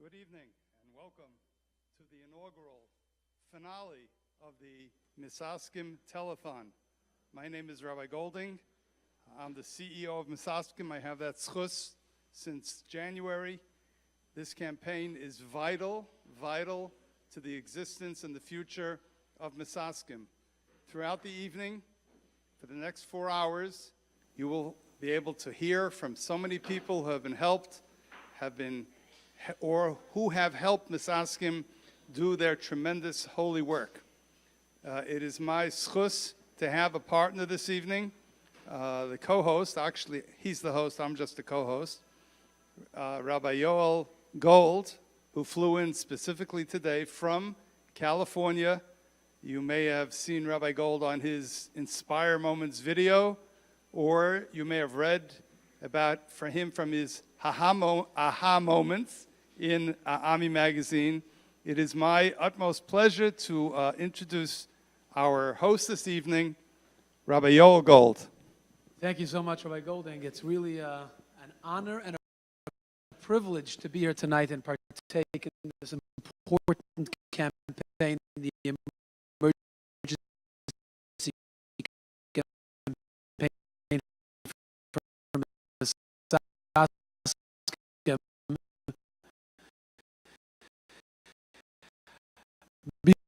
Good evening and welcome to the inaugural finale of the Misaskim Telethon. My name is Rabbi Golding. I'm the CEO of Misaskim. I have that schus since January. This campaign is vital to the existence and the future of Misaskim. Throughout the evening, for the next 4 hours, you will be able to hear from so many people who have been helped, or who have helped Misaskim do their tremendous holy work. It is my schus to have a partner this evening, the co-host. Actually, he's the host, I'm just the co-host, Rabbi Yoel Gold, who flew in specifically today from California. You may have seen Rabbi Gold on his Inspire Moments video, or you may have read about from his aha moments in Ami magazine. It is my utmost pleasure to introduce our host this evening, Rabbi Yoel Gold. Thank you so much, Rabbi Golding. It's really an honor and a privilege to be here tonight and partake in this important campaign, the emergency campaign for Misaskim.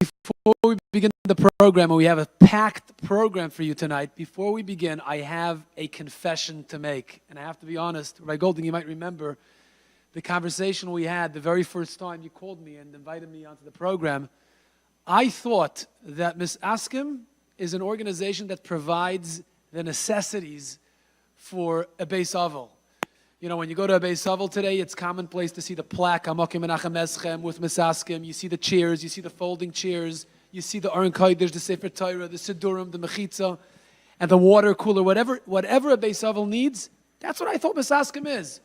Before we begin the program, and we have a packed program for you tonight, before we begin, I have a confession to make. And I have to be honest, Rabbi Golding, you might remember the conversation we had the very first time you called me and invited me onto the program. I thought that Misaskim is an organization that provides the necessities for a Beis Avel. You know, when you go to a Beis Avel today, it's commonplace to see the plaque, Hamokim Menachem Eschem, with Misaskim. You see the chairs, you see the folding chairs, you see the Aron Kodesh, the Sefer Torah, the Sidurim, the Mechitza, and the water cooler. Whatever a Beis Avel needs, that's what I thought Misaskim is.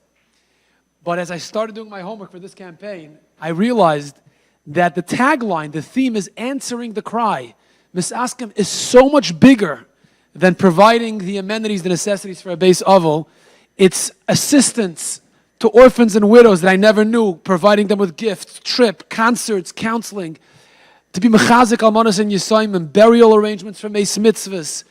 But as I started doing my homework for this campaign, I realized that the tagline, the theme is answering the cry. Misaskim is so much bigger than providing the amenities, the necessities for a Beis Avel. It's assistance to orphans and widows that I never knew, providing them with gifts, trip, concerts, counseling, to be mechazik almanos and yisayim, burial arrangements for meis mitzvahs,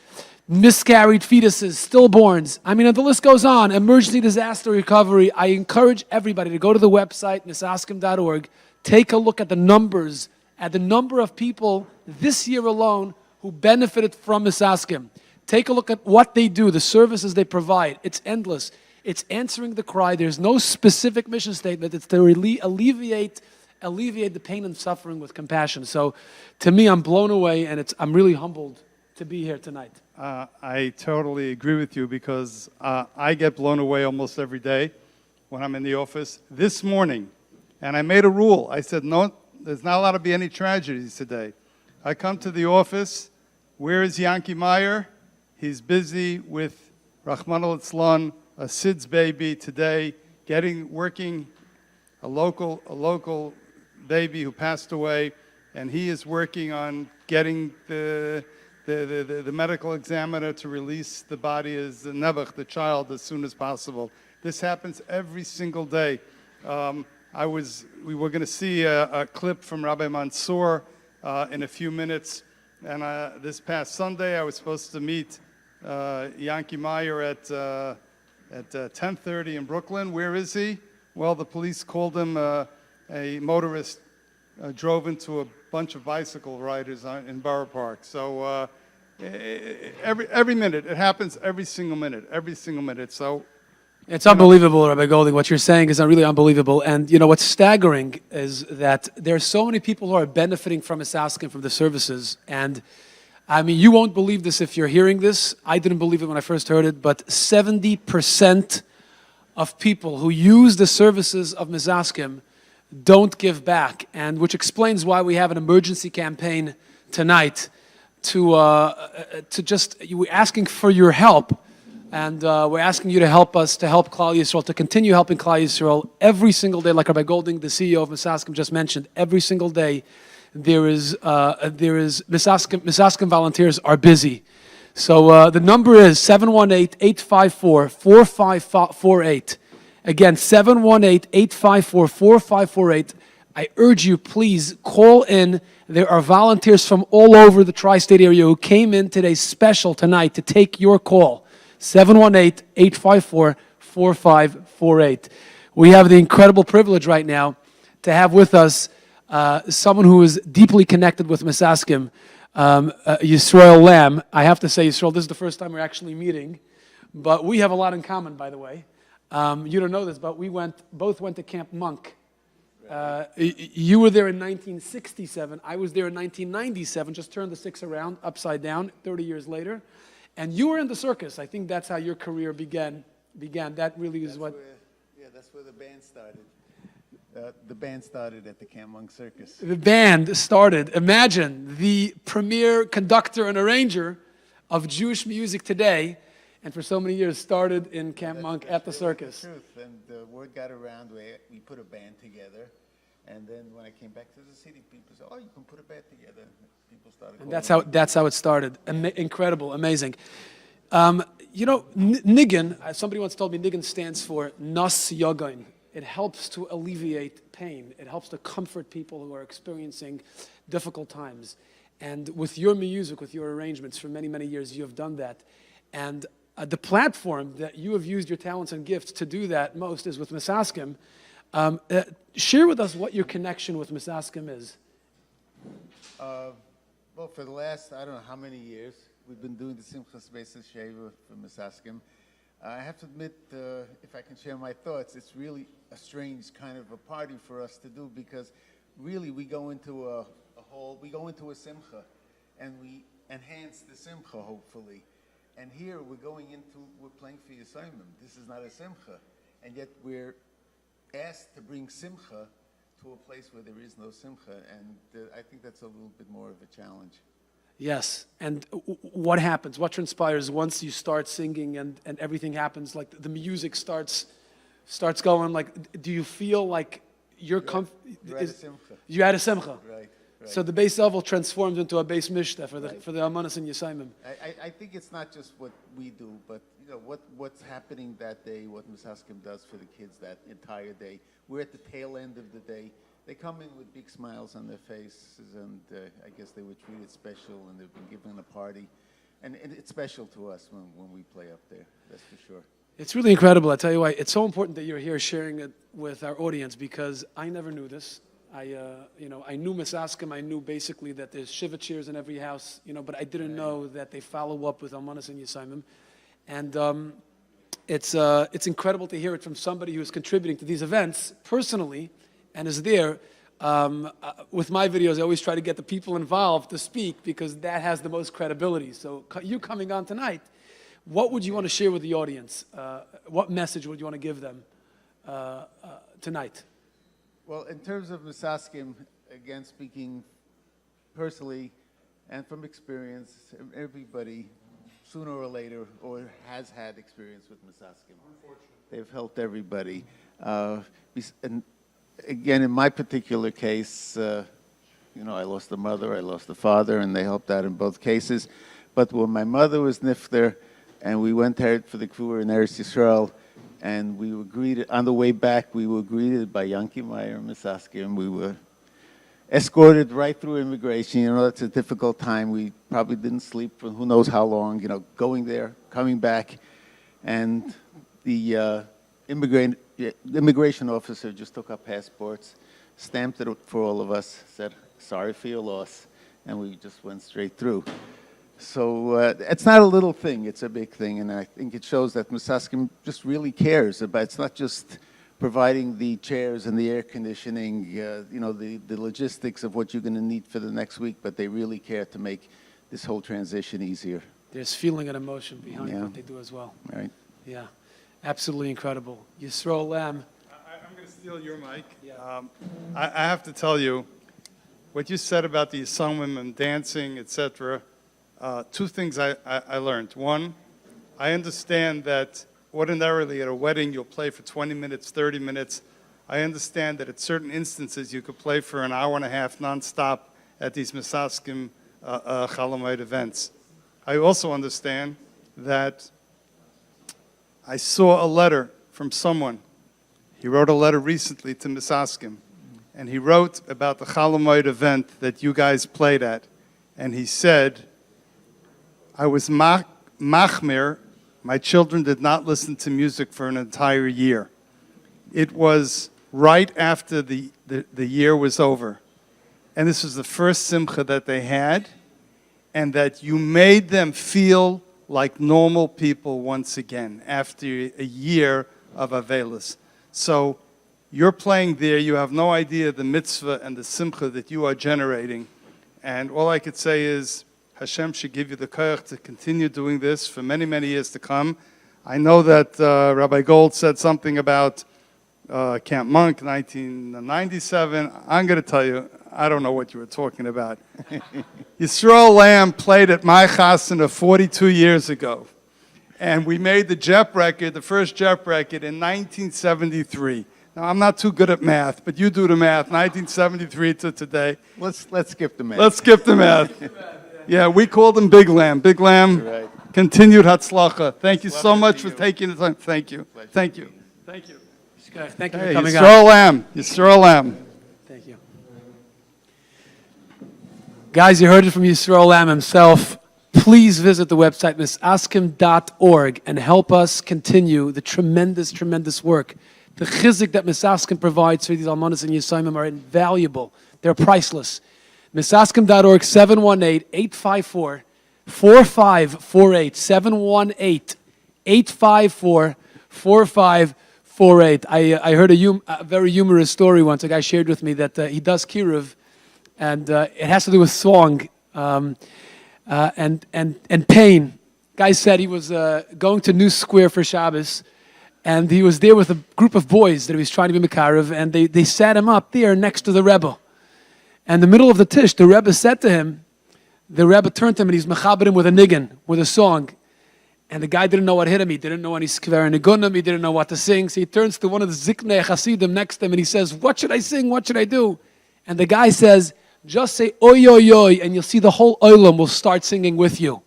miscarried fetuses, stillborns. I mean, and the list goes on. Emergency disaster recovery. I encourage everybody to go to the website, misaskim.org, take a look at the numbers, at the number of people this year alone who benefited from Misaskim. Take a look at what they do, the services they provide. It's endless. It's answering the cry. There's no specific mission statement. It's to alleviate the pain and suffering with compassion. So to me, I'm blown away, and I'm really humbled to be here tonight. I totally agree with you, because I get blown away almost every day when I'm in the office. This morning, and I made a rule. I said, no, there's not allowed to be any tragedies today. I come to the office. Where is Yanki Meyer? He's busy with Rahman al-Islan, a SIDS baby today, working a local baby who passed away, and he is working on getting the medical examiner to release the body as Nebuch, the child, as soon as possible. This happens every single day. We were going to see a clip from Rabbi Mansour in a few minutes, and this past Sunday I was supposed to meet Yanki Meyer at 10:30 in Brooklyn. Where is he? Well, the police called him a motorist drove into a bunch of bicycle riders in Borough Park. So every minute, it happens every single minute. So it's unbelievable, Rabbi Golding. What you're saying is really unbelievable. And you know what's staggering is that there are so many people who are benefiting from Misaskim, from the services. And I mean, you won't believe this if you're hearing this. I didn't believe it when I first heard it, but 70% of people who use the services of Misaskim don't give back, and which explains why we have an emergency campaign tonight we're asking for your help, and we're asking you to help us, to help Klal Yisrael, to continue helping Klal Yisrael every single day, like Rabbi Golding, the CEO of Misaskim, just mentioned. Every single day, there is Misaskim volunteers are busy. So the number is 718-854-4548. Again, 718-854-4548. I urge you, please call in. There are volunteers from all over the tri-state area who came in today special tonight to take your call. 718-854-4548. We have the incredible privilege right now to have with us someone who is deeply connected with Misaskim, Yisrael Lamb. I have to say, Yisrael, this is the first time we're actually meeting, but we have a lot in common, by the way. You don't know this, but we both went to Camp Monk. You were there in 1967. I was there in 1997, just turned the six around, upside down, 30 years later. And you were in the circus. I think that's how your career began. That really is what... That's where the band started. The band started at the Camp Monk Circus. The band started. Imagine, the premier conductor and arranger of Jewish music today, and for so many years started in Camp Monk at the circus. The truth. And the word got around where we put a band together. And then when I came back to the city, people said, "Oh, you can put a band together." People started. And that's how it started. Incredible, amazing. Nigun, somebody once told me Nigun stands for Nas Yogain. It helps to alleviate pain. It helps to comfort people who are experiencing difficult times. And with your music, with your arrangements, for many, many years, you have done that. And the platform that you have used your talents and gifts to do that most is with Misaskim. Share with us what your connection with Misaskim is. Well, for the last, I don't know how many years, we've been doing the Simcha Spaces Sheva for Misaskim. I have to admit, if I can share my thoughts, it's really a strange kind of a party for us to do, because really we go into a hall, we go into a Simcha, and we enhance the Simcha, hopefully. And here we're playing for Yisayimim. This is not a Simcha. And yet we're asked to bring Simcha to a place where there is no Simcha. And I think that's a little bit more of a challenge. Yes. And what happens? What transpires once you start singing and everything happens? Like the music starts going. Like, do you feel like you're You're at a Simcha. You had a Simcha. Right. So the base level transforms into a base mishta for the Amanas and Yisayimim. I think it's not just what we do, but what's happening that day, what Misaskim does for the kids that entire day. We're at the tail end of the day. They come in with big smiles on their faces, and I guess they were treated special, and they've been given a party. And it's special to us when we play up there, that's for sure. It's really incredible. I tell you why. It's so important that you're here sharing it with our audience, because I never knew this. I knew Misaskim. I knew basically that there's Shiva chairs in every house, but I didn't know that they follow up with Almanas and Yisayimim. And it's incredible to hear it from somebody who is contributing to these events personally and is there. With my videos, I always try to get the people involved to speak, because that has the most credibility. So you coming on tonight, what would you want to share with the audience? What message would you want to give them tonight? Well, in terms of Misaskim, again, speaking personally and from experience, everybody sooner or later has had experience with Misaskim. They've helped everybody. And again, in my particular case, I lost a mother, I lost a father, and they helped out in both cases. But when my mother was nifter, and we went there for the Kuvur in Eretz Yisrael, and we were greeted, on the way back, we were greeted by Yanki Meyer and Misaskim. We were escorted right through immigration. It's a difficult time. We probably didn't sleep for who knows how long, going there, coming back. And the immigration officer just took our passports, stamped it for all of us, said, "Sorry for your loss," and we just went straight through. So it's not a little thing, it's a big thing, and I think it shows that Misaskim just really cares about, it's not just providing the chairs and the air conditioning, the logistics of what you're going to need for the next week, but they really care to make this whole transition easier. There's feeling and emotion behind what they do as well. Right. Yeah, absolutely incredible. Yisrael Lamb. I'm going to steal your mic. Yeah. I have to tell you, what you said about the Yisayimim and dancing, etc., two things I learned. One, I understand that ordinarily at a wedding you'll play for 20 minutes, 30 minutes. I understand that at certain instances you could play for an hour and a half nonstop at these Misaskim Chalamayit events. I also understand that I saw a letter from someone He wrote a letter recently to Misaskim, and he wrote about the Chalamoid event that you guys played at. And he said, I was machmir. My children did not listen to music for an entire year. It was right after the year was over. And this was the first Simcha that they had, and that you made them feel like normal people once again after a year of Avelis. So you're playing there. You have no idea the mitzvah and the Simcha that you are generating. And all I could say is Hashem should give you the koyach to continue doing this for many, many years to come. I know that Rabbi Gold said something about Camp Monk, 1997. I'm going to tell you, I don't know what you were talking about. Yisrael Lamb played at my chasana 42 years ago. And we made the JEP record, the first JEP record, in 1973. Now, I'm not too good at math, but you do the math, 1973 to today. Let's skip the math. Let's skip the math. Yeah, we called him Big Lamb. Big Lamb, Right. continued Hatzlacha. Thank you so Hatzlacha much to for you. taking the time. Thank you. Pleasure. Thank you. Thank you. Thank you for Hey, coming on. Yisrael Lamb. Yisrael Lamb. Thank you. Guys, you heard it from Yisrael Lamb himself. Please visit the website, misaskim.org, and help us continue the tremendous, tremendous work. The chizik that Misaskim provides for these almanas and yisaimim are invaluable. They're priceless. Misaskim.org, 718-854-4548. 718-854-4548. I heard a very humorous story once. A guy shared with me that he does kiruv, and it has to do with song and pain. Guy said he was going to New Square for Shabbos, and he was there with a group of boys that he was trying to be Mekarev, and they sat him up there next to the Rebbe. And in the middle of the tish, the Rebbe said to him, the Rebbe turned to him and he's mechaber him with a niggin, with a song. And the guy didn't know what hit him. He didn't know any skver nigunim. He didn't know what to sing. So he turns to one of the ziknei chasidim next to him and he says, what should I sing? What should I do? And the guy says, just say oy oy oy, and you'll see the whole olam will start singing with you.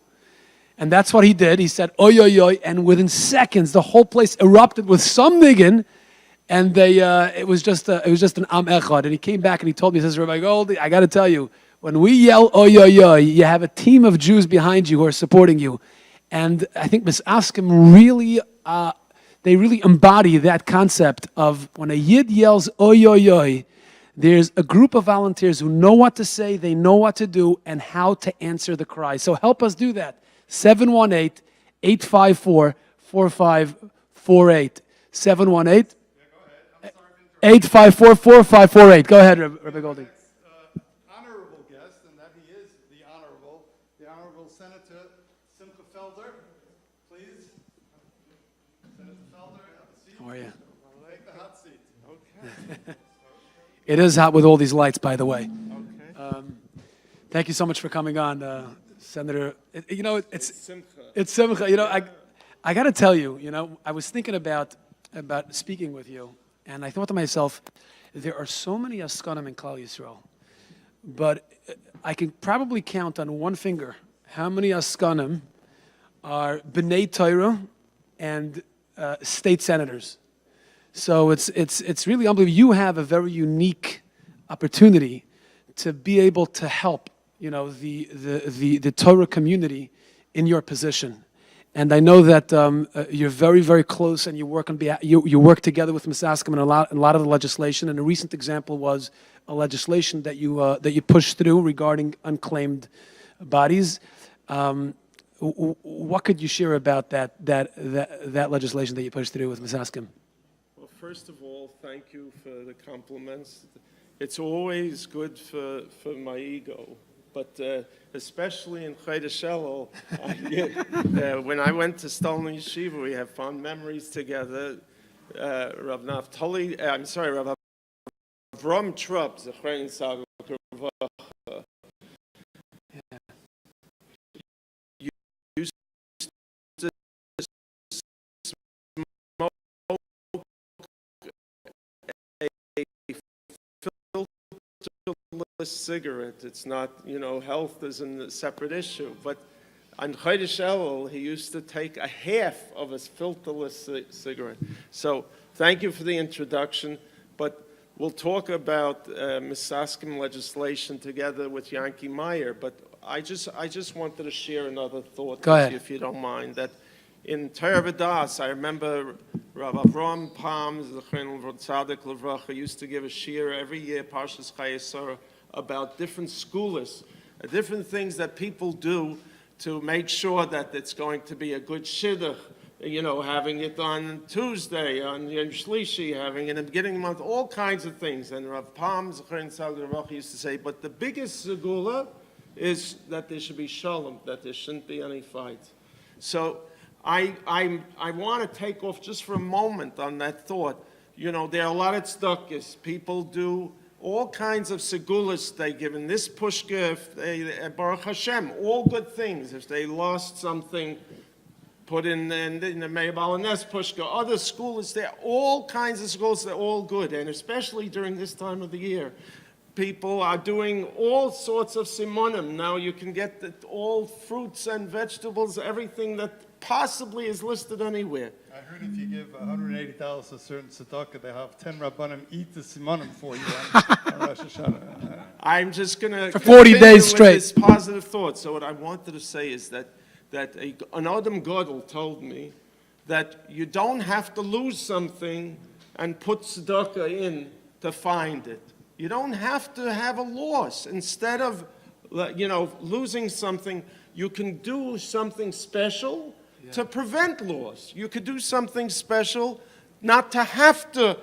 And that's what he did. He said oy oy oy, and within seconds the whole place erupted with some niggin. And it was just an am echad. And he came back and he told me, he says, Rabbi Goldie, I got to tell you, when we yell oy oy oy, you have a team of Jews behind you who are supporting you. And I think Misaskim really, they really embody that concept of when a Yid yells oy oy oy, there's a group of volunteers who know what to say, they know what to do, and how to answer the cry. So help us do that. 718-854-4548. 718 854-4548. Go ahead, Rabbi Goldie. Honorable guest, and that he is the Honorable Senator Simcha Felder. Please. Senator Felder, have a seat. How are you? Take the hot seat. Okay. It is hot with all these lights, by the way. Okay. Thank you so much for coming on, Senator. It's Simcha. You know, I got to tell you, I was thinking about speaking with you, and I thought to myself, there are so many askanim in Klal Yisrael, but I can probably count on one finger how many askanim are b'nei Torah and state senators. So it's really unbelievable. You have a very unique opportunity to be able to help, the Torah community in your position. And I know that you're very, very close, and you work on behalf. You work together with Misaskim and a lot of the legislation. And a recent example was a legislation that you pushed through regarding unclaimed bodies. What could you share about that legislation that you pushed through with Misaskim? Well, first of all, thank you for the compliments. It's always good for my ego, but especially in Trucillo, when I went to Stolner Yeshiva, we have fond memories together. Rav Naftali, Rav Avram Trupp, Zechrein Sagu Kervacha. Used to smoke a filterless cigarette. It's not, health is a separate issue, but on Chodesh Elul, he used to take a half of a filterless cigarette. So thank you for the introduction, but we'll talk about Misaskim legislation together with Yankee Meyer, but I just wanted to share another thought Go with ahead. you, if you don't mind, that in Torah V'das, I remember Rabbi Avram Palm, Zechron Tzadik Levracha, used to give a shir every year, Parshas Chayesara, about different schools, different things that people do to make sure that it's going to be a good shidduch. You know, having it on Tuesday, on Yom Shlishi, having it in the beginning of the month, all kinds of things. And Rav Palm, Zechron Tzadik Levracha, used to say, but the biggest segula is that there should be shalom, that there shouldn't be any fights. So I want to take off just for a moment on that thought. You know, there are a lot of tzedakahs. People do all kinds of segulas. They give in this pushka, if they, Baruch Hashem, all good things. If they lost something, put in the Meibal Nes pushka, other schools, there are all kinds of schools, they're all good. And especially during this time of the year, people are doing all sorts of simonim. Now you can get all fruits and vegetables, everything that possibly is listed anywhere. I heard if you give $180 to a certain tzedakah, they have 10 rabbanim eat the simonim for you on Rosh Hashanah. I'm just going to For 40 days straight. This positive thought. So what I wanted to say is that an Adam Gadol told me that you don't have to lose something and put tzedakah in to find it. You don't have to have a loss. Instead of, losing something, you can do something special to prevent loss. You could do something special not to have to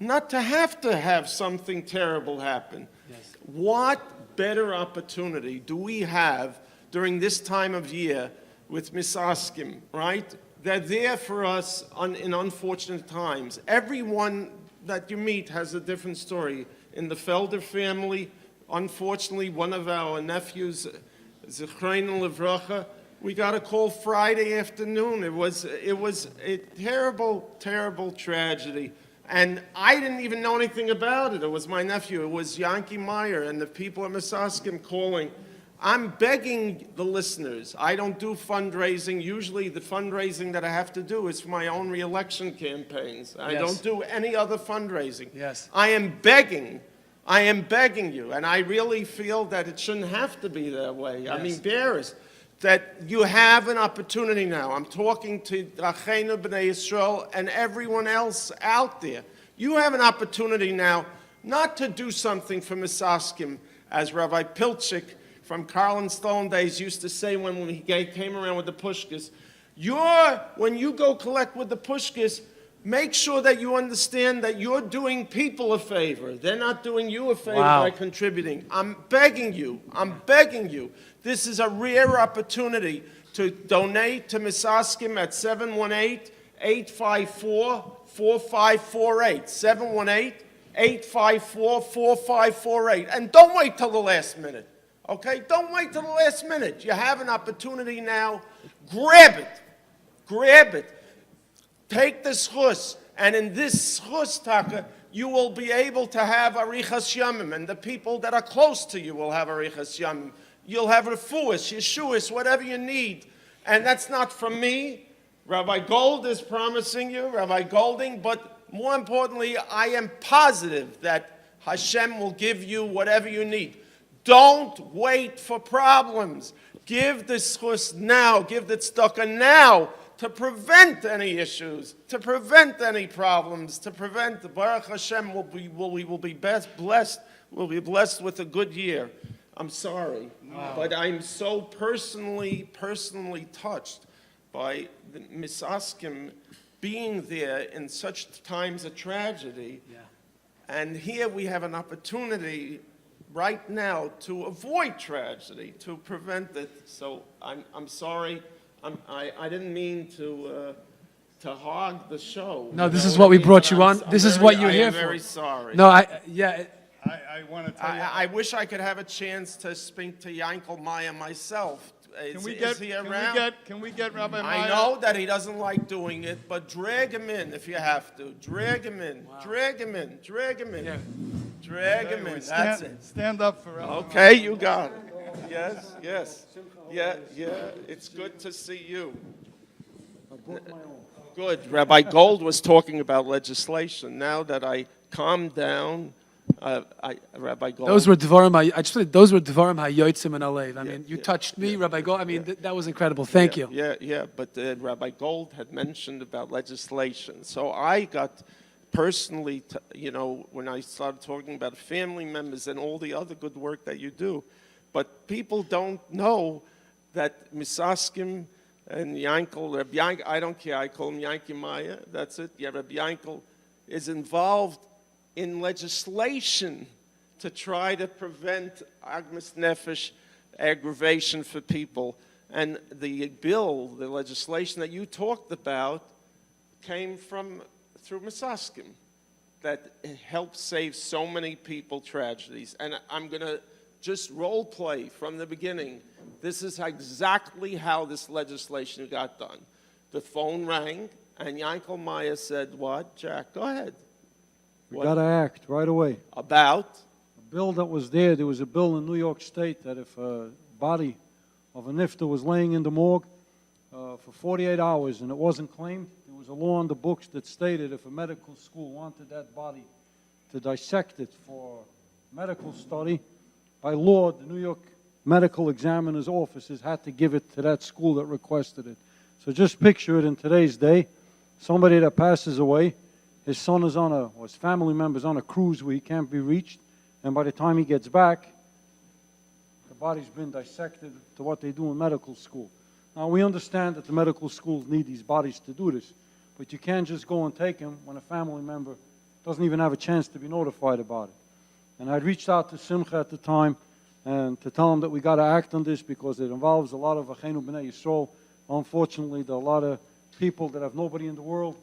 have something terrible happen. Yes. What better opportunity do we have during this time of year with Misaskim, right? They're there for us in unfortunate times. Everyone that you meet has a different story. In the Felder family, unfortunately, one of our nephews, Zechron Levracha, we got a call Friday afternoon. It was a terrible, terrible tragedy. And I didn't even know anything about it. It was my nephew. It was Yankee Meyer and the people at Misaskim calling. I'm begging the listeners. I don't do fundraising. Usually the fundraising that I have to do is for my own re-election campaigns. I don't do any other fundraising. Yes. I am begging you. And I really feel that it shouldn't have to be that way. Yes. I mean, that you have an opportunity now. I'm talking to Achenu B'nai Yisrael and everyone else out there. You have an opportunity now not to do something for Misaskim, as Rabbi Pilchik from Carl and Stone days used to say when he came around with the pushkas. When you go collect with the pushkas, make sure that you understand that you're doing people a favor. They're not doing you a favor by contributing. I'm begging you. This is a rare opportunity to donate to Misaskim at 718-854-4548. 718-854-4548. And don't wait till the last minute. Okay? Don't wait till the last minute. You have an opportunity now. Grab it. Take this chus, and in this chus, Taka, you will be able to have arichas yamim, and the people that are close to you will have arichas yamim. You'll have refuas, yeshuas, whatever you need. And that's not from me. Rabbi Gold is promising you, Rabbi Golding, but more importantly, I am positive that Hashem will give you whatever you need. Don't wait for problems. Give the schus now, give the tzedakah now, to prevent any issues, to prevent any problems, to prevent the Baruch Hashem we will be blessed. We'll be blessed with a good year. I'm sorry, but I'm so personally touched by the Misaskim being there in such times of tragedy. Yeah. And here we have an opportunity right now to avoid tragedy, to prevent it. So I'm sorry. I didn't mean to hog the show. No, this is what we brought you on. This is what you're here for. I'm very sorry. No, I want to tell you. I wish I could have a chance to speak to Yankel Maya myself. Is he around? Can we get Rabbi Maya? I know that he doesn't like doing it, but drag him in if you have to. Drag him in. Wow. Drag him in. Yeah. Drag him in. That's it. Stand up for Rabbi Okay, you got it. Yes, yes. Yeah, it's good to see you. Good. Rabbi Gold was talking about legislation. Now that I calmed down, Rabbi Gold. Those were those were Dvarim HaYotzim and Alev. I mean, you touched me, Rabbi Gold. I mean, that was incredible. Thank you. Yeah. But Rabbi Gold had mentioned about legislation. So I got personally, when I started talking about family members and all the other good work that you do, but people don't know that Misaskim and Yankel, Rabbi Yankel, I don't care, I call him Yankel Maya, that's it. Yeah, Rabbi Yankel is involved in legislation to try to prevent agmas nefesh, aggravation for people. And the bill, the legislation that you talked about, came through Misaskim, that helped save so many people tragedies. And I'm going to just role play from the beginning. This is exactly how this legislation got done. The phone rang, and Yankel Maya said, what? Jack, go ahead. We got to act right away. About? A bill that was there was a bill in New York State that if a body of a nifter was laying in the morgue for 48 hours and it wasn't claimed, there was a law on the books that stated if a medical school wanted that body to dissect it for medical study, by law, the New York medical examiner's offices had to give it to that school that requested it. So just picture it in today's day, somebody that passes away, his son is or his family member's on a cruise where he can't be reached, and by the time he gets back, the body's been dissected to what they do in medical school. Now, we understand that the medical schools need these bodies to do this, but you can't just go and take them when a family member doesn't even have a chance to be notified about it. And I'd reached out to Simcha at the time and to tell him that we got to act on this because it involves a lot of Achenu B'nai Yisrael. Unfortunately, there are a lot of people that have nobody in the world,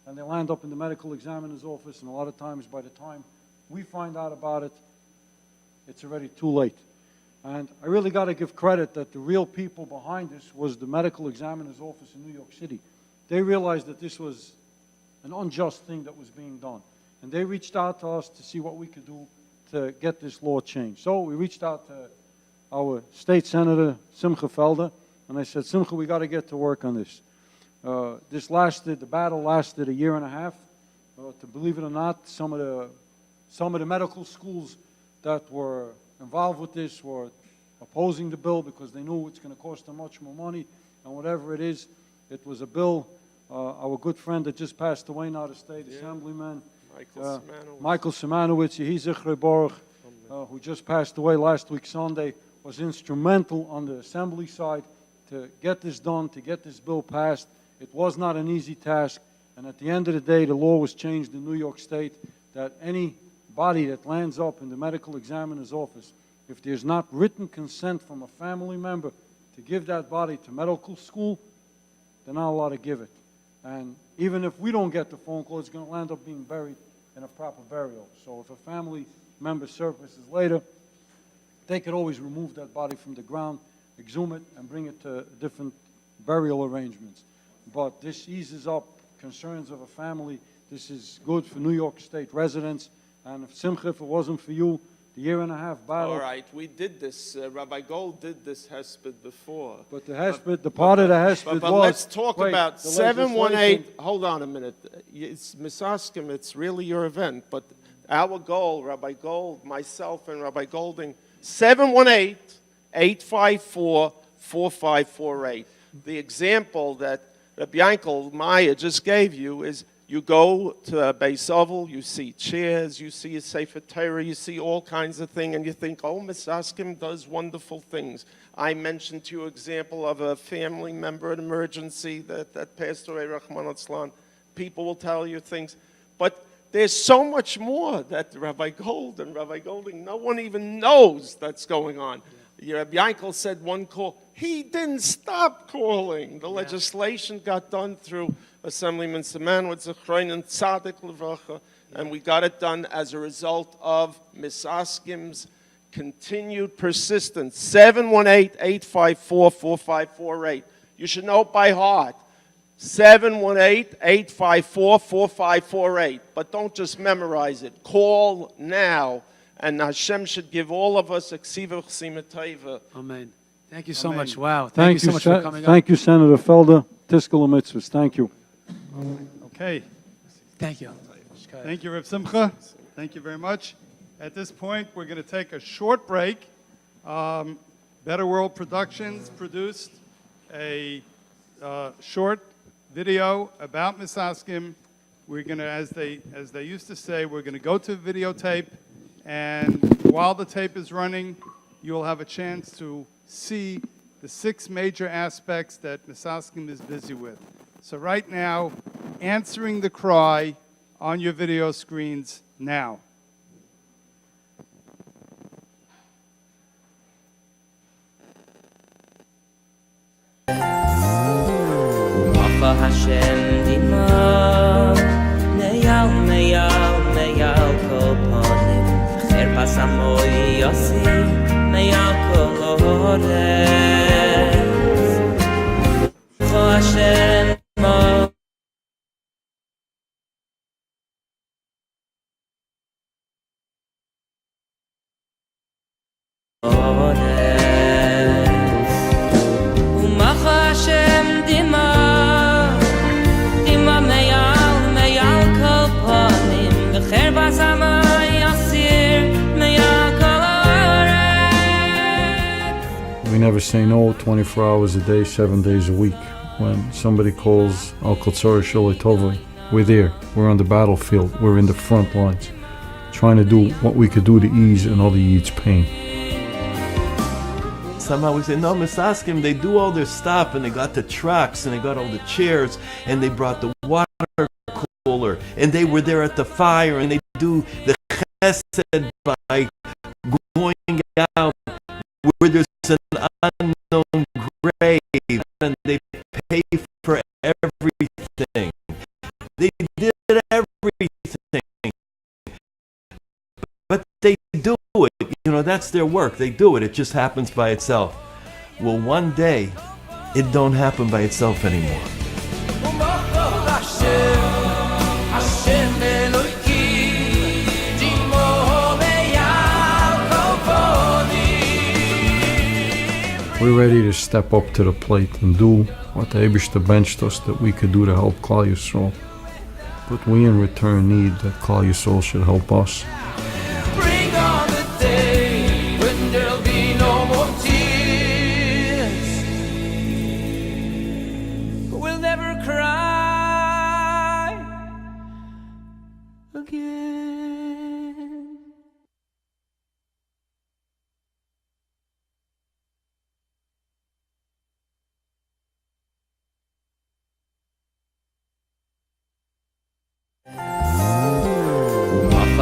and they land up in the medical examiner's office, and a lot of times by the time we find out about it, it's already too late. And I really got to give credit that the real people behind this was the medical examiner's office in New York City. They realized that this was an unjust thing that was being done. And they reached out to us to see what we could do to get this law changed. So we reached out to our state senator, Simcha Felder, and I said, Simcha, we got to get to work on this. The battle lasted a year and a half. To believe it or not, some of the medical schools that were involved with this were opposing the bill because they knew it's going to cost them much more money, and whatever it is, it was a bill. Our good friend that just passed away now, the state assemblyman, Michael Simanowitz, who just passed away last week Sunday, was instrumental on the assembly side to get this done, to get this bill passed. It was not an easy task, and at the end of the day, the law was changed in New York State that any body that lands up in the medical examiner's office, if there's not written consent from a family member to give that body to medical school, they're not allowed to give it. And even if we don't get the phone call, it's going to land up being buried in a proper burial. So if a family member surfaces later, they could always remove that body from the ground, exhume it, and bring it to different burial arrangements. But this eases up concerns of a family. This is good for New York State residents. And if Simcha, if it wasn't for you, the year and a half battle. All right, we did this. Rabbi Gold did this hesped before. But the hesped, the part of the hesped was. But let's talk about 718. Hold on a minute. It's Misaskim. It's really your event. But our goal, Rabbi Gold, myself, and Rabbi Golding, 718-854-4548. The example that Rabbi Yankel Maya just gave you is you go to Beis Ovel, you see chairs, you see a Sefer Torah, you see all kinds of things, and you think, oh, Misaskim does wonderful things. I mentioned to you an example of a family member, an emergency that passed away, Rahman al-Islam. People will tell you things. But there's so much more that Rabbi Gold and Rabbi Golding, no one even knows that's going on. Rabbi Yankel said one call. He didn't stop calling. The legislation got done through Assemblyman Simanowitz, and Tzaddik Levracha, and we got it done as a result of Misaskim's continued persistence. 718-854-4548. You should know it by heart. 718-854-4548. But don't just memorize it. Call now. and Hashem should give all of us a ksiva chsima taiva. Amen. Thank you so Amen. much. Wow. Thank you so much for coming Thank you, Senator Felder. Tiskala mitzvahs. Thank you. Okay. Thank you. Thank you, Reb Simcha. Thank you very much. At this point, we're going to take a short break. Better World Productions produced a short video about Misaskim. We're going to, as they used to say, we're going to go to videotape, and while the tape is running, you'll have a chance to see the 6 major aspects that Misaskim is busy with. So right now, answering the cry on your video screens now. Macha Hashem dima, meyal meyal meyal kol panim, cher pasamoy yosi, meyal kol ores. Macha Hashem dima. We never say no 24 hours a day, 7 days a week. When somebody calls Al Kotzor Sholei Tovoi, we're there. We're on the battlefield. We're in the front lines, trying to do what we could do to ease another Yid's pain. Somehow we say, no, Misaskim, they do all their stuff, and they got the trucks, and they got all the chairs, and they brought the water cooler, and they were there at the fire, and they do the chesed by going out where there's an unknown grave, and they pay for everything. They did everything. But they do it, that's their work. They do it. It just happens by itself. Well, one day, it don't happen by itself anymore. We're ready to step up to the plate and do what the Eibishter benched us that we could do to help Klal Yisrael. But we in return need that Klal Yisrael should help us. Bring on the day when there'll be no more tears. We'll never cry again.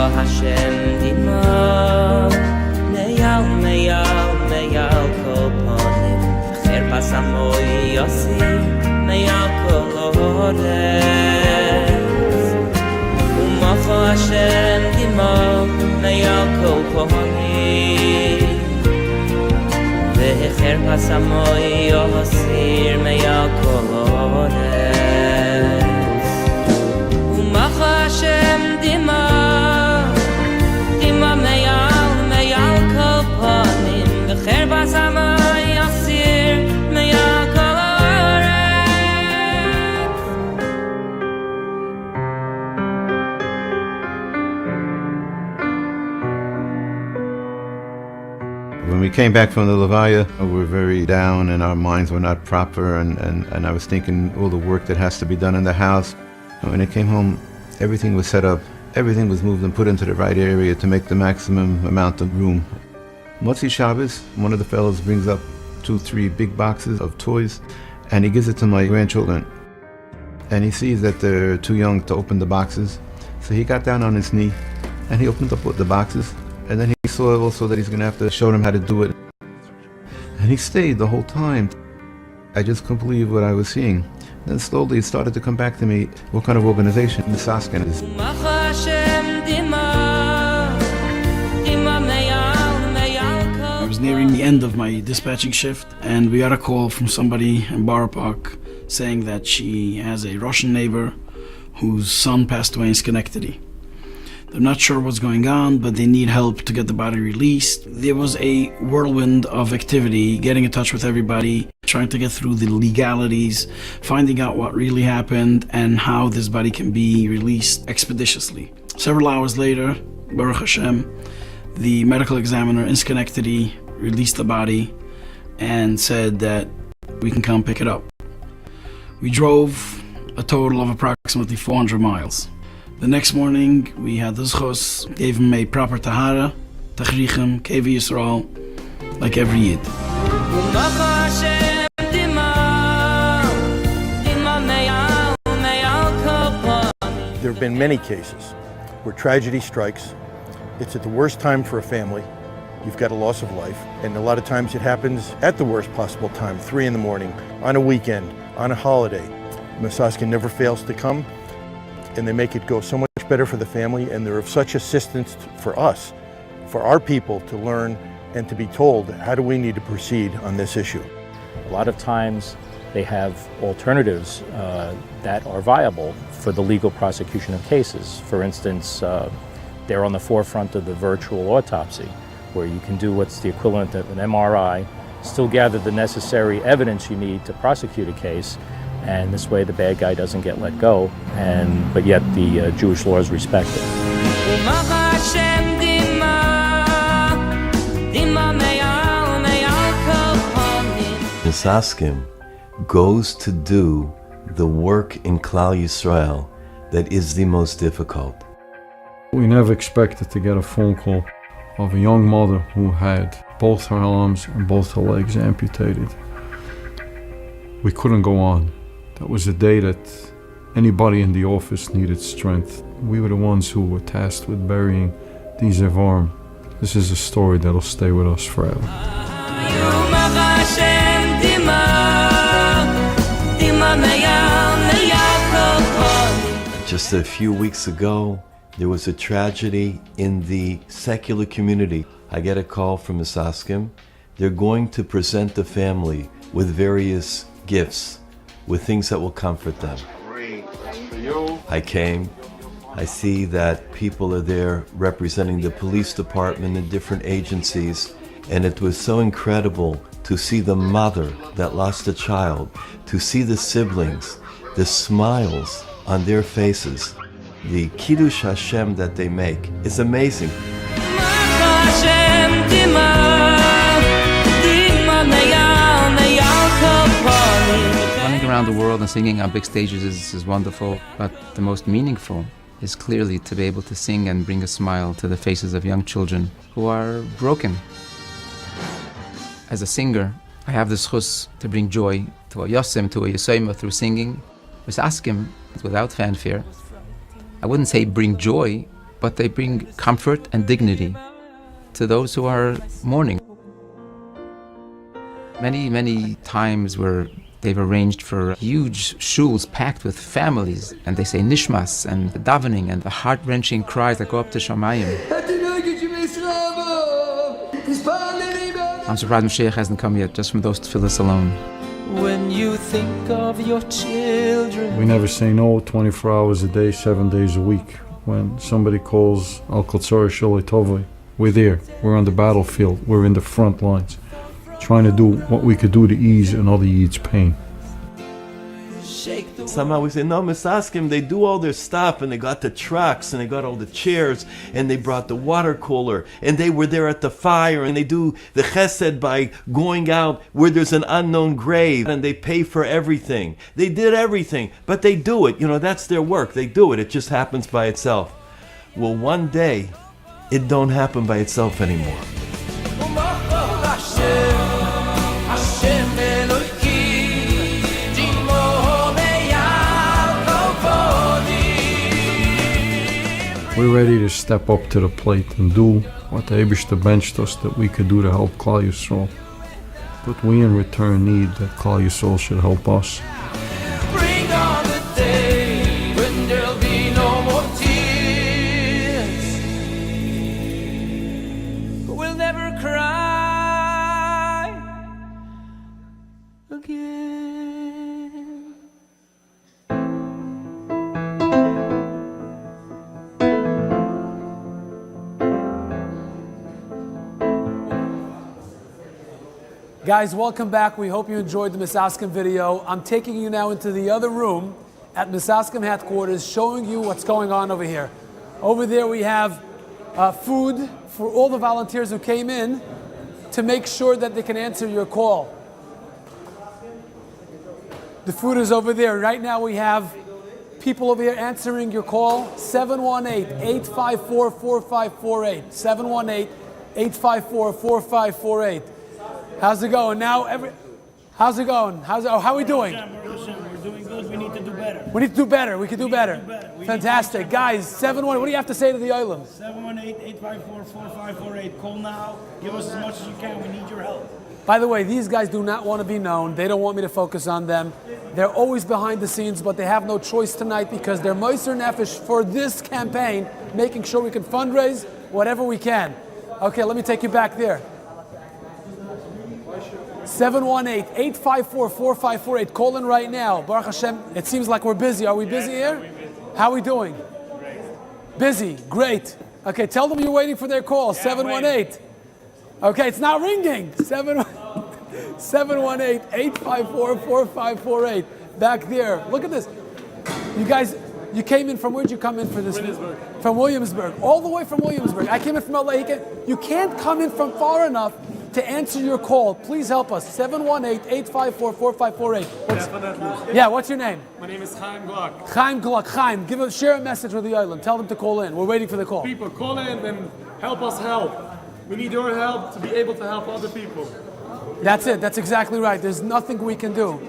Hashem dima, meyal meyal meyal kol panim, cher pasamoy yosi, meyal kol ores. Umacha Hashem dima, meyal kol panim, vecher pasamoy yosi, meyal kol ores. Umacha Hashem dima. When we came back from the Levaya, we were very down and our minds were not proper, and I was thinking all the work that has to be done in the house. And when I came home, everything was set up, everything was moved and put into the right area to make the maximum amount of room. Motzi Shabbos, one of the fellows brings up 2-3 big boxes of toys, and he gives it to my grandchildren. And he sees that they're too young to open the boxes, so he got down on his knee and he opened up the boxes, and then he saw also that he's going to have to show them how to do it. And he stayed the whole time. I just couldn't believe what I was seeing. Then slowly it started to come back to me what kind of organization Misaskim is. I was nearing the end of my dispatching shift, and we got a call from somebody in Borough Park saying that she has a Russian neighbor whose son passed away in Schenectady. They're not sure what's going on, but they need help to get the body released. There was a whirlwind of activity, getting in touch with everybody, trying to get through the legalities, finding out what really happened and how this body can be released expeditiously. Several hours later, Baruch Hashem, the medical examiner in Schenectady released the body and said that we can come pick it up. We drove a total of approximately 400 miles. The next morning, we had the zchus, gave him a proper tahara, tachrichem, kevi Yisrael, like every Yid. There have been many cases where tragedy strikes. It's at the worst time for a family. You've got a loss of life, and a lot of times it happens at the worst possible time, 3 in the morning, on a weekend, on a holiday. Misaskim never fails to come, and they make it go so much better for the family, and they're of such assistance for us, for our people to learn and to be told how do we need to proceed on this issue. A lot of times they have alternatives that are viable for the legal prosecution of cases. For instance, they're on the forefront of the virtual autopsy, where you can do what's the equivalent of an MRI, still gather the necessary evidence you need to prosecute a case, and this way the bad guy doesn't get let go, but yet the Jewish law is respected. Misaskim goes to do the work in Klal Yisrael that is the most difficult. We never expected to get a phone call of a young mother who had both her arms and both her legs amputated. We couldn't go on. That was a day that anybody in the office needed strength. We were the ones who were tasked with burying these Evarim. This is a story that'll stay with us forever. Just a few weeks ago, there was a tragedy in the secular community. I get a call from Misaskim. They're going to present the family with various gifts, with things that will comfort them. I came. I see that people are there representing the police department and different agencies, and it was so incredible to see the mother that lost a child, to see the siblings, the smiles on their faces. The Kiddush Hashem that they make is amazing. Running around the world and singing on big stages is wonderful, but the most meaningful is clearly to be able to sing and bring a smile to the faces of young children who are broken. As a singer, I have the zchus to bring joy to a yosim, to a yesoma through singing. Misaskim, without fanfare, I wouldn't say bring joy, but they bring comfort and dignity to those who are mourning. Many times where they've arranged for huge shuls packed with families, and they say nishmas and the davening and the heart-wrenching cries that go up to Shamayim. I'm surprised Mashiach hasn't come yet, just from those tefillahs alone. When you think of your children. We never say no 24 hours a day, 7 days a week. When somebody calls Al Kotzor Shaloi Tovoi, we're there. We're on the battlefield. We're in the front lines, trying to do what we could do to ease another Yid's pain. Somehow we say, no, Misaskim, they do all their stuff, and they got the trucks, and they got all the chairs, and they brought the water cooler, and they were there at the fire, and they do the chesed by going out where there's an unknown grave, and they pay for everything. They did everything, but they do it. That's their work. They do it. It just happens by itself. Well, one day, it don't happen by itself anymore. We're ready to step up to the plate and do what the Eibishter benched us that we could do to help Klal Yisrael. But we in return need that Klal Yisrael should help us. Bring on the day when there'll be no more tears. We'll never cry again. Guys, welcome back. We hope you enjoyed the Misaskim video. I'm taking you now into the other room at Misaskim headquarters, showing you what's going on over here. Over there we have food for all the volunteers who came in to make sure that they can answer your call. The food is over there. Right now we have people over here answering your call. 718-854-4548. 718-854-4548. How's it going? How's it going? How are we doing? We're doing good. We need to do better. We need to do better. We can do better. Fantastic. Guys, 718, what do you have to say to the island? 718-854-4548. Call now. Give us as much as you can. We need your help. By the way, these guys do not want to be known. They don't want me to focus on them. They're always behind the scenes, but they have no choice tonight because they're Mansour Nefesh for this campaign, making sure we can fundraise whatever we can. Okay, let me take you back there. 718-854-4548. Call in right now. Baruch Hashem, it seems like we're busy. Are we busy here? How are we doing? Busy. Great. Okay, tell them you're waiting for their call. 718. Okay, it's not ringing. 718-854-4548. Back there. Look at this. You guys, you came in from, where'd you come in for this? Williamsburg. From Williamsburg. All the way from Williamsburg. I came in from LA. You can't come in from far enough to answer your call. Please help us. 718-854-4548. Yeah, what's your name? My name is Chaim Glock. Chaim Glock. Chaim, share a message with the island. Tell them to call in. We're waiting for the call. People, call in and help us help. We need your help to be able to help other people. That's it. That's exactly right. There's nothing we can do.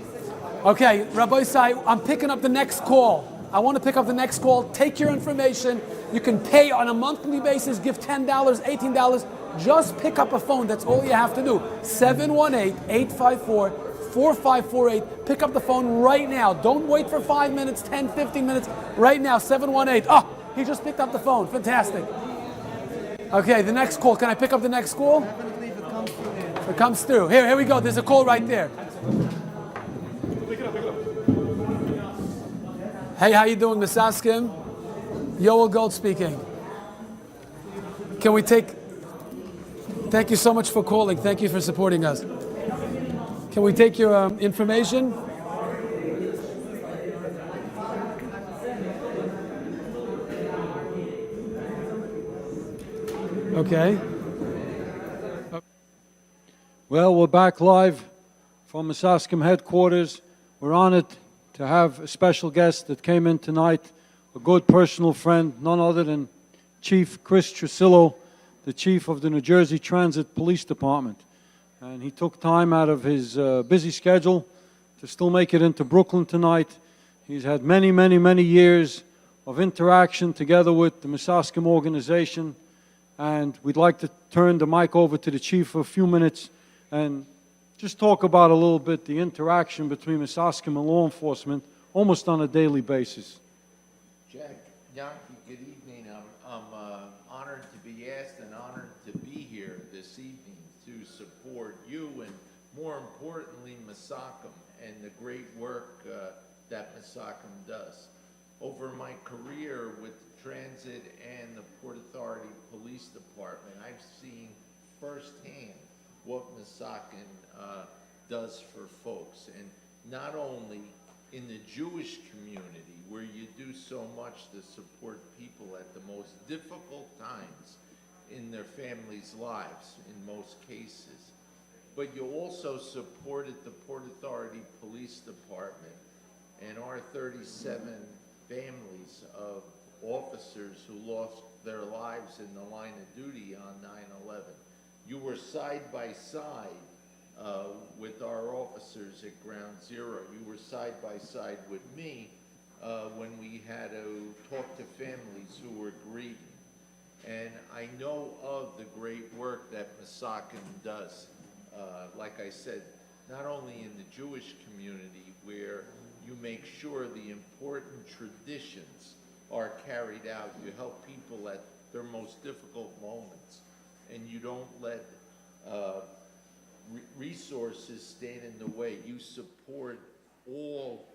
Okay, Rabbi Sai, I'm picking up the next call. I want to pick up the next call. Take your information. You can pay on a monthly basis. Give $10, $18. Just pick up a phone. That's all you have to do. 718-854-4548. Pick up the phone right now. Don't wait for 5 minutes, 10, 15 minutes. Right now, 718. Oh, he just picked up the phone. Fantastic. Okay, the next call. Can I pick up the next call? It comes through. Here we go. There's a call right there. Hey, how you doing, Misaskim? Yoel Gold speaking. Can we take... Thank you so much for calling. Thank you for supporting us. Can we take your information? Okay. Well, we're back live from Misaskim headquarters. We're honored to have a special guest that came in tonight, a good personal friend, none other than Chief Chris Trucillo, the chief of the New Jersey Transit Police Department. And he took time out of his busy schedule to still make it into Brooklyn tonight. He's had many, many, many years of interaction together with the Misaskim organization. And we'd like to turn the mic over to the chief for a few minutes and just talk about a little bit the interaction between Misaskim and law enforcement almost on a daily basis. Jack, Yankee, good evening. I'm honored to be asked and honored to be here this evening to support you and, more importantly, Misaskim and the great work that Misaskim does. Over my career with the Transit and the Port Authority Police Department, I've seen firsthand what Misaskim does for folks, and not only in the Jewish community, where you do so much to support people at the most difficult times in their families' lives, in most cases, but you also supported the Port Authority Police Department and our 37 families of officers who lost their lives in the line of duty on 9/11. You were side by side with our officers at Ground Zero. You were side by side with me when we had to talk to families who were grieving. And I know of the great work that Misaskim does. Like I said, not only in the Jewish community, where you make sure the important traditions are carried out. You help people at their most difficult moments, and you don't let resources stand in the way. You support all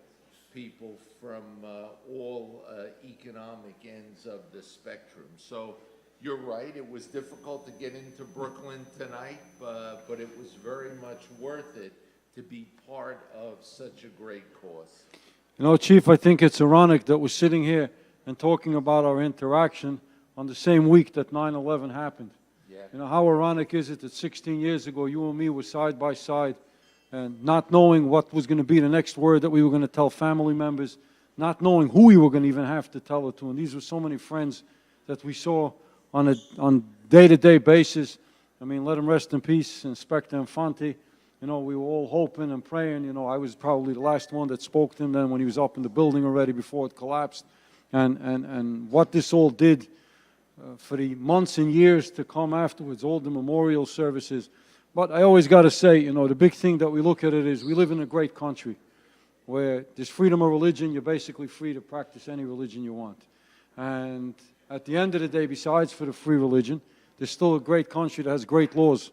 people from all economic ends of the spectrum. So you're right, it was difficult to get into Brooklyn tonight, but it was very much worth it to be part of such a great cause. You know, Chief, I think it's ironic that we're sitting here and talking about our interaction on the same week that 9/11 happened. Yeah. You know, how ironic is it that 16 years ago you and me were side by side and not knowing what was going to be the next word that we were going to tell family members, not knowing who we were going to even have to tell it to. And these were so many friends that we saw on a day-to-day basis. I mean, let them rest in peace, Inspector Infante. You know, we were all hoping and praying. You know, I was probably the last one that spoke to him then when he was up in the building already before it collapsed. And what this all did for the months and years to come afterwards, all the memorial services. But I always got to say, you know, the big thing that we look at it is we live in a great country where there's freedom of religion. You're basically free to practice any religion you want. And at the end of the day, besides for the free religion, there's still a great country that has great laws.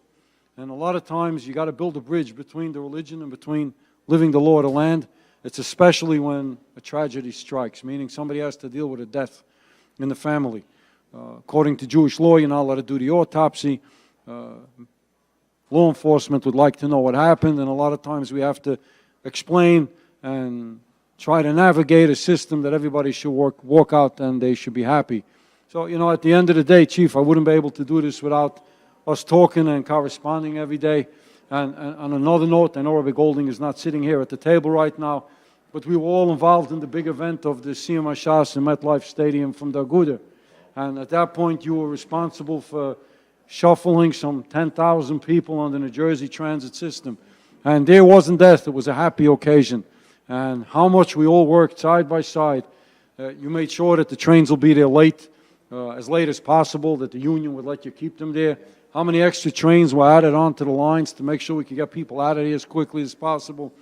And a lot of times you got to build a bridge between the religion and between living the law of the land. It's especially when a tragedy strikes, meaning somebody has to deal with a death in the family. According to Jewish law, you're not allowed to do the autopsy. Law enforcement would like to know what happened, and a lot of times we have to explain and try to navigate a system that everybody should walk out and they should be happy. So, you know, at the end of the day, Chief, I wouldn't be able to do this without us talking and corresponding every day. And on another note, I know Rabbi Golding is not sitting here at the table right now, but we were all involved in the big event of the Siyum HaShas in MetLife Stadium from the Aguda. And at that point, you were responsible for shuffling some 10,000 people on the New Jersey transit system. And there wasn't death, it was a happy occasion. And how much we all worked side by side. You made sure that the trains will be there late as possible, that the union would let you keep them there. How many extra trains were added onto the lines to make sure we could get people out of here as quickly as possible.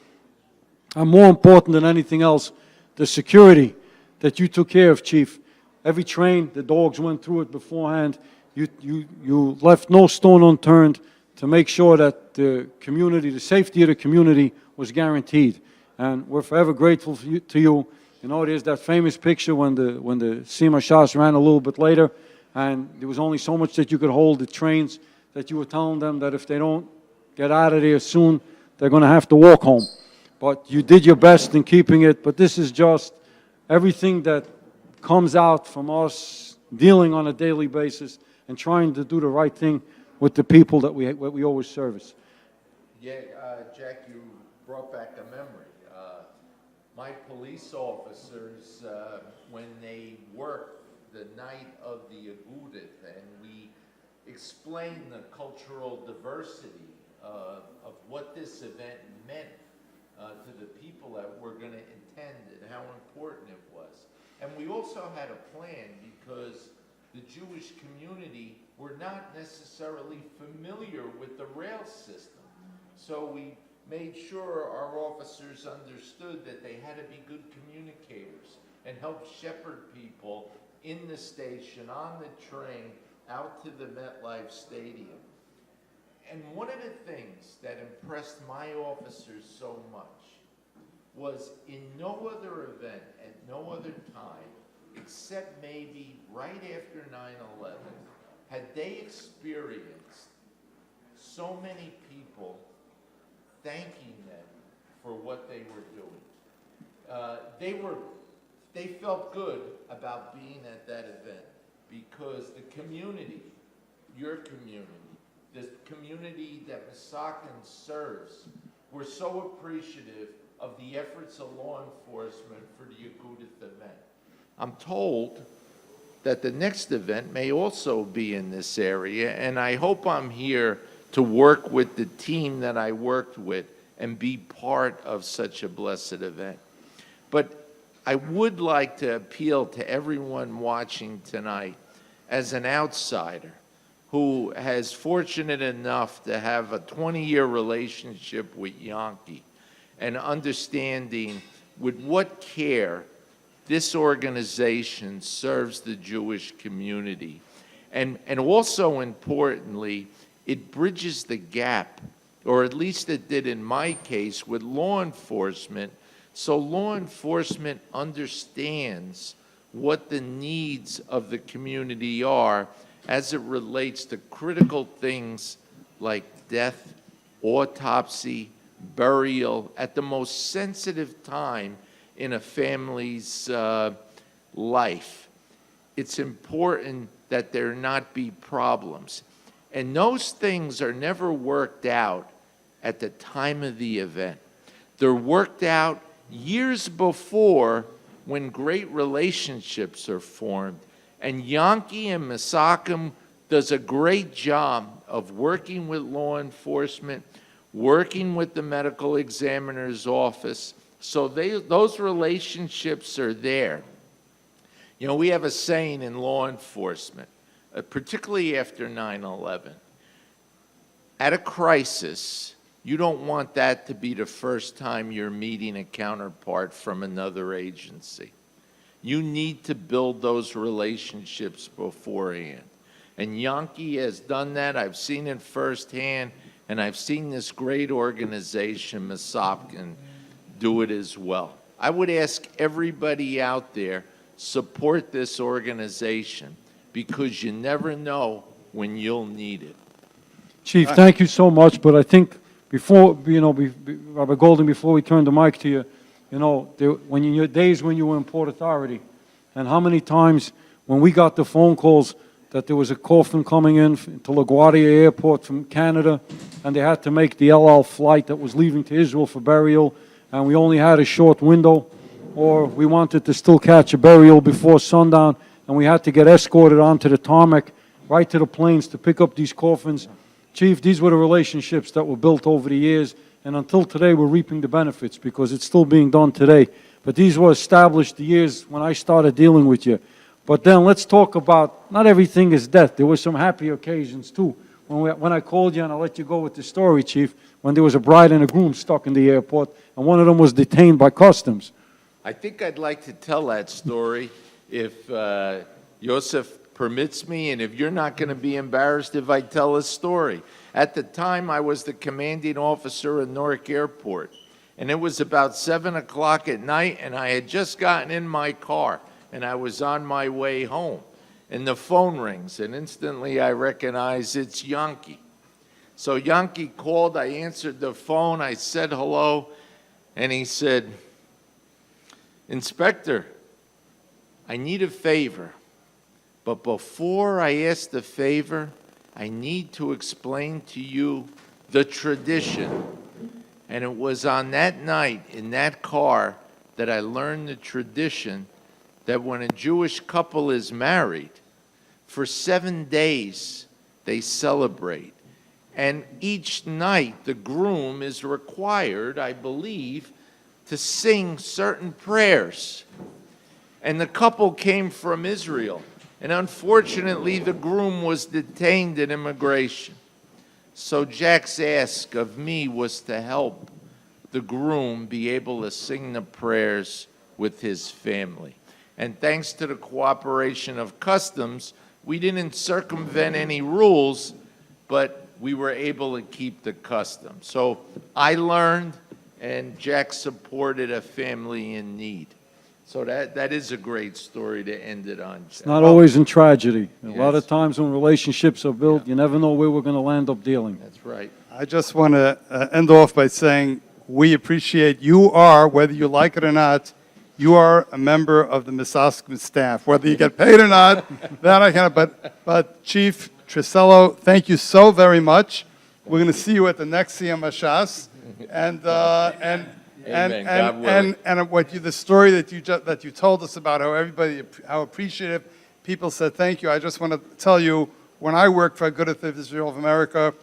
And more important than anything else, the security that you took care of, Chief. Every train, the dogs went through it beforehand. You left no stone unturned to make sure that the community, the safety of the community was guaranteed. And we're forever grateful to you. You know, there's that famous picture when the Siyum HaShas ran a little bit later, and there was only so much that you could hold the trains, that you were telling them that if they don't get out of there soon, they're going to have to walk home. But you did your best in keeping it. But this is just everything that comes out from us dealing on a daily basis and trying to do the right thing with the people that we always service. Yeah, Jack, you brought back a memory. My police officers, when they worked the night of the Agudat, and we explained the cultural diversity of what this event meant to the people that were going to attend and how important it was. And we also had a plan because the Jewish community were not necessarily familiar with the rail system. So we made sure our officers understood that they had to be good communicators and help shepherd people in the station, on the train, out to the MetLife Stadium. And one of the things that impressed my officers so much was in no other event, at no other time, except maybe right after 9/11, had they experienced so many people thanking them for what they were doing. They felt good about being at that event because the community, your community, the community that Misaskim serves, were so appreciative of the efforts of law enforcement for the Agudat event. I'm told that the next event may also be in this area, and I hope I'm here to work with the team that I worked with and be part of such a blessed event. But I would like to appeal to everyone watching tonight as an outsider who has fortunate enough to have a 20-year relationship with Yankee and understanding with what care this organization serves the Jewish community. And also importantly, it bridges the gap, or at least it did in my case, with law enforcement, so law enforcement understands what the needs of the community are as it relates to critical things like death, autopsy, burial, at the most sensitive time in a family's life. It's important that there not be problems. And those things are never worked out at the time of the event. They're worked out years before, when great relationships are formed. And Yankee and Misaskim does a great job of working with law enforcement, working with the medical examiner's office, so those relationships are there. You know, we have a saying in law enforcement, particularly after 9/11, at a crisis, you don't want that to be the first time you're meeting a counterpart from another agency. You need to build those relationships beforehand. And Yankee has done that. I've seen it firsthand, and I've seen this great organization, Misaskim, do it as well. I would ask everybody out there, support this organization, because you never know when you'll need it. Chief, thank you so much, but I think before, Rabbi Golden, before we turn the mic to you, when in your days when you were in Port Authority, and how many times when we got the phone calls that there was a coffin coming in to LaGuardia Airport from Canada, and they had to make the El Al flight that was leaving to Israel for burial, and we only had a short window, or we wanted to still catch a burial before sundown, and we had to get escorted onto the tarmac, right to the planes to pick up these coffins. Chief, these were the relationships that were built over the years, and until today we're reaping the benefits because it's still being done today. But these were established the years when I started dealing with you. But then let's talk about, not everything is death. There were some happy occasions too. When I called you, and I'll let you go with the story, Chief, when there was a bride and a groom stuck in the airport, and one of them was detained by customs. I think I'd like to tell that story if Yosef permits me, and if you're not going to be embarrassed if I tell a story. At the time, I was the commanding officer at Newark Airport, and it was about 7 o'clock at night, and I had just gotten in my car, and I was on my way home, and the phone rings, and instantly I recognize it's Yankee. So Yankee called, I answered the phone, I said hello, and he said, "Inspector, I need a favor. But before I ask the favor, I need to explain to you the tradition." And it was on that night in that car that I learned the tradition that when a Jewish couple is married, for 7 days they celebrate. And each night the groom is required, I believe, to sing certain prayers. And the couple came from Israel. And unfortunately, the groom was detained at immigration. So Jack's ask of me was to help the groom be able to sing the prayers with his family. And thanks to the cooperation of customs, we didn't circumvent any rules, but we were able to keep the custom. So I learned, and Jack supported a family in need. So that is a great story to end it on. It's not always in tragedy. A lot of Yes. times when relationships are built, you never know where we're going to land up dealing. That's right. I just want to end off by saying we appreciate you are, whether you like it or not, you are a member of the Misaskim staff. Whether you get paid or not, that I can't. But Chief Trucillo, thank you so very much. We're going to see you at the next Siyam Hashas, Amen. God willing. and the story that you told us about how appreciative people said thank you. I just want to tell you, when I worked for Agudath Israel of America,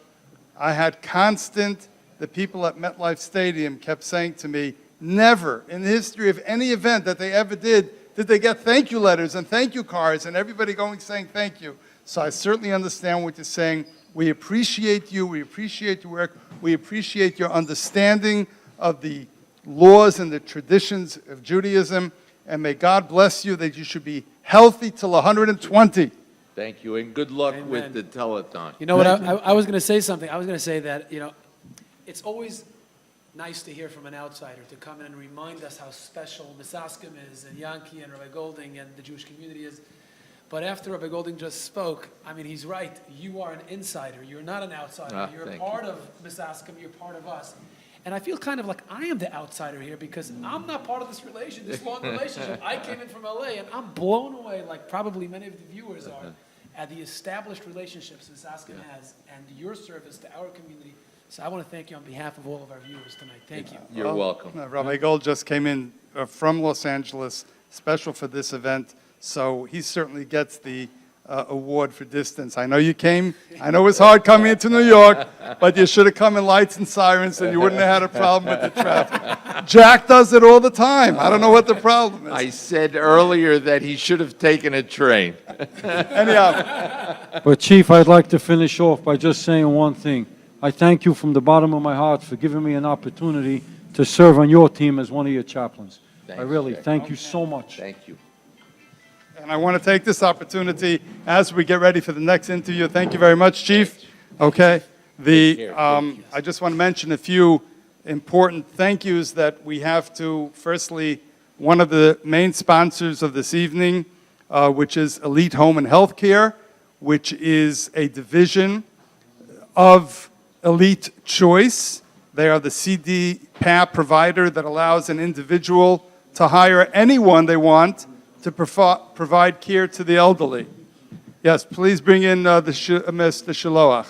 I had the people at MetLife Stadium kept saying to me, never in the history of any event that they ever did they get thank you letters and thank you cards and everybody saying thank you. So I certainly understand what you're saying. We appreciate you. We appreciate your work. We appreciate your understanding of the laws and the traditions of Judaism. And may God bless you that you should be healthy till 120. Thank you, and good luck with the telethon. You know what? I was going to say something. I was going to say that, it's always nice to hear from an outsider to come in and remind us how special Misaskim is, and Yankee, and Rabbi Golding, and the Jewish community is. But after Rabbi Golding just spoke, I mean, he's right. You are an insider. You're not an outsider. You're a part of Misaskim. You're part of us. And I feel kind of like I am the outsider here because I'm not part of this long relationship. I came in from LA and I'm blown away, like probably many of the viewers are, at the established relationships Misaskim has and your service to our community. So I want to thank you on behalf of all of our viewers tonight. Thank you. You're welcome. Rabbi Gold just came in from Los Angeles, special for this event, so he certainly gets the award for distance. I know you came. I know it was hard coming into New York, but you should have come in lights and sirens, and you wouldn't have had a problem with the traffic. Jack does it all the time. I don't know what the problem is. I said earlier that he should have taken a train. Anyhow. But Chief, I'd like to finish off by just saying one thing. I thank you from the bottom of my heart for giving me an opportunity to serve on your team as one of your chaplains. Thanks, I really Jack. thank you so much. Thank you. And I want to take this opportunity as we get ready for the next interview. Thank you very much, Chief. Okay. I just want to mention a few important thank yous that we have to, firstly, one of the main sponsors of this evening, which is Elite Home and Healthcare, which is a division of Elite Choice. They are the CDPAP provider that allows an individual to hire anyone they want to provide care to the elderly. Yes, please bring in Mr. Shiloach.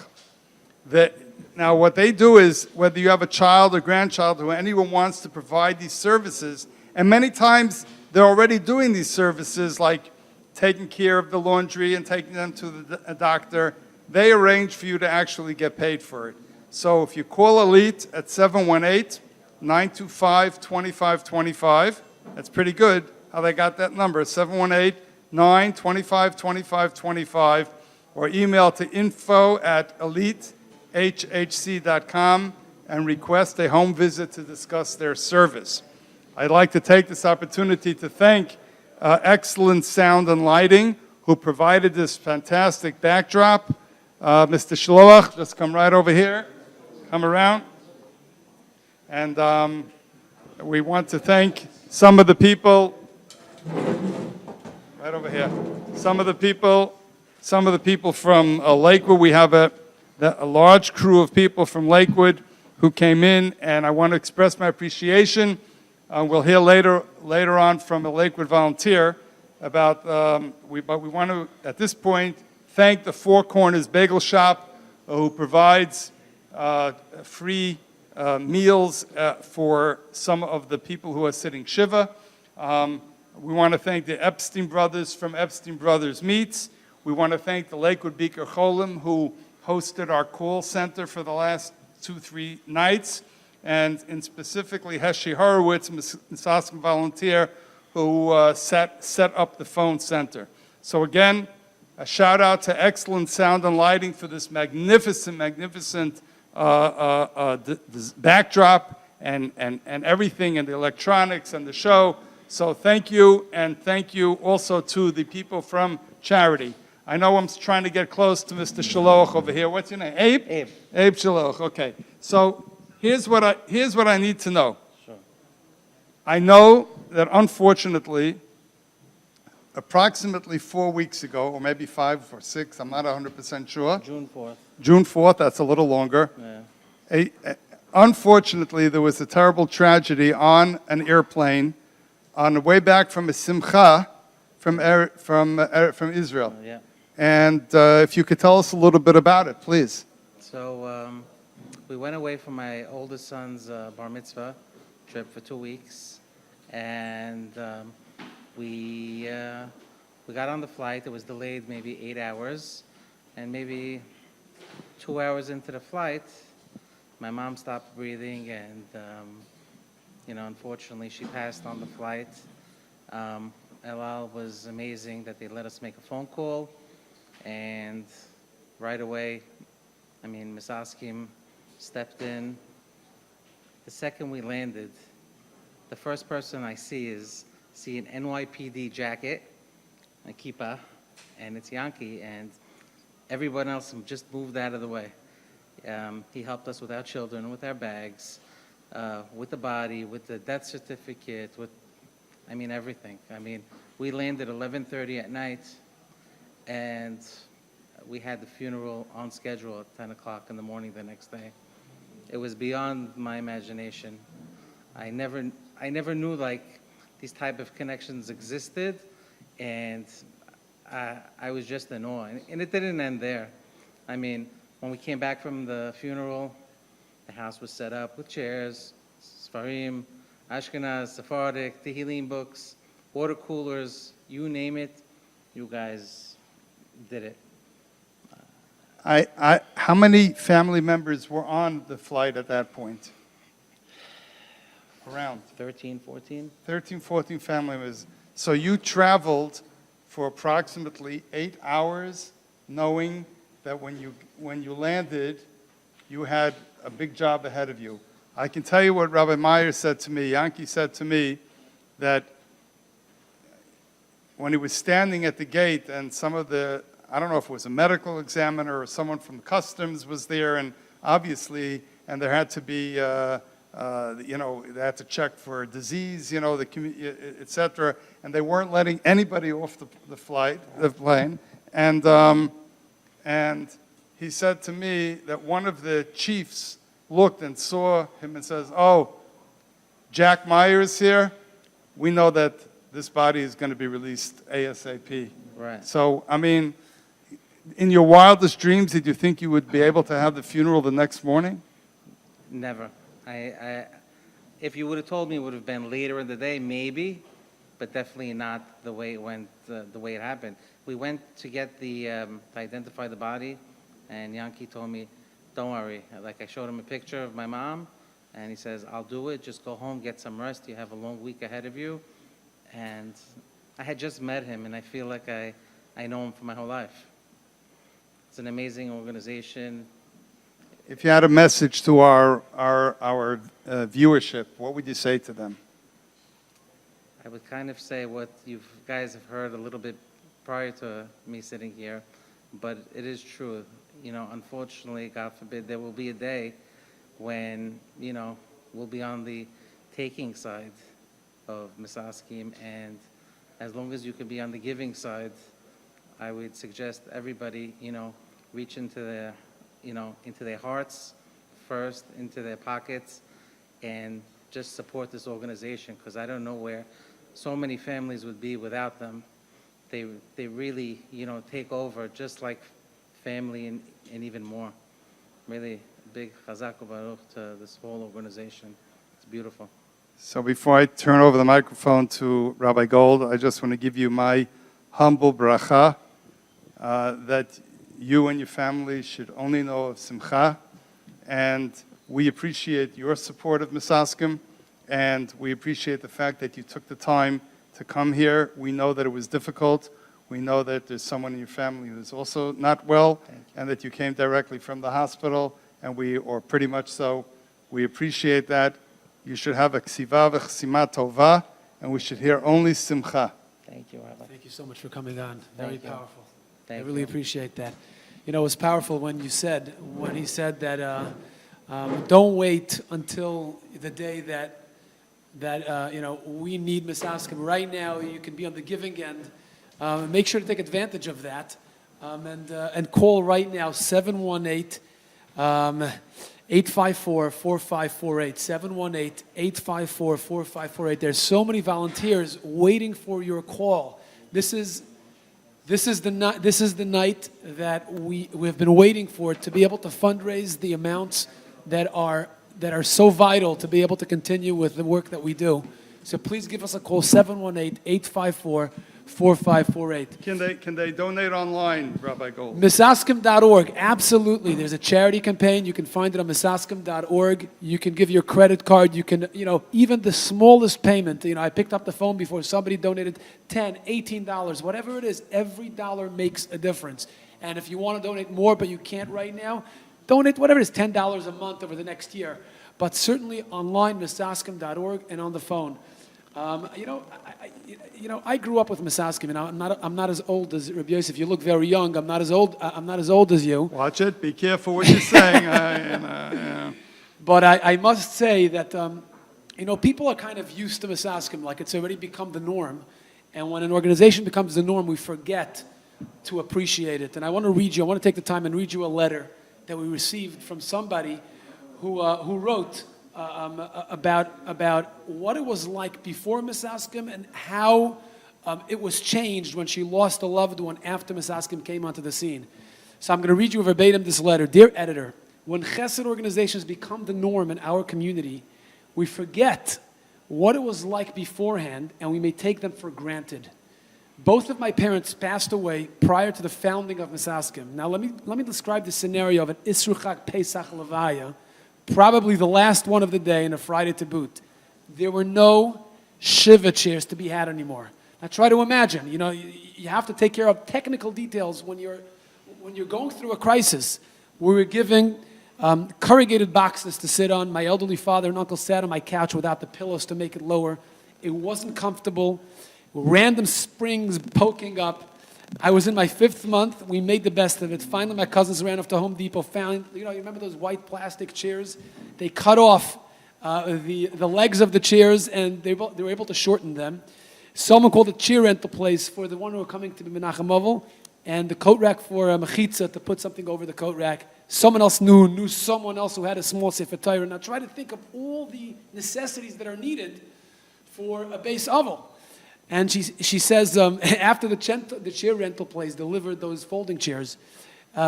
Now, what they do is, whether you have a child or grandchild or anyone wants to provide these services, and many times they're already doing these services, like taking care of the laundry and taking them to a doctor, they arrange for you to actually get paid for it. So if you call Elite at 718-925-2525, that's pretty good how they got that number, 718-925-2525, or email to info@elitehhc.com and request a home visit to discuss their service. I'd like to take this opportunity to thank Excellent Sound and Lighting, who provided this fantastic backdrop. Mr. Shloach, just come right over here, come around. And we want to thank some of the people, right over here, some of the people from Lakewood. We have a large crew of people from Lakewood who came in, and I want to express my appreciation. We'll hear later on from a Lakewood volunteer about, but we want to, at this point, thank the Four Corners Bagel Shop, who provides free meals for some of the people who are sitting Shiva. We want to thank the Epstein brothers from Epstein Brothers Meats. We want to thank the Lakewood Beaker Cholim, who hosted our call center for the last 2-3 nights, and specifically Heshi Horowitz, Misaskim volunteer, who set up the phone center. So again, a shout out to Excellent Sound and Lighting for this magnificent backdrop and everything, and the electronics and the show. So thank you, and thank you also to the people from Charidy. I know I'm trying to get close to Mr. Shaloch over here. What's your name? Abe? Abe Shaloch. Okay. So here's what I need to know. Sure. I know that unfortunately, approximately 4 weeks ago, or maybe 5 or 6, I'm not 100% sure. June 4th. June 4th, that's a little longer. Yeah. Unfortunately, there was a terrible tragedy on an airplane on the way back from a Simcha from Israel. Yeah. And if you could tell us a little bit about it, please. So we went away for my oldest son's bar mitzvah trip for 2 weeks, and we got on the flight. It was delayed maybe 8 hours, and maybe 2 hours into the flight, my mom stopped breathing, and unfortunately, she passed on the flight. Elal was amazing that they let us make a phone call, and right away, Misaskim stepped in. The second we landed, the first person I see an NYPD jacket, a kippah, and it's Yankee, and everyone else just moved out of the way. He helped us with our children, with our bags, with the body, with the death certificate, with everything. We landed 11:30 at night, and we had the funeral on schedule at 10 o'clock in the morning the next day. It was beyond my imagination. I never knew like these type of connections existed, and I was just in awe. And it didn't end there. I mean, when we came back from the funeral, the house was set up with chairs, Sfarim, Ashkenaz, Sephardic, Tehillim books, water coolers, you name it, you guys did it. How many family members were on the flight at that point? Around 13, 14. 13, 14 family members. So you traveled for approximately 8 hours, knowing that when you landed, you had a big job ahead of you. I can tell you what Rabbi Meyer said to me. Yankee said to me that when he was standing at the gate and some of the, I don't know if it was a medical examiner or someone from customs was there, and obviously, and there had to be, they had to check for disease, et cetera, and they weren't letting anybody off the plane, and he said to me that one of the chiefs looked and saw him and says, "Oh, Jack Myers here. We know that this body is going to be released ASAP." Right. So, I mean, in your wildest dreams, did you think you would be able to have the funeral the next morning? Never. If you would have told me it would have been later in the day, maybe, but definitely not the way it went, the way it happened. We went to get to identify the body, and Yankee told me, "Don't worry." Like, I showed him a picture of my mom, and he says, "I'll do it. Just go home, get some rest. You have a long week ahead of you." And I had just met him, and I feel like I know him for my whole life. It's an amazing organization. If you had a message to our viewership, what would you say to them? I would kind of say what you guys have heard a little bit prior to me sitting here, but it is true. Unfortunately, God forbid, there will be a day when, we'll be on the taking side of Misaskim, and as long as you can be on the giving side, I would suggest everybody, reach into their hearts first, into their pockets, and just support this organization, because I don't know where so many families would be without them. They really, take over just like family and even more. Really big chazak u'baruch to this whole organization. It's beautiful. So before I turn over the microphone to Rabbi Gold, I just want to give you my humble bracha that you and your family should only know of Simcha, and we appreciate your support of Misaskim, and we appreciate the fact that you took the time to come here. We know that it was difficult. We know that there's someone in your family who's also not well, and that you came directly from the hospital, or pretty much so. We appreciate that. You should have a ksiva v'chsima tova, and we should hear only Simcha. Thank you, Rabbi. Thank you so much for coming on. Very Thank you. powerful. Thank I really you. appreciate that. It was powerful when he said that don't wait until the day that we need Misaskim. Right now, you can be on the giving end. Make sure to take advantage of that, and call right now 718-854-4548. 718-854-4548. There's so many volunteers waiting for your call. This is the night that we have been waiting for, to be able to fundraise the amounts that are so vital to be able to continue with the work that we do. So please give us a call, 718-854-4548. Can they donate online, Rabbi Gold? Misaskim.org, absolutely. There's a charity campaign. You can find it on Misaskim.org. You can give your credit card. You can, even the smallest payment. I picked up the phone before, somebody donated $10, $18, whatever it is. Every dollar makes a difference. And if you want to donate more, but you can't right now, donate whatever it is, $10 a month over the next year. But certainly online, Misaskim.org, and on the phone. I grew up with Misaskim, and I'm not as old as Rabbi Yosef. You look very young. I'm not as old as you. Watch it. Be careful what you're saying. But I must say that people are kind of used to Misaskim, like it's already become the norm. And when an organization becomes the norm, we forget to appreciate it. And I want to take the time and read you a letter that we received from somebody who wrote about what it was like before Misaskim and how it was changed when she lost a loved one after Misaskim came onto the scene. So I'm going to read you verbatim this letter. Dear editor, when chesed organizations become the norm in our community, we forget what it was like beforehand, and we may take them for granted. Both of my parents passed away prior to the founding of Misaskim. Now let me describe the scenario of an Isruchak Pesach Levaya, probably the last one of the day and a Friday to boot. There were no Shiva chairs to be had anymore. Now try to imagine, you have to take care of technical details when you're going through a crisis. We were giving corrugated boxes to sit on. My elderly father and uncle sat on my couch without the pillows to make it lower. It wasn't comfortable. Random springs poking up. I was in my 5th month. We made the best of it. Finally, my cousins ran off to Home Depot, found, you remember those white plastic chairs? They cut off the legs of the chairs, and they were able to shorten them. Someone called a chair rental place for the one who were coming to be Menachem Ovel, and the coat rack for a mechitza to put something over the coat rack. Someone else knew someone else who had a small Sefer Torah. Now try to think of all the necessities that are needed for a base oval. And she says, after the chair rental place delivered those folding chairs,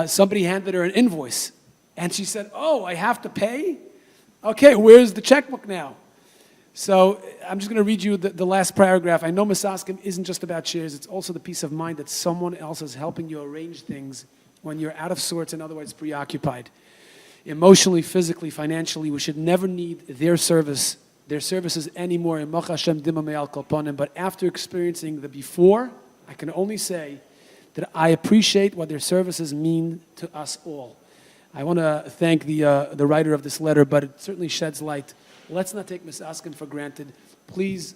somebody handed her an invoice. And she said, oh, I have to pay? Okay, where's the checkbook now? So I'm just going to read you the last paragraph. I know Misaskim isn't just about chairs. It's also the peace of mind that someone else is helping you arrange things when you're out of sorts and otherwise preoccupied. Emotionally, physically, financially, we should never need their services anymore. But after experiencing the before, I can only say that I appreciate what their services mean to us all. I want to thank the writer of this letter, but it certainly sheds light. Let's not take Misaskim for granted. Please,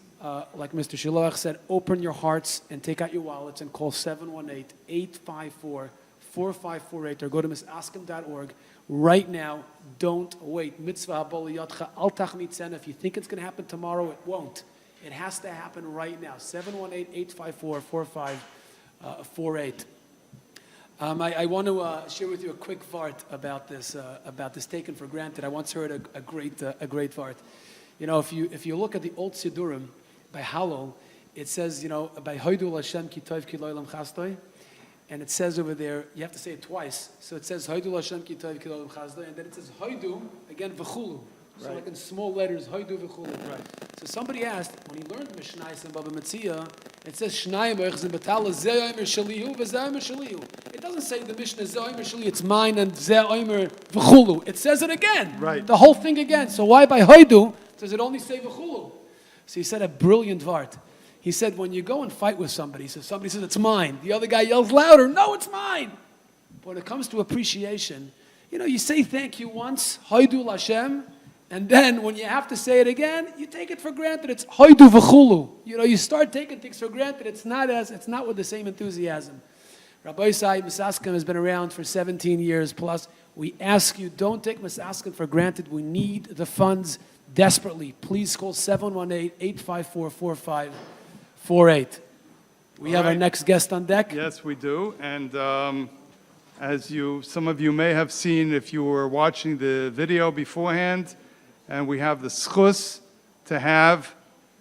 like Mr. Shiloach said, open your hearts and take out your wallets and call 718-854-4548 or go to misaskim.org. Right now, don't wait. Mitzvah haboliyotcha al tachmit sena. If you think it's going to happen tomorrow, it won't. It has to happen right now. 718-854-4548. I want to share with you a quick vart about this taken for granted. I once heard a great vart. If you look at the old Sidurim by Hallel, it says, by Hoidu Lashem ki tov ki lo olam chastoi. And it says over there, you have to say it twice. So it says, Hoidu Lashem ki tov ki lo olam chastoi. And then it says, Hoidu, again, v'chulu. So like in small letters, Hoidu v'chulu. Right. So somebody asked, when he learned Mishnais and Baba Metzia, it says, Shnayim oichzim betala, Zeh oimer shalihu, v'zeh oimer shalihu. It doesn't say the Mishnah, Zeh oimer shalihu, it's mine, and Zeh oimer v'chulu. It says it again. Right. The whole thing again. So why by Hoidu does it only say v'chulu? So he said a brilliant vart. He said, when you go and fight with somebody, so somebody says, it's mine. The other guy yells louder, no, it's mine. But when it comes to appreciation, you say thank you once, Hoidu Lashem, and then when you have to say it again, you take it for granted. It's Hoidu v'chulu. You start taking things for granted. It's not with the same enthusiasm. Rabbi Misaskim has been around for 17 years plus. We ask you, don't take Misaskim for granted. We need the funds desperately. Please call 718-854-4548. We have our next guest on deck. Yes, we do. And as some of you may have seen if you were watching the video beforehand, and we have the schus to have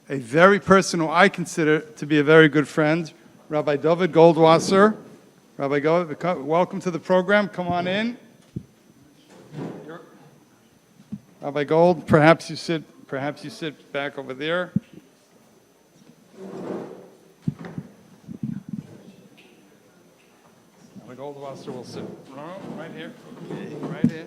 a very person who I consider to be a very good friend, Rabbi David Goldwasser. Rabbi Gold, welcome to the program. Come on in. Rabbi Gold, perhaps you sit back over there. Rabbi Goldwasser will sit right here. Right here.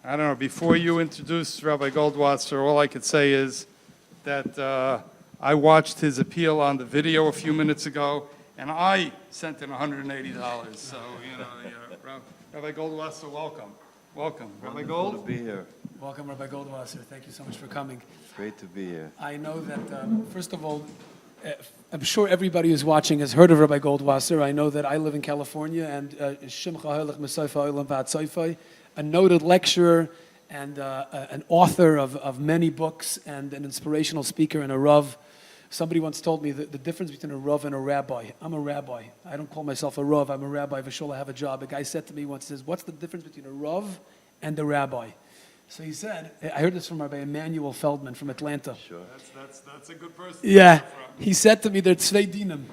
I don't know, before you introduce Rabbi Goldwasser, all I could say is that I watched his appeal on the video a few minutes ago, and I sent in $180. So, Rabbi Goldwasser, welcome. Welcome. Rabbi Gold? Wonderful to be here. Welcome, Rabbi Goldwasser. Thank you so much for coming. Great to be here. I know that, first of all, I'm sure everybody who's watching has heard of Rabbi Goldwasser. I know that I live in California, and Simcha, a noted lecturer and an author of many books and an inspirational speaker and a Rav. Somebody once told me that the difference between a Rav and a rabbi. I'm a rabbi. I don't call myself a Rav. I'm a rabbi. V'shul, I have a job. A guy said to me once, says, what's the difference between a Rav and a rabbi? So he said, I heard this from Rabbi Emmanuel Feldman from Atlanta. Sure. That's a good person. Yeah. He said to me, they're tzvei dinim.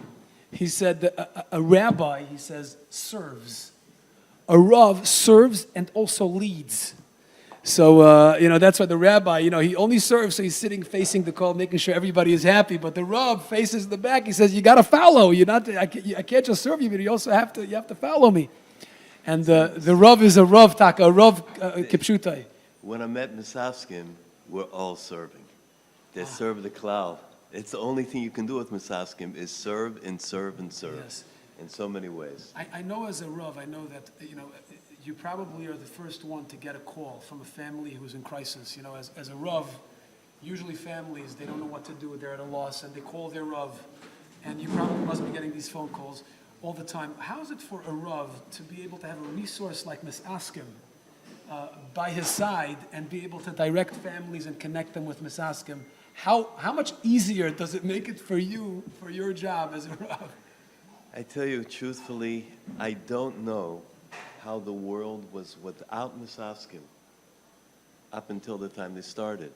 He said that a rabbi, he says, serves. A Rav serves and also leads. So, that's why the rabbi, he only serves, so he's sitting facing the call, making sure everybody is happy. But the Rav faces the back. He says, you got to follow. I can't just serve you, but you also have to follow me. And the Rav is a Rav taka, a Rav kipshutai. When I met Misaskim, we're all serving. They serve the cloud. It's the only thing you can do with Misaskim is serve and serve and serve. Yes. In so many ways. I know as a Rav, I know that, you probably are the first one to get a call from a family who's in crisis. As a Rav, usually families, they don't know what to do, they're at a loss, and they call their Rav. And you probably must be getting these phone calls all the time. How is it for a Rav to be able to have a resource like Misaskim by his side and be able to direct families and connect them with Misaskim? How much easier does it make it for you, for your job as a Rav? I tell you truthfully, I don't know how the world was without Misaskim up until the time they started.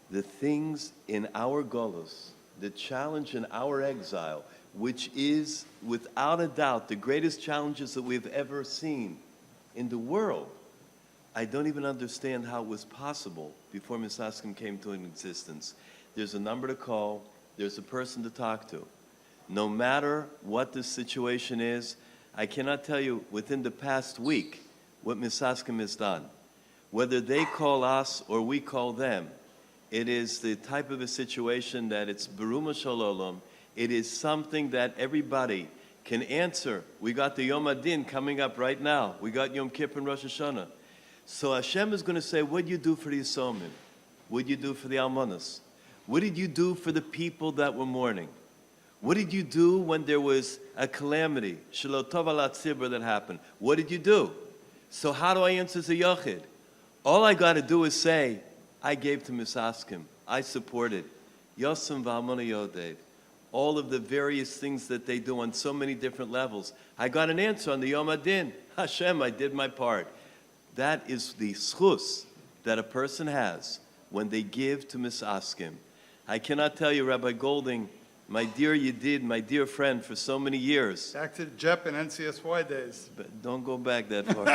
The things in our Golus, the challenge in our exile, which is without a doubt the greatest challenges that we've ever seen in the world, I don't even understand how it was possible before Misaskim came to an existence. There's a number to call, there's a person to talk to. No matter what the situation is, I cannot tell you within the past week what Misaskim has done. Whether they call us or we call them, it is the type of a situation that it's Beruma Shalom. It is something that everybody can answer. We got the Yom Adin coming up right now. We got Yom Kippur and Rosh Hashanah. So Hashem is going to say, what did you do for the Yisomim? What did you do for the Almanas? What did you do for the people that were mourning? What did you do when there was a calamity, Shelo Tov Ala Tzibur, that happened? What did you do? So how do I answer as a Yochid? All I got to do is say, I gave to Misaskim. I supported. Yosem V'Almana Yodev. All of the various things that they do on so many different levels. I got an answer on the Yom Adin. Hashem, I did my part. That is the schus that a person has when they give to Misaskim. I cannot tell you, Rabbi Golding, my dear Yedid, my dear friend for so many years. Back to JEP and NCSY days. But don't go back that far.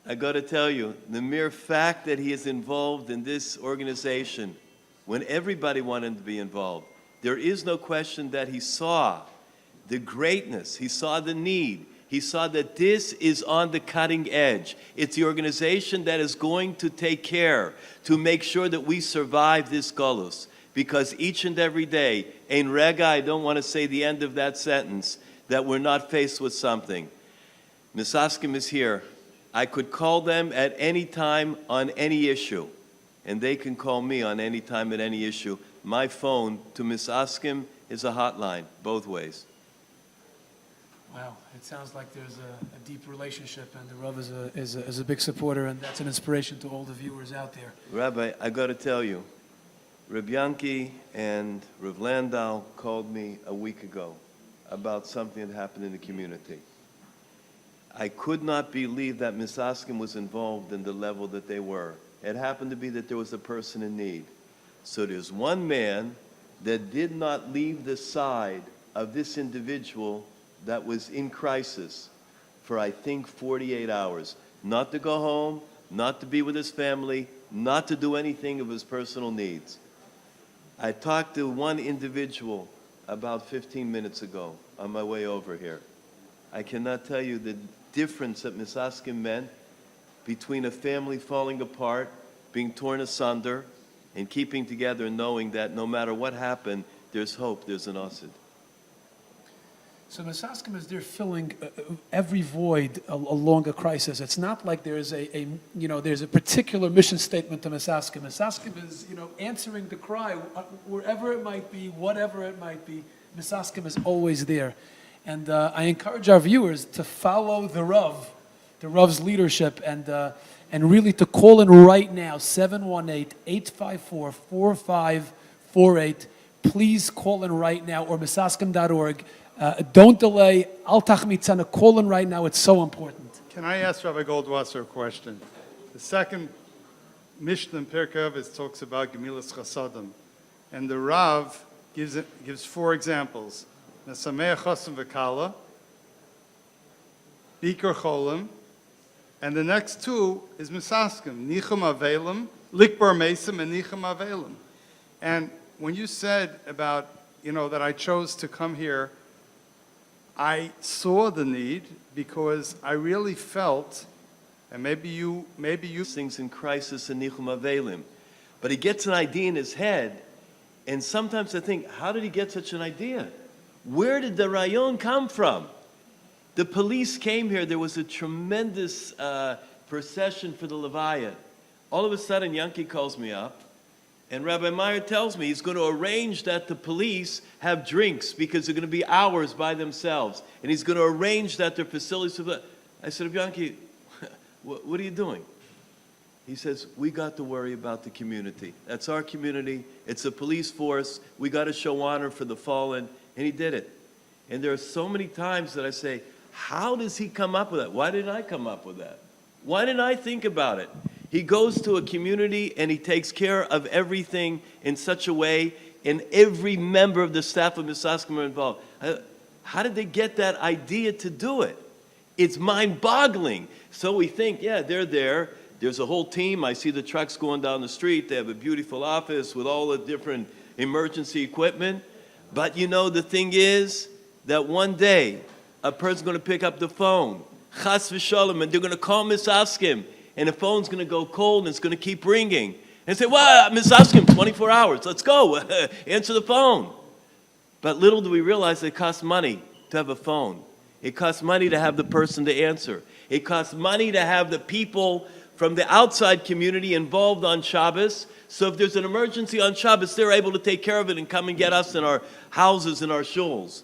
I got to tell you, the mere fact that he is involved in this organization, when everybody wanted to be involved, there is no question that he saw the greatness, he saw the need, he saw that this is on the cutting edge. It's the organization that is going to take care to make sure that we survive this Golus. Because each and every day, Ein Rega, I don't want to say the end of that sentence, that we're not faced with something. Misaskim is here. I could call them at any time on any issue, and they can call me on any time at any issue. My phone to Misaskim is a hotline, both ways. Wow, it sounds like there's a deep relationship, and the Rav is a big supporter, and that's an inspiration to all the viewers out there. Rabbi, I got to tell you, Reb Yanki and Rav Landau called me a week ago about something that happened in the community. I could not believe that Misaskim was involved in the level that they were. It happened to be that there was a person in need. So there's one man that did not leave the side of this individual that was in crisis for, I think, 48 hours. Not to go home, not to be with his family, not to do anything of his personal needs. I talked to one individual about 15 minutes ago on my way over here. I cannot tell you the difference that Misaskim meant between a family falling apart, being torn asunder, and keeping together and knowing that no matter what happened, there's hope, there's an asid. So Misaskim is there filling every void along a crisis. It's not like there's there's a particular mission statement to Misaskim. Misaskim is answering the cry wherever it might be, whatever it might be. Misaskim is always there, and I encourage our viewers to follow the Rav's leadership and and really to call in right now, 718-854-4548. Please call in right now, or misaskim.org. Don't delay. Al tachmitzana, call in right now. It's so important. Can I ask Rabbi Goldwasser a question? The second Mishnah in Pirkei Avos talks about Gemilas Chasadim, and the Rav gives 4 examples: Nesameach Chasam V'Kala, Bikur Cholim, and the next 2 is Misaskim, Nichum Avelim, Likbar Mesim, and Nichum Avelim. And when you said about, that I chose to come here, I saw the need because I really felt, and maybe you things in crisis and Nichum Avelim, but he gets an idea in his head, and sometimes I think, how did he get such an idea? Where did the rayon come from? The police came here. There was a tremendous procession for the Levaya. All of a sudden, Yankee calls me up, and Rabbi Meyer tells me he's going to arrange that the police have drinks because they're going to be hours by themselves. And he's going to arrange that their facilities... I said, Yankee, what are you doing? He says, we got to worry about the community. That's our community. It's a police force. We got to show honor for the fallen. And he did it. And there are so many times that I say, how does he come up with that? Why didn't I come up with that? Why didn't I think about it? He goes to a community and he takes care of everything in such a way, and every member of the staff of Misaskim are involved. How did they get that idea to do it? It's mind-boggling. So we think, yeah, they're there. There's a whole team. I see the trucks going down the street. They have a beautiful office with all the different emergency equipment. But the thing is that one day a person's going to pick up the phone, chas v'shalom, and they're going to call Misaskim. And the phone's going to go cold, and it's going to keep ringing. And say, well, Misaskim, 24 hours. Let's go. Answer the phone. But little do we realize it costs money to have a phone. It costs money to have the person to answer. It costs money to have the people from the outside community involved on Shabbos. So if there's an emergency on Shabbos, they're able to take care of it and come and get us in our houses and our shuls.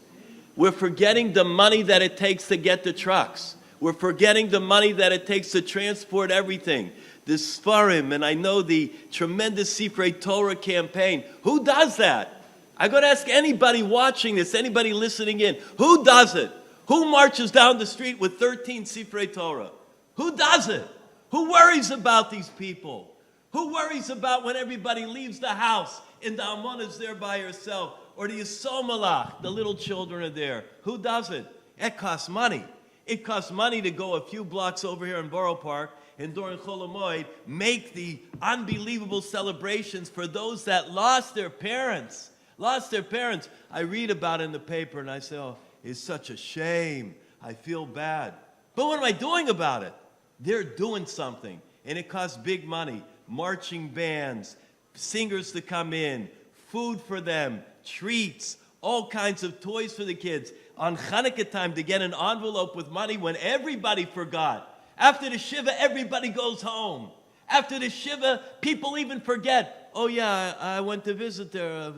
We're forgetting the money that it takes to get the trucks. We're forgetting the money that it takes to transport everything. The Sfarim, and I know the tremendous Sifrei Torah campaign. Who does that? I got to ask anybody watching this, anybody listening in, who does it? Who marches down the street with 13 Sifrei Torah? Who does it? Who worries about these people? Who worries about when everybody leaves the house and the Amon is there by herself? Or the Yisomalach, the little children are there. Who does it? It costs money. It costs money to go a few blocks over here in Borough Park and during Chol Hamoed make the unbelievable celebrations for those that lost their parents. I read about it in the paper and I say, oh, it's such a shame. I feel bad. But what am I doing about it? They're doing something, and it costs big money. Marching bands, singers to come in, food for them, treats, all kinds of toys for the kids. On Hanukkah time to get an envelope with money when everybody forgot. After the Shiva, everybody goes home. After the Shiva, people even forget. Oh yeah, I went to visit there.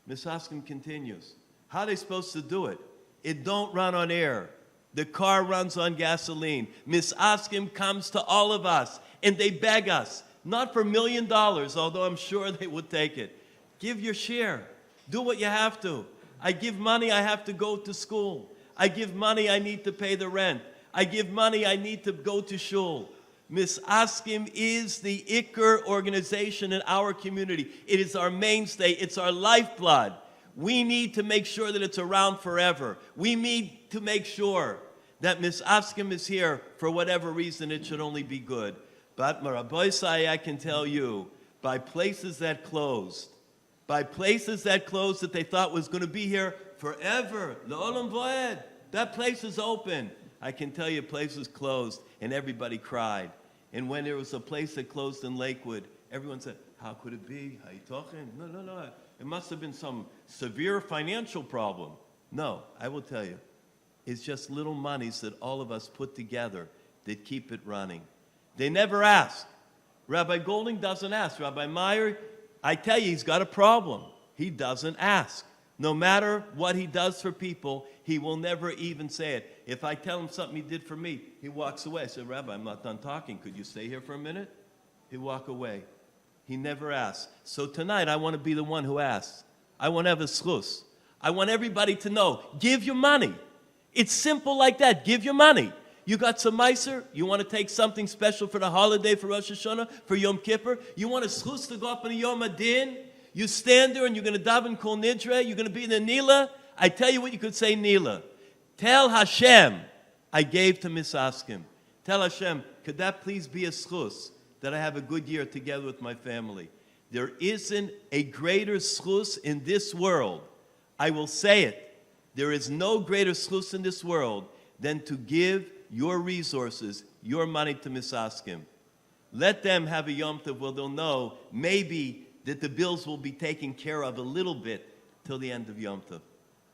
Misaskim continues. How are they supposed to do it? It don't run on air. The car runs on gasoline. Misaskim comes to all of us and they beg us, not for $1 million, although I'm sure they would take it. Give your share. Do what you have to. I give money, I have to go to school. I give money, I need to pay the rent. I give money, I need to go to shul. Misaskim is the Iker organization in our community. It is our mainstay. It's our lifeblood. We need to make sure that it's around forever. We need to make sure that Misaskim is here for whatever reason. It should only be good. But Maraboisai, I can tell you, by places that closed, that they thought was going to be here forever. L'olam voed. That place is open. I can tell you places closed and everybody cried. And when there was a place that closed in Lakewood, everyone said, how could it be? How you talking? No. It must have been some severe financial problem. No, I will tell you. It's just little monies that all of us put together that keep it running. They never ask. Rabbi Golding doesn't ask. Rabbi Meyer, I tell you, he's got a problem. He doesn't ask. No matter what he does for people, he will never even say it. If I tell him something he did for me, he walks away. I said, Rabbi, I'm not done talking. Could you stay here for a minute? He'd walk away. He never asks. So tonight, I want to be the one who asks. I want to have a schus. I want everybody to know, give your money. It's simple like that. Give your money. You got some meiser? You want to take something special for the holiday, for Rosh Hashanah, for Yom Kippur? You want a schus to go up in a Yom Adin? You stand there and you're going to daven Kol Nidre. You're going to be in the Nila. I tell you what you could say, Nila. Tell Hashem, I gave to Misaskim. Tell Hashem, could that please be a schus that I have a good year together with my family? There isn't a greater schus in this world. I will say it. There is no greater schus in this world than to give your resources, your money to Misaskim. Let them have a Yom Tov where they'll know maybe that the bills will be taken care of a little bit till the end of Yom Tov.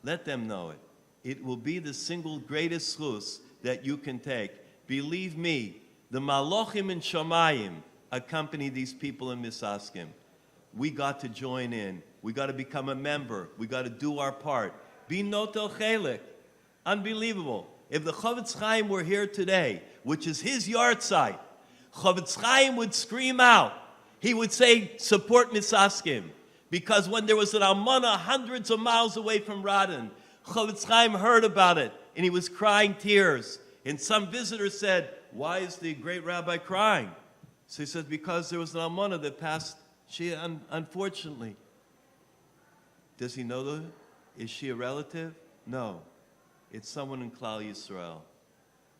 Let them know it. It will be the single greatest schus that you can take. Believe me, the Malochim and Shamayim accompany these people in Misaskim. We got to join in. We got to become a member. We got to do our part. Be notel chelik. Unbelievable. If the Chavetz Chaim were here today, which is his yard site, Chavetz Chaim would scream out. He would say, support Misaskim. Because when there was an almana hundreds of miles away from Radin, Chavetz Chaim heard about it, and he was crying tears. And some visitor said, why is the great rabbi crying? So he said, because there was an almana that passed, she unfortunately. Does he know that? Is she a relative? No. It's someone in Klal Yisrael.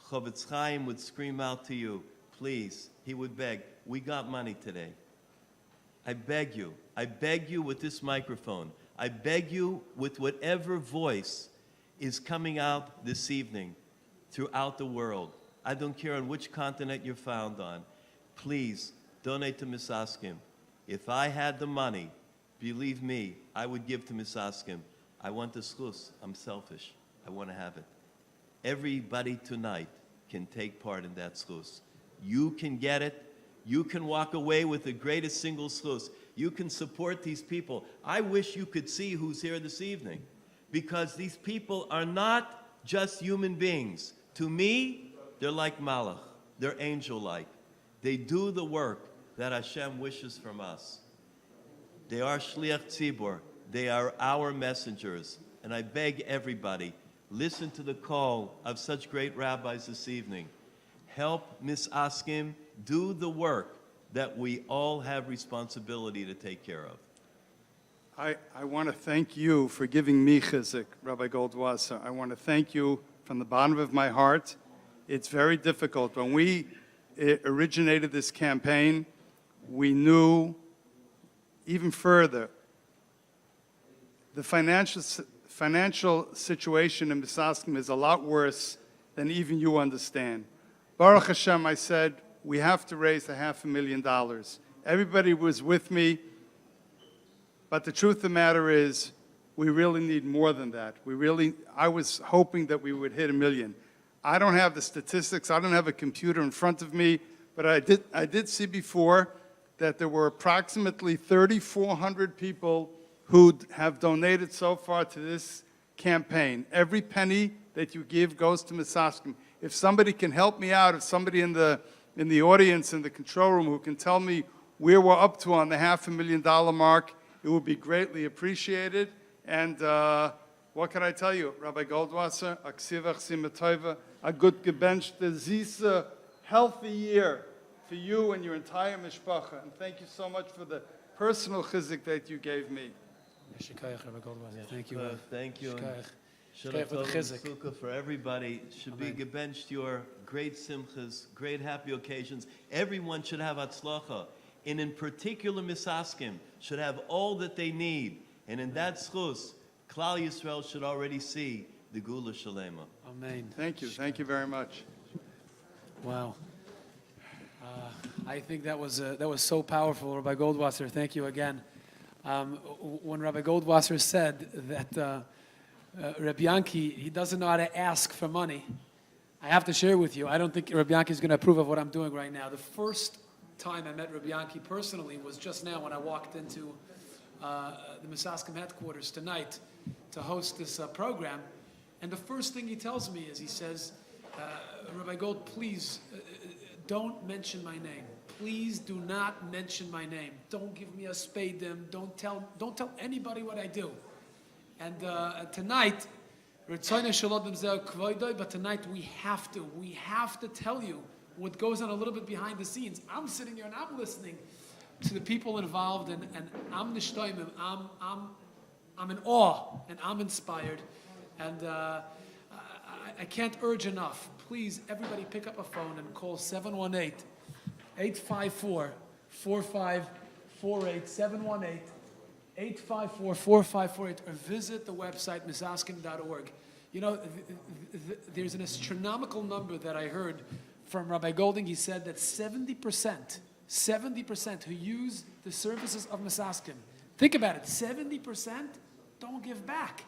Chavetz Chaim would scream out to you, please. He would beg, we got money today. I beg you with this microphone. I beg you with whatever voice is coming out this evening throughout the world. I don't care on which continent you're found on. Please donate to Misaskim. If I had the money, believe me, I would give to Misaskim. I want the schus. I'm selfish. I want to have it. Everybody tonight can take part in that schus. You can get it. You can walk away with the greatest single schus. You can support these people. I wish you could see who's here this evening, because these people are not just human beings. To me, they're like malach. They're angel-like. They do the work that Hashem wishes from us. They are shliach tzibur. They are our messengers. And I beg everybody, listen to the call of such great rabbis this evening. Help Misaskim do the work that we all have responsibility to take care of. I want to thank you for giving me chizik, Rabbi Goldwasser. I want to thank you from the bottom of my heart. It's very difficult. When we originated this campaign, we knew even further the financial situation in Misaskim is a lot worse than even you understand. Baruch Hashem, I said, we have to raise $500,000. Everybody was with me, but the truth of the matter is, we really need more than that. I was hoping that we would hit $1 million. I don't have the statistics, I don't have a computer in front of me, but I did see before that there were approximately 3,400 people who have donated so far to this campaign. Every penny that you give goes to Misaskim. If somebody can help me out, if somebody in the audience, in the control room, who can tell me where we're up to on the $500,000 mark, it would be greatly appreciated. And what can I tell you, Rabbi Goldwasser, aksivach simatova, a good gebenched, zisa, healthy year for you and your entire mishpacha. And thank you so much for the personal chizik that you gave me. Thank you. Thank you. Shkayach for the chizik. For everybody, should be gebenched your great simchas, great happy occasions. Everyone should have atzlacha. And in particular, Misaskim should have all that they need. And in that schus, Klal Yisrael should already see the Gula Shalema. Amen. Thank you. Thank you very much. Wow. I think that was so powerful, Rabbi Goldwasser. Thank you again. When Rabbi Goldwasser said that Rabbi Yankee, he doesn't know how to ask for money, I have to share with you, I don't think Rabbi Yankee is going to approve of what I'm doing right now. The first time I met Rabbi Yankee personally was just now when I walked into the Misaskim headquarters tonight. to host this program. And the first thing he tells me is, he says, Rabbi Gold, please don't mention my name. Please do not mention my name. Don't give me a spadim. Don't tell anybody what I do. And tonight, but tonight we have to tell you what goes on a little bit behind the scenes. I'm sitting here and I'm listening to the people involved, and I'm nishtoimim. I'm in awe and I'm inspired, and I can't urge enough. Please, everybody, pick up a phone and call 718-854-4548. 718-854-4548, or visit the website misaskim.org. You know, there's an astronomical number that I heard from Rabbi Golding. He said that 70% who use the services of Misaskim, think about it, 70% don't give back.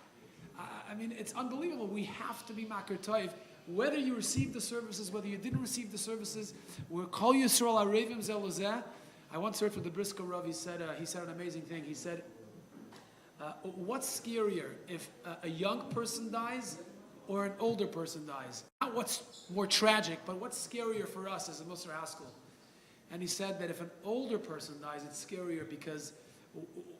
I mean, it's unbelievable. We have to be makar toiv. Whether you received the services, whether you didn't receive the services, we're kol Yisrael arevim zel lezeh. I once heard from the Brisker Rav, he said an amazing thing. He said, what's scarier, if a young person dies or an older person dies? Not what's more tragic, but what's scarier for us as a Musar Haskell? And he said that if an older person dies, it's scarier because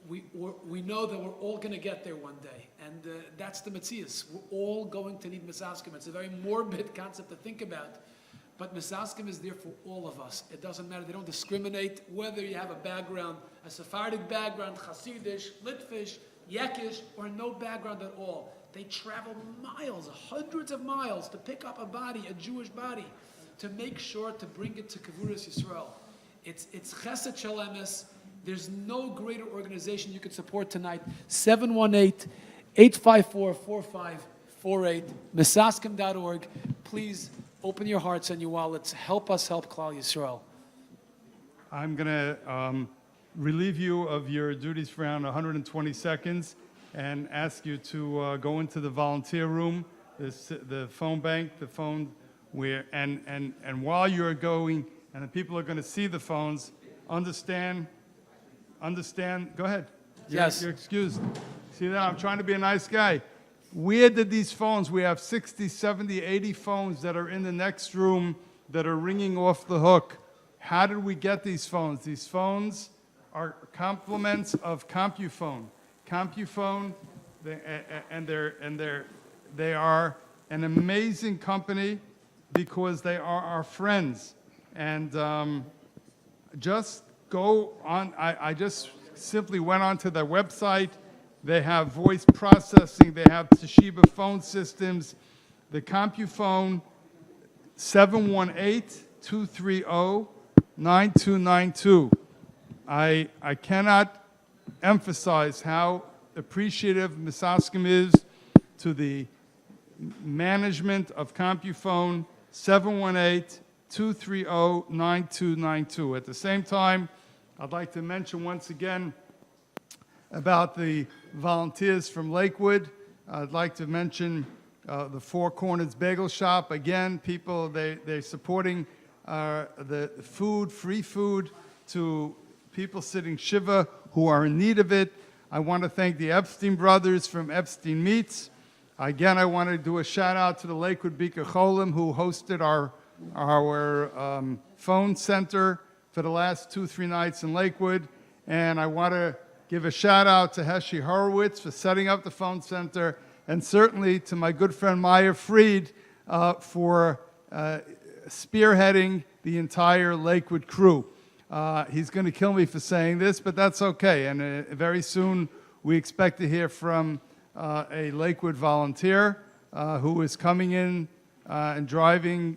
we know that we're all going to get there one day. And that's the Metzias. We're all going to need Misaskim. It's a very morbid concept to think about. But Misaskim is there for all of us. It doesn't matter. They don't discriminate whether you have a background, a Sephardic background, Hasidish, Litvish, Yekish, or no background at all. They travel miles, hundreds of miles, to pick up a body, a Jewish body, to make sure to bring it to Kavuras Yisrael. It's Chesed Shel Emes. There's no greater organization you could support tonight. 718-854-4548, misaskim.org. Please open your hearts and your wallets. Help us help Klal Yisrael. I'm going to relieve you of your duties for around 120 seconds and ask you to go into the volunteer room, the phone bank, the phone where, and while you're going, and the people are going to see the phones, understand, go ahead. Yes. You're excused. See that? I'm trying to be a nice guy. Where did these phones, we have 60, 70, 80 phones that are in the next room that are ringing off the hook. How did we get these phones? These phones are complements of CompuPhone. CompuPhone, they are an amazing company because they are our friends. And just go on, I just simply went onto their website. They have voice processing. They have Toshiba phone systems. The CompuPhone, 718-230-9292. I cannot emphasize how appreciative Misaskim is to the management of CompuPhone, 718-230-9292. At the same time, I'd like to mention once again about the volunteers from Lakewood. I'd like to mention the Four Corners Bagel Shop. Again, people, they're supporting the food, free food to people sitting Shiva who are in need of it. I want to thank the Epstein brothers from Epstein Meats. Again, I want to do a shout out to the Lakewood Bika Cholim who hosted our phone center for the last 2-3 nights in Lakewood. And I want to give a shout out to Heshi Horowitz for setting up the phone center, and certainly to my good friend Meyer Fried for spearheading the entire Lakewood crew. He's going to kill me for saying this, but that's okay. And very soon we expect to hear from a Lakewood volunteer who is coming in and driving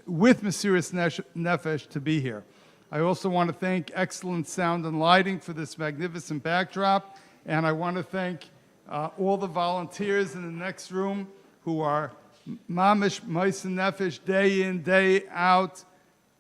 with Mesiras Nefesh to be here. I also want to thank Excellent Sound and Lighting for this magnificent backdrop, and I want to thank all the volunteers in the next room who are mamish Meissen Nefesh day in, day out,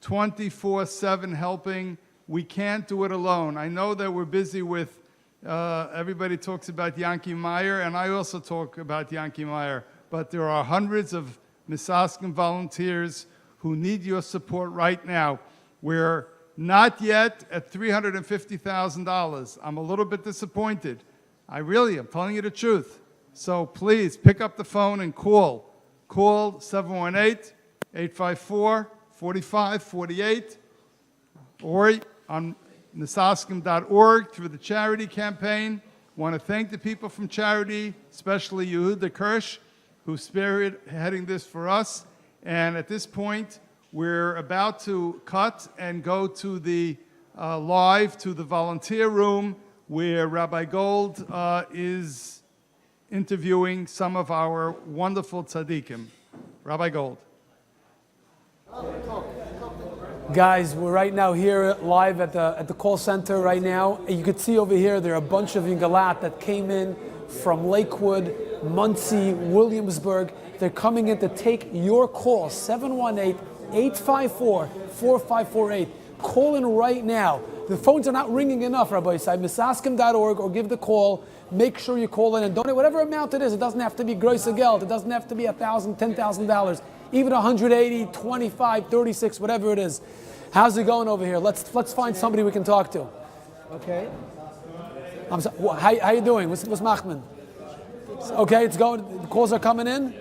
24/7 helping. We can't do it alone. I know that we're busy with, everybody talks about Yankee Meyer, and I also talk about Yankee Meyer, but there are hundreds of Misaskim volunteers who need your support right now. We're not yet at $350,000. I'm a little bit disappointed. I'm telling you the truth. So please pick up the phone and call. Call 718-854-4548 or on misaskim.org through the Charidy campaign. Want to thank the people from Charidy, especially Yehuda Kirsch, who spearheading this for us. And at this point, we're about to cut and go to the live to the volunteer room where Rabbi Gold is interviewing some of our wonderful tzaddikim. Rabbi Gold. Guys, we're right now here live at the call center right now. You can see over here there are a bunch of Yingalat that came in from Lakewood, Muncie, Williamsburg. They're coming in to take your call, 718-854-4548. Call in right now. The phones are not ringing enough, Rabbi Isai. Misaskim.org or give the call. Make sure you call in and donate whatever amount it is. It doesn't have to be gross geld. It doesn't have to be $1,000, $10,000, even $180, $25, $36, whatever it is. How's it going over here? Let's find somebody we can talk to. Okay. How you doing? What's Machman? Okay, it's going. The calls are coming in.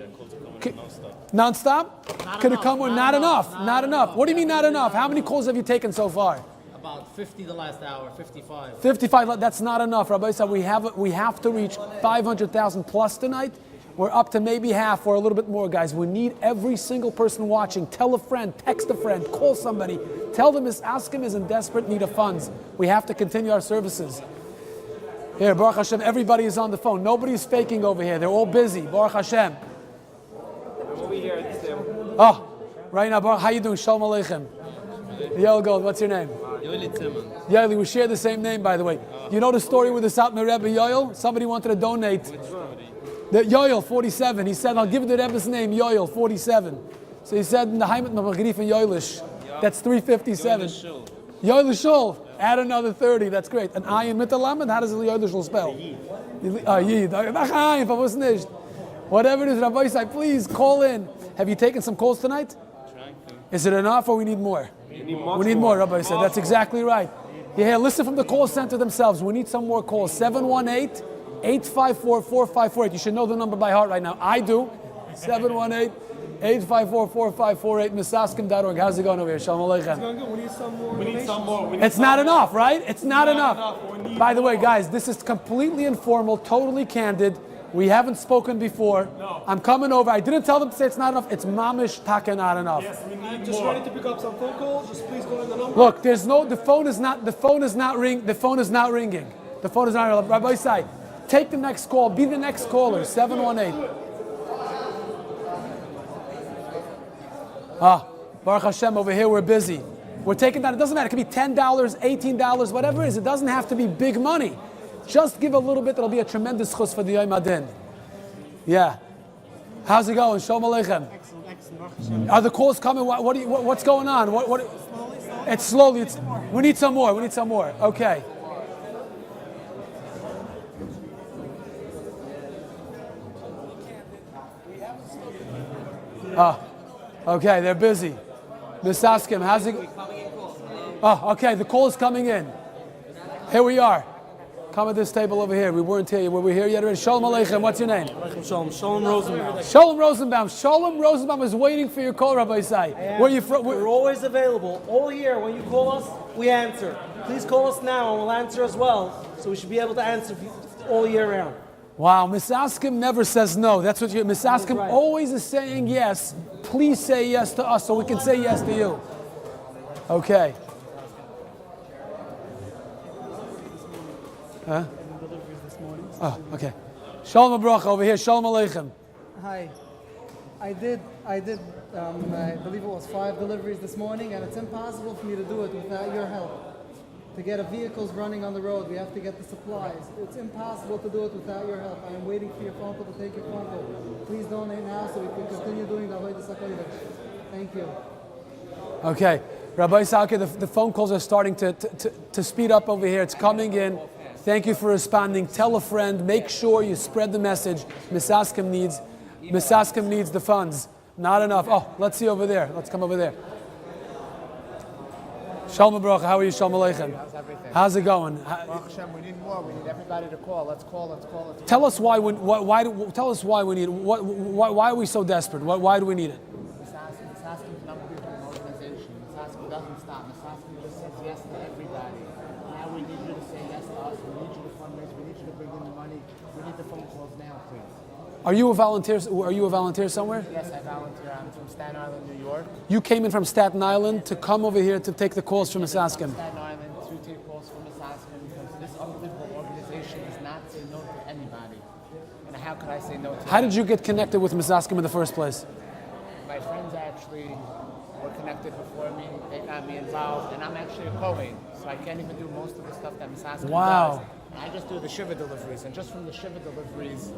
Non-stop? Could it come with not enough? Not enough. What do you mean not enough? How many calls have you taken so far? About 50 the last hour, 55. 55. That's not enough, Rabbi. So we have to reach 500,000 plus tonight. We're up to maybe half or a little bit more, guys. We need every single person watching. Tell a friend, text a friend, call somebody. Tell them Misaskim is in desperate need of funds. We have to continue our services. Here, Baruch Hashem, everybody is on the phone. Nobody's faking over here. They're all busy. Baruch Hashem. Oh, right now, Baruch, how you doing? Shalom Aleichem. Yoel Gold, what's your name? Yoel, we share the same name, by the way. You know the story with the Satmar Rebbe Yoel? Somebody wanted to donate. The Yoel, 47. He said, I'll give the Rebbe's name, Yoel, 47. So he said, in the Heimat Magrif and Yoelish. That's 357. Yoelish Shul. Add another 30. That's great. An ayin mit alamed. How does the Yoelish Shul spell? Yid. Whatever it is, Rabbi Isai, please call in. Have you taken some calls tonight? Is it enough or we need more? We need more, Rabbi Isai. That's exactly right. Yeah, listen from the call center themselves. We need some more calls. 718-854-4548. You should know the number by heart right now. I do. 718-854-4548. Misaskim.org. How's it going over here? Shalom Aleichem. We need some more. It's not enough, right? It's not enough. By the way, guys, this is completely informal, totally candid. We haven't spoken before. No. I'm coming over. I didn't tell them to say it's not enough. It's mamish taka not enough. Yes, we need just ready to pick up some phone calls. Just please go in the number. Look, the phone is not ringing. The phone is not ringing. Rabbi Isai, take the next call. Be the next caller. 718. Baruch Hashem, over here we're busy. We're taking that. It doesn't matter. It could be $10, $18, whatever it is. It doesn't have to be big money. Just give a little bit. It'll be a tremendous chus for the Yom Adin. Yeah. How's it going? Shalom Aleichem. Excellent. Are the calls coming? What's going on? It's slowly. We need some more. Okay. Okay, they're busy. Misaskim, how's it? Okay, the call is coming in. Here we are. Come at this table over here. We weren't here. Were we here yet? Shalom Aleichem. What's your name? Shalom Rosenbaum. Shalom Rosenbaum. Shalom Rosenbaum is waiting for your call, Rabbi Isai. Where are you from? We're always available. All year, when you call us, we answer. Please call us now and we'll answer as well. So we should be able to answer all year round. Wow, Misaskim never says no. That's what Misaskim always is saying yes. Please say yes to us so we can say yes to you. Okay. Huh? Okay. Shalom Abracha over here. Shalom Aleichem. Hi. I believe it was 5 deliveries this morning, and it's impossible for me to do it without your help. To get vehicles running on the road, we have to get the supplies. It's impossible to do it without your help. I am waiting for your phone call to take your phone call. Please donate now so we can continue doing the Avodas HaKodesh. Thank you. Okay. Rabbi Isai, the phone calls are starting to speed up over here. It's coming in. Thank you for responding. Tell a friend. Make sure you spread the message. Misaskim needs the funds. Not enough. Oh, let's see over there. Let's come over there. Shalom Baruch, how are you? Shalom Aleichem. How's everything? How's it going? Baruch Hashem, we need more. We need everybody to call. Let's call. Let's call. Let's call. Tell us why. Tell us why we need it. Why are we so desperate? Why do we need it? Misaskim is an unbelievable organization. Misaskim doesn't stop. Misaskim just says yes to everybody. Now we need you to say yes to us. We need you to fundraise. We need you to bring in the money. We need the phone calls now, please. Are you a volunteer? Are you a volunteer somewhere? Yes, I volunteer. I'm from Staten Island, New York. You came in from Staten Island to come over here to take the calls from Misaskim. Staten Island to take calls from Misaskim because this unbelievable organization does not say no to anybody. And how could I say no to How them? did you get connected with Misaskim in the first place? My friends actually were connected before me. They got me involved, and I'm actually a Kohen, so I can't even do most of the stuff that Misaskim Wow. does. I just do the Shiva deliveries, and just from the Shiva deliveries,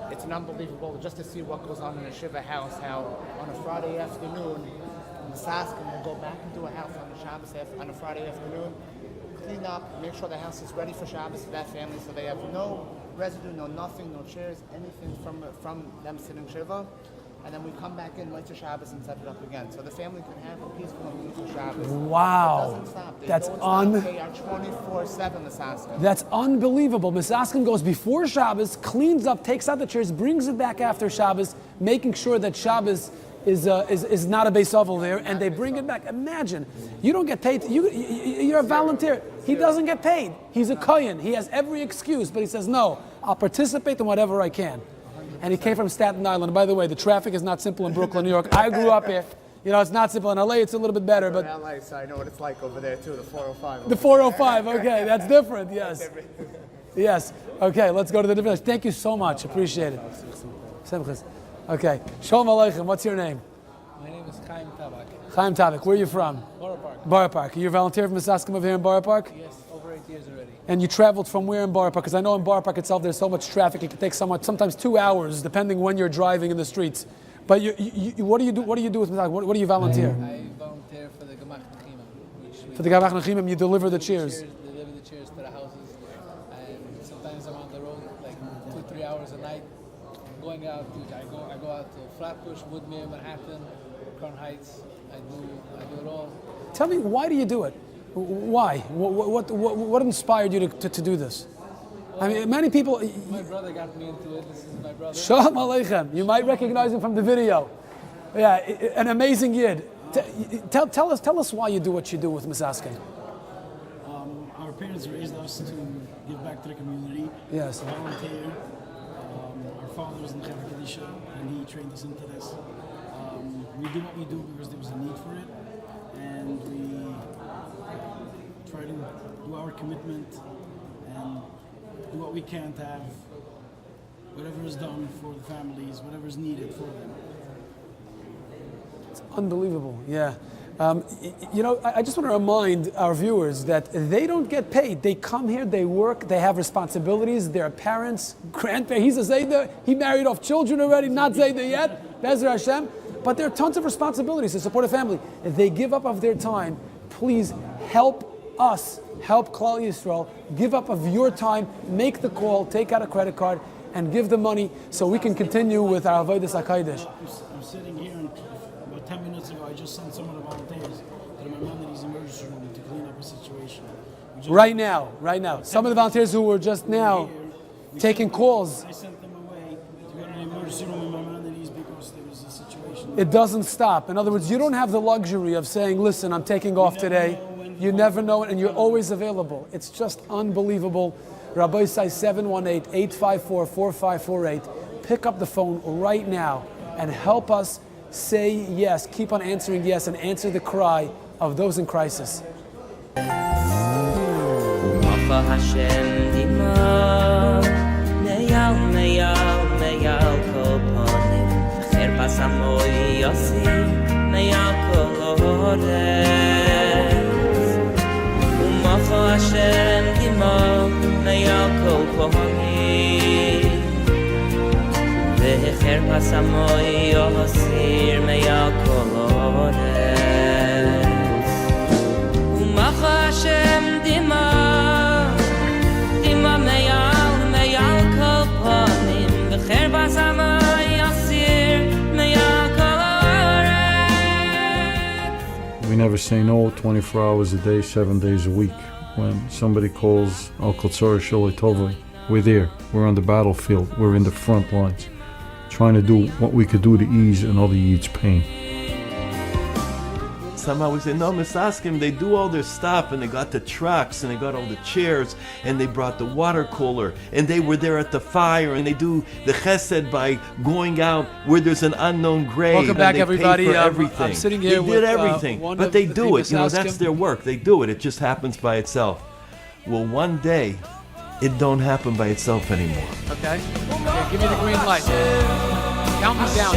it's an unbelievable just to see what goes on in a Shiva house. How on a Friday afternoon, Misaskim will go back into a house on a Shabbos on a Friday afternoon, clean up, make sure the house is ready for Shabbos for that family, so they have no residue, no nothing, no chairs, anything from them sitting Shiva. And then we come back in late to Shabbos and set it up again. So the family can have a peaceful and beautiful Shabbos. Wow. It doesn't stop. They That's don't stop. They are 24/7 Misaskim. That's unbelievable. Misaskim goes before Shabbos, cleans up, takes out the chairs, brings it back after Shabbos, making sure that Shabbos is not a Beis Ovel there, and they bring it back. Imagine, you don't get paid. You're a volunteer. He doesn't get paid. He's a kohen. He has every excuse, but he says, no, I'll participate in whatever I can. And he came from Staten Island. By the way, the traffic is not simple in Brooklyn, New York. I grew up here. You know, it's not simple. In LA, it's a little bit better. But in LA, so I know what it's like over there too, the 405. the 405, okay, that's different, yes. Yes, okay, let's go to the different. Thank you so much, appreciate it. Okay, Shalom Aleichem, what's your name? My name is Chaim Tabak. Chaim Tabak, where are you from? Borough Park. Borough Park. You're a volunteer from Misaskim over here in Borough Park? Yes, over 8 years already. And you traveled from where in Borough Park? Because I know in Borough Park itself there's so much traffic, it can take sometimes 2 hours, depending when you're driving in the streets. But what do you do? What do you do with Misaskim? What do you volunteer? I volunteer for the Gemach Nechimah. For the Gemach Nechimah, you deliver the chairs. Deliver the chairs to the houses. And sometimes I'm on the road like 2-3 hours a night, going out. I go out to Flatbush, Woodmere, Manhattan, Crown Heights. I do it all. Tell me, why do you do it? Why? What inspired you to do this? I mean, many people. My brother got me into it. This is my brother. Shalom Aleichem. You might recognize him from the video. Yeah, an amazing yid. Tell us why you do what you do with Misaskim. Our parents raised us to give back to the community. Yes. Volunteer. Our father was in Charidy, and he trained us into this. We do what we do because there was a need for it, and we try to do our commitment and do what we can to have whatever is done for the families, whatever is needed for them. It's unbelievable, yeah. You know, I just want to remind our viewers that they don't get paid. They come here, they work, they have responsibilities, they're parents, grandparents. He's a Zayda, he married off children already, not Zayda yet, Be'ezer Hashem. But there are tons of responsibilities to support a family. If they give up of their time, please help us, help Klal Yisrael, give up of your time, make the call, take out a credit card, and give the money so we can continue with our Avodas HaKodesh. I'm sitting here, and about 10 minutes ago, I just sent some of the volunteers to my mom in his emergency room to clean up a situation. Right now. Some of the volunteers who were just now taking calls. I sent them away to go to the emergency room with my mom and knees because there was a situation. It doesn't stop. In other words, you don't have the luxury of saying, listen, I'm taking off today. You never know it, and you're always available. It's just unbelievable. Rabbi says 718-854-4548. Pick up the phone right now and help us say yes. Keep on answering yes and answer the cry of those in crisis. Vecher pasamoy yosir meyakolodes Umacha Hashem dima meyal kol panim Vecher pasamoy yosir meyakolodes We never never say no 24 hours a day, 7 days a week. When somebody calls Al Kotzor Shaloi Tova, we're there. We're on the battlefield. We're in the front lines, trying to do what we could do to ease another Yid's pain. Somehow we say, no, Misaskim, they do all their stuff, and they got the trucks, and they got all the chairs, and they brought the water cooler, and they were there at the fire, and they do the chesed by going out where there's an unknown grave. Welcome back, and they everybody. Pay for I'm everything. sitting here they with did everything, one but of they the do it. You know, that's Misaskim. their work. They do it. It just happens by itself. Well, one day, it don't happen by itself anymore. Okay? Okay, give me the green light. Count me down.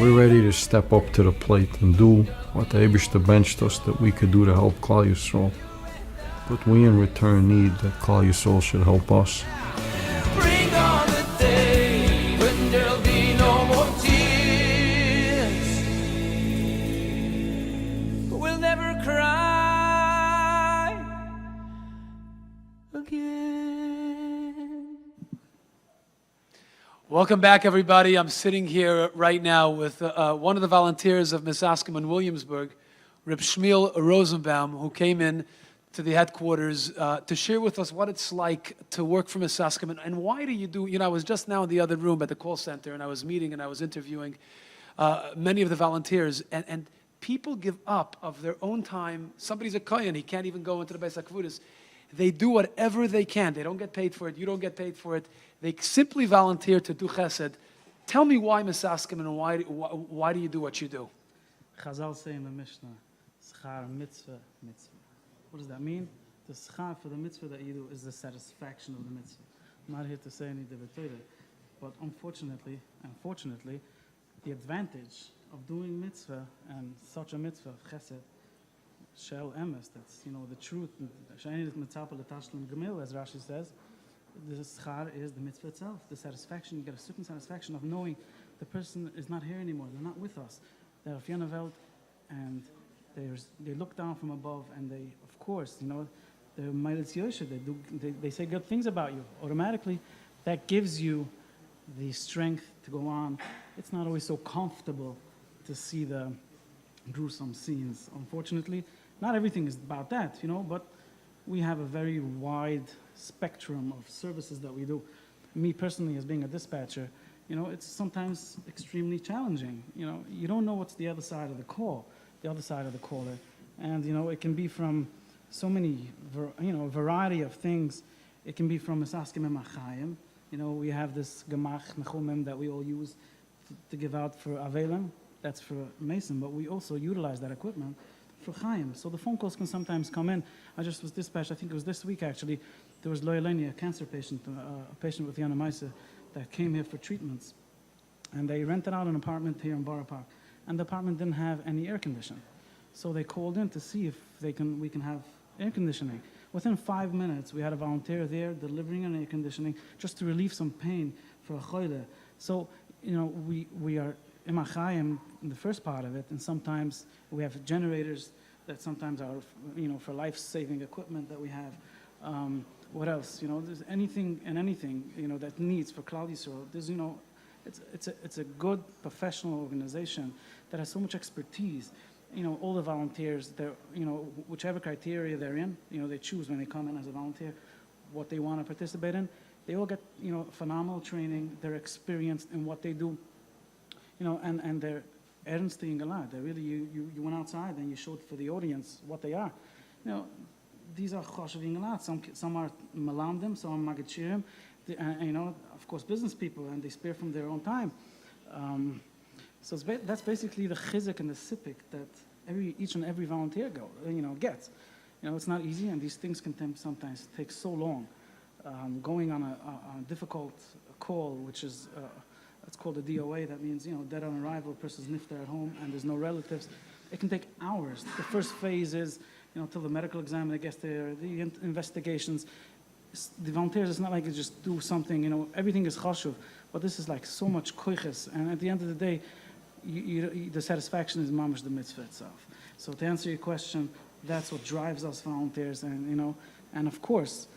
We're ready to step up to the plate and do what the Eibishter benched us that we could do to help Klal Yisrael. But we in return need that Klal Yisrael should help us. Bring on the day when there'll be no more tears. But we'll never cry again. Welcome back, everybody. I'm sitting here right now with one of the volunteers of Misaskim in Williamsburg, Reb Shmuel Rosenbaum, who came in to the headquarters to share with us what it's like to work for Misaskim and why do you do, I was just now in the other room at the call center and I was meeting and I was interviewing many of the volunteers and people give up of their own time. Somebody's a kohen, he can't even go into the Beis HaKvudas. They do whatever they can. They don't get paid for it. You don't get paid for it. They simply volunteer to do chesed. Tell me why Misaskim and why do you do what you do? Chazal say in the Mishnah, schar mitzvah, mitzvah. What does that mean? The schar for the mitzvah that you do is the satisfaction of the mitzvah. I'm not here to say any debate, but unfortunately, the advantage of doing mitzvah and such a mitzvah, chesed, shel emes, that's the truth. As Rashi says, the schar is the mitzvah itself, the satisfaction. You get a certain satisfaction of knowing the person is not here anymore. They're not with us. They're auf jener Welt, and they look down from above, and they, of course, they're Meilitz Yosher. They say good things about you. Automatically, that gives you the strength to go on. It's not always so comfortable to see the gruesome scenes. Unfortunately, not everything is about that, but we have a very wide spectrum of services that we do. Me personally, as being a dispatcher, it's sometimes extremely challenging. You don't know what's the other side of the call, the other side of the caller. And, it can be from so many, variety of things. It can be from Misaskim and Machayim. We have this Gemach Nechumim that we all use to give out for Avelim. That's for Mason, but we also utilize that equipment for Chaim. So the phone calls can sometimes come in. I just was dispatched, I think it was this week actually, there was Loyaleni, a cancer patient, a patient with Yana Maisa that came here for treatments. And they rented out an apartment here in Borough Park. And the apartment didn't have any air conditioning. So they called in to see if we can have air conditioning. Within 5 minutes, we had a volunteer there delivering an air conditioning just to relieve some pain for a choyle. So, we are imachayim in the first part of it, and sometimes we have generators that sometimes are, for life-saving equipment that we have. What else? There's anything and anything, that needs for Klal Yisrael. There's, it's a good professional organization that has so much expertise. All the volunteers, they're, whichever criteria they're in, they choose when they come in as a volunteer what they want to participate in. They all get, phenomenal training. They're experienced in what they do, and they're ernst a lot. They're really, you went outside and you showed for the audience what they are. These are choshaving a lot. Some are malamdim, some are magachirim. Of course, business people, and they spare from their own time. So that's basically the chizuk and the sipik that each and every volunteer gets. It's not easy, and these things can sometimes take so long. Going on a difficult call, which is it's called a DOA. That means dead on arrival, person's niftar at home, and there's no relatives. It can take hours. The first phase is till the medical examiner gets there, the investigations. The volunteers, it's not like you just do something. Everything is chashuv, but this is like so much koiches, and at the end of the day, the satisfaction is mamash the mitzvah itself. So to answer your question, that's what drives us volunteers, and and of course,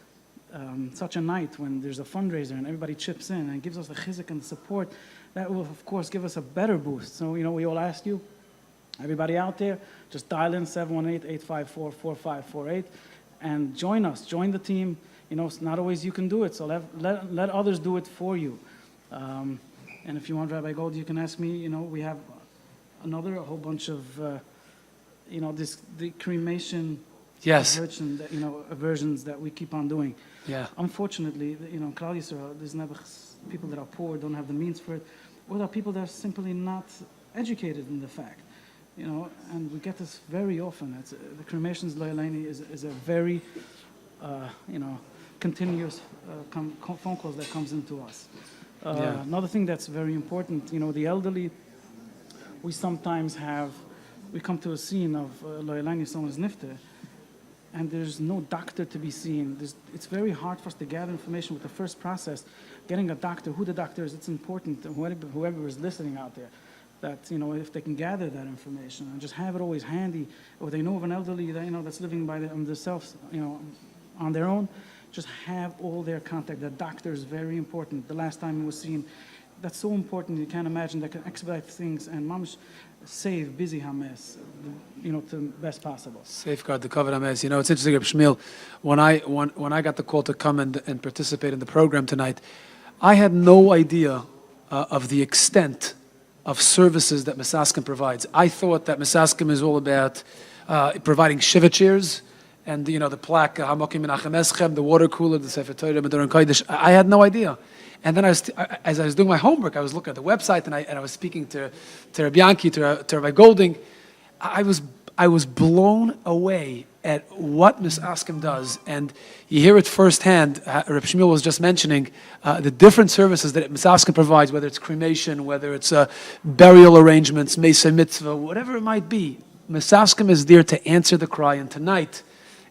such a night when there's a fundraiser and everybody chips in and gives us the chizuk and the support, that will, of course, give us a better boost. So, we all ask you, everybody out there, just dial in 718-854-4548 and join us, join the team. It's not always you can do it, so let others do it for you. And if you want, Rabbi Gold, you can ask me. We have a whole bunch of, the cremation aversions that we keep on doing. Yeah. Unfortunately, Klal Yisrael, there's never people that are poor, don't have the means for it, or there are people that are simply not educated in the fact. And we get this very often. The cremations loyalani is a very, continuous phone calls that comes into us. Another thing that's very important, the elderly, we sometimes we come to a scene of loyalani, someone's nifter, and there's no doctor to be seen. It's very hard for us to gather information with the first process. Getting a doctor, who the doctor is, it's important, whoever is listening out there, that, if they can gather that information and just have it always handy, or they know of an elderly that, that's living by themselves, on their own, just have all their contact. The doctor is very important. The last time he was seen, that's so important. You can't imagine that can expedite things and mamish save busy hames, to the best possible. Safeguard the covered hames. It's interesting, Reb Shmuel, when I got the call to come and participate in the program tonight, I had no idea of the extent of services that Misaskim provides. I thought that Misaskim is all about providing shiva chairs and the plaque, Hamokim Menachem Eschem, the water cooler, the Sefer Torah, Medoran Kodesh. I had no idea. And then as I was doing my homework, I was looking at the website and I was speaking to Rabbi Yankee, to Rabbi Golding. I was blown away at what Misaskim does, and you hear it firsthand. Reb Shmuel was just mentioning the different services that Misaskim provides, whether it's cremation, whether it's burial arrangements, mesa mitzvah, whatever it might be. Misaskim is there to answer the cry, and tonight,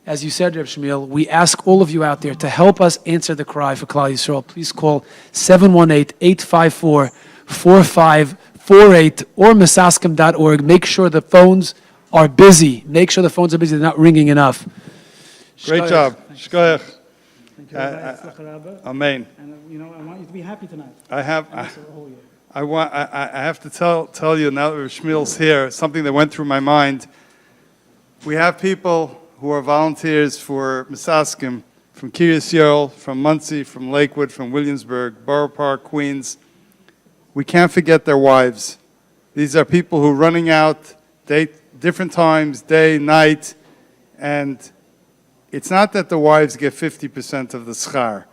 as you said, Reb Shmuel, we ask all of you out there to help us answer the cry for Klal Yisrael. Please call 718-854-4548 or misaskim.org. Make sure the phones are busy. Make sure the phones are busy. They're not ringing enough. Great job. Shkoyach. Thank you, Rabbi. Amen. And I want you to be happy tonight. I have to tell you now that Shmuel's here, something that went through my mind. We have people who are volunteers for Misaskim from Kiryas Yoel, from Monsey, from Lakewood, from Williamsburg, Borough Park, Queens. We can't forget their wives. These are people who are running out different times, day, night, and it's not that the wives get 50% of the schar.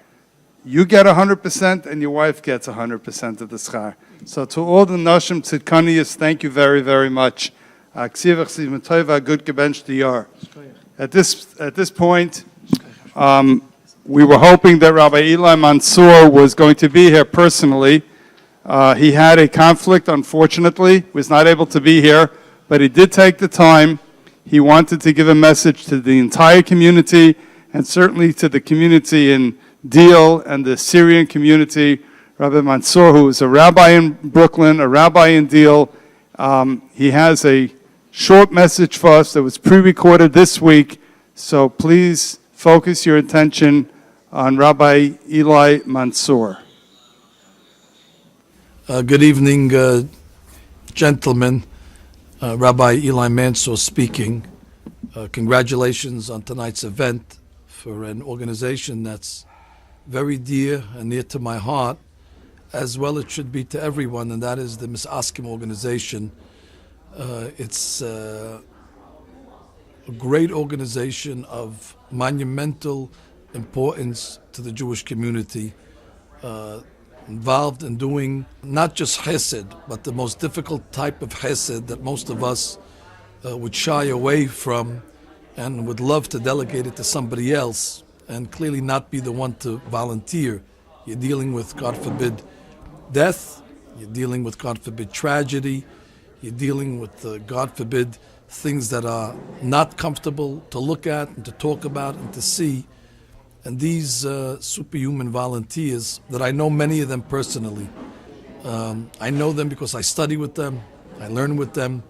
You get 100% and your wife gets 100% of the schar. So to all the Nashim Tzidkaniyas, thank you very, very much. Good gebench the yar. At this point, we were hoping that Rabbi Eli Mansour was going to be here personally. He had a conflict, unfortunately, was not able to be here, but he did take the time. He wanted to give a message to the entire community and certainly to the community in Deal and the Syrian community. Rabbi Mansour, who is a rabbi in Brooklyn, a rabbi in Deal, he has a short message for us that was pre-recorded this week, so please focus your attention on Rabbi Eli Mansour. Good evening, gentlemen. Rabbi Eli Mansour speaking. Congratulations on tonight's event for an organization that's very dear and near to my heart, as well it should be to everyone, and that is the Misaskim organization. It's a great organization of monumental importance to the Jewish community, involved in doing not just chesed, but the most difficult type of chesed that most of us would shy away from and would love to delegate it to somebody else and clearly not be the one to volunteer. You're dealing with, God forbid, death. You're dealing with, God forbid, tragedy. You're dealing with, God forbid, things that are not comfortable to look at and to talk about and to see. And these superhuman volunteers, that I know many of them personally, I know them because I study with them, I learn with them.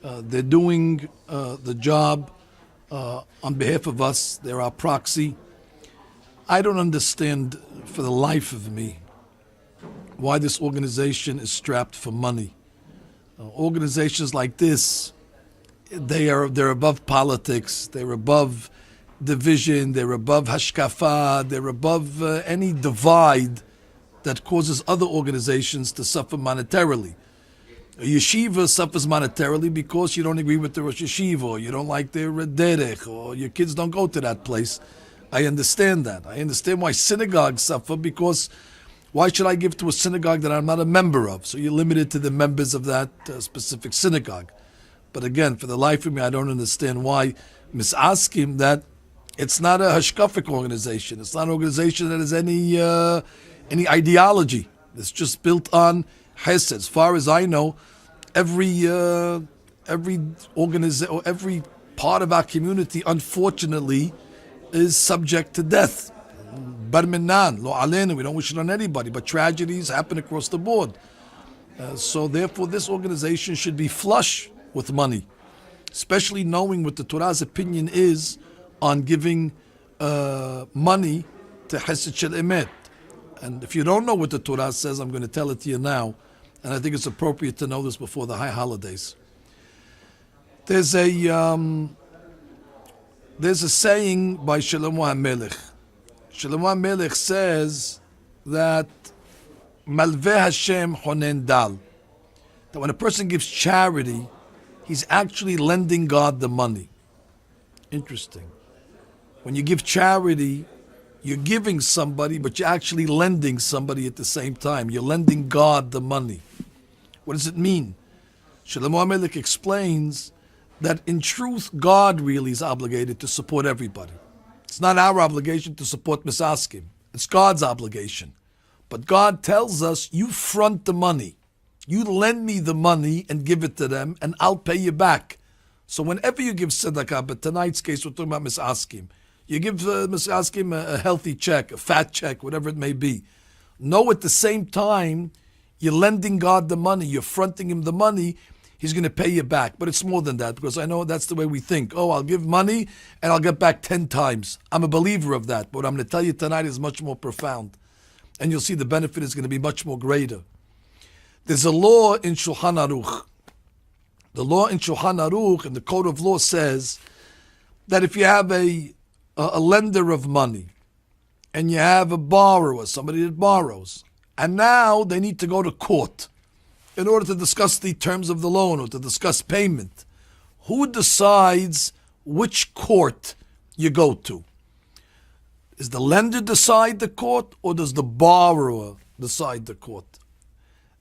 They're doing the job on behalf of us. They're our proxy. I don't understand for the life of me why this organization is strapped for money. Organizations like this, they're above politics, they're above division, they're above hashkafa, they're above any divide that causes other organizations to suffer monetarily. A yeshiva suffers monetarily because you don't agree with the Rosh Yeshiva, or you don't like their derech, or your kids don't go to that place. I understand that. I understand why synagogues suffer, because why should I give to a synagogue that I'm not a member of? So you're limited to the members of that specific synagogue. But again, for the life of me, I don't understand why Misaskim that it's not a hashkafic organization. It's not an organization that has any ideology. It's just built on Hesed. As far as I know, every part of our community, unfortunately, is subject to death. Bar minan, lo alena. We don't wish it on anybody, but tragedies happen across the board. So therefore, this organization should be flush with money, especially knowing what the Torah's opinion is on giving money to Hesed Shel Emet. And if you don't know what the Torah says, I'm going to tell it to you now. And I think it's appropriate to know this before the high holidays. There's a saying by Shlomo HaMelech. Shlomo HaMelech says that Malveh Hashem Honen Dal. That when a person gives charity, he's actually lending God the money. Interesting. When you give charity, you're giving somebody, but you're actually lending somebody at the same time. You're lending God the money. What does it mean? Shlomo HaMelech explains that in truth, God really is obligated to support everybody. It's not our obligation to support Misaskim. It's God's obligation. But God tells us, you front the money. You lend me the money and give it to them, and I'll pay you back. So whenever you give tzedakah, but tonight's case we're talking about Misaskim, you give Misaskim a healthy check, a fat check, whatever it may be. Know at the same time, you're lending God the money, you're fronting him the money, he's going to pay you back. But it's more than that, because I know that's the way we think. Oh, I'll give money and I'll get back 10 times. I'm a believer of that. But what I'm going to tell you tonight is much more profound. And you'll see the benefit is going to be much more greater. There's a law in Shulchan Aruch. The law in Shulchan Aruch, and the Code of Law says that if you have a lender of money and you have a borrower, somebody that borrows, and now they need to go to court in order to discuss the terms of the loan or to discuss payment, who decides which court you go to? Does the lender decide the court, or does the borrower decide the court?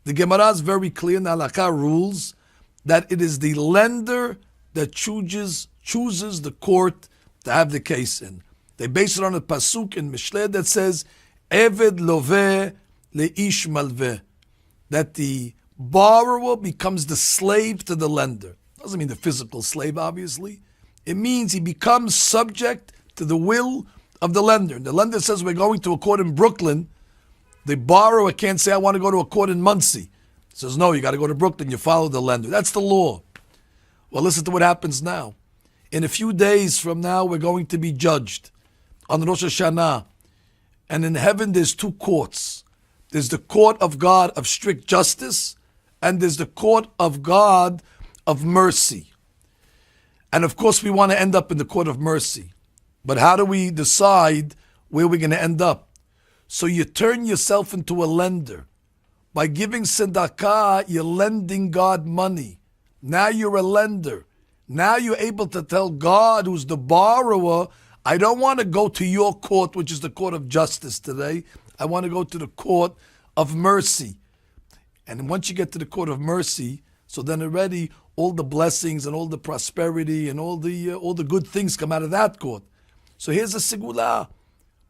The Gemara is very clear in the Halakha rules that it is the lender that chooses the court to have the case in. They base it on a pasuk in Mishleh that says, Eved loveh leish malveh, that the borrower becomes the slave to the lender. Doesn't mean the physical slave, obviously. It means he becomes subject to the will of the lender. The lender says, we're going to a court in Brooklyn. The borrower can't say, I want to go to a court in Monsey. He says, no, you got to go to Brooklyn. You follow the lender. That's the law. Well, listen to what happens now. In a few days from now, we're going to be judged on Rosh Hashanah. And in heaven, there's two courts. There's the court of God of strict justice, and there's the court of God of mercy. And of course, we want to end up in the court of mercy. But how do we decide where we're going to end up? So you turn yourself into a lender. By giving tzedakah, you're lending God money. Now you're a lender. Now you're able to tell God, who's the borrower, I don't want to go to your court, which is the court of justice today. I want to go to the court of mercy. And once you get to the court of mercy, so then already all the blessings and all the prosperity and all the good things come out of that court. So here's a segula.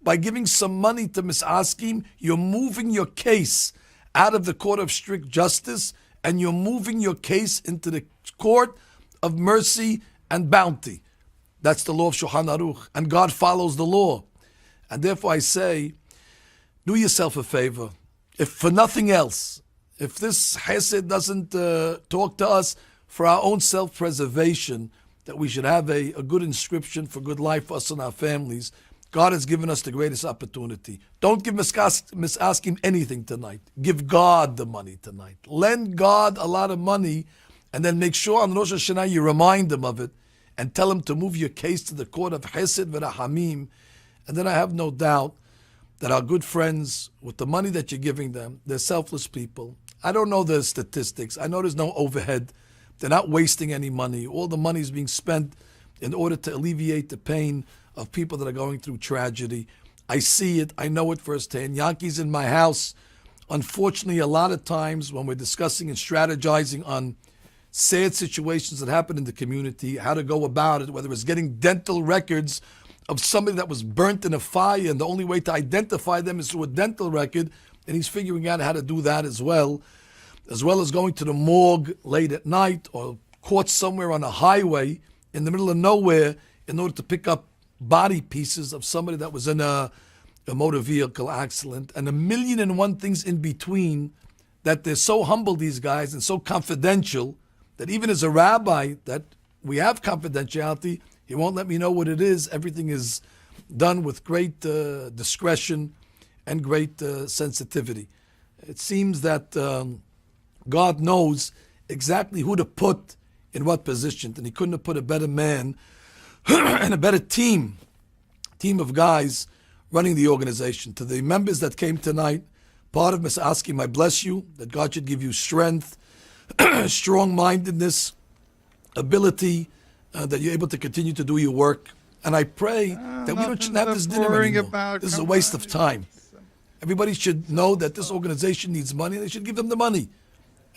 By giving some money to Misaskim, you're moving your case out of the court of strict justice, and you're moving your case into the court of mercy and bounty. That's the law of Shulchan Aruch, and God follows the law. And therefore I say, do yourself a favor. If for nothing else, if this Hesed doesn't talk to us for our own self-preservation, that we should have a good inscription for good life for us and our families, God has given us the greatest opportunity. Don't give Misaskim anything tonight. Give God the money tonight. Lend God a lot of money, and then make sure on Rosh Hashanah you remind him of it, and tell him to move your case to the court of Chesed v'Rahamim. And then I have no doubt that our good friends, with the money that you're giving them, they're selfless people. I don't know the statistics. I know there's no overhead. They're not wasting any money. All the money is being spent in order to alleviate the pain of people that are going through tragedy. I see it. I know it firsthand. Yankee's in my house. Unfortunately, a lot of times when we're discussing and strategizing on sad situations that happen in the community, how to go about it, whether it's getting dental records of somebody that was burnt in a fire, and the only way to identify them is through a dental record, and he's figuring out how to do that as well as going to the morgue late at night or caught somewhere on a highway in the middle of nowhere in order to pick up body pieces of somebody that was in a motor vehicle accident, and 1,000,001 things in between, that they're so humble, these guys, and so confidential, that even as a rabbi, that we have confidentiality, he won't let me know what it is. Everything is done with great discretion and great sensitivity. It seems that God knows exactly who to put in what position, and he couldn't have put a better man and a better team of guys running the organization. To the members that came tonight, part of Misaskim, I bless you, that God should give you strength, strong-mindedness, ability, that you're able to continue to do your work. And I pray that we shouldn't have this dinner anymore. This is a waste of time. Everybody should know that this organization needs money, and they should give them the money.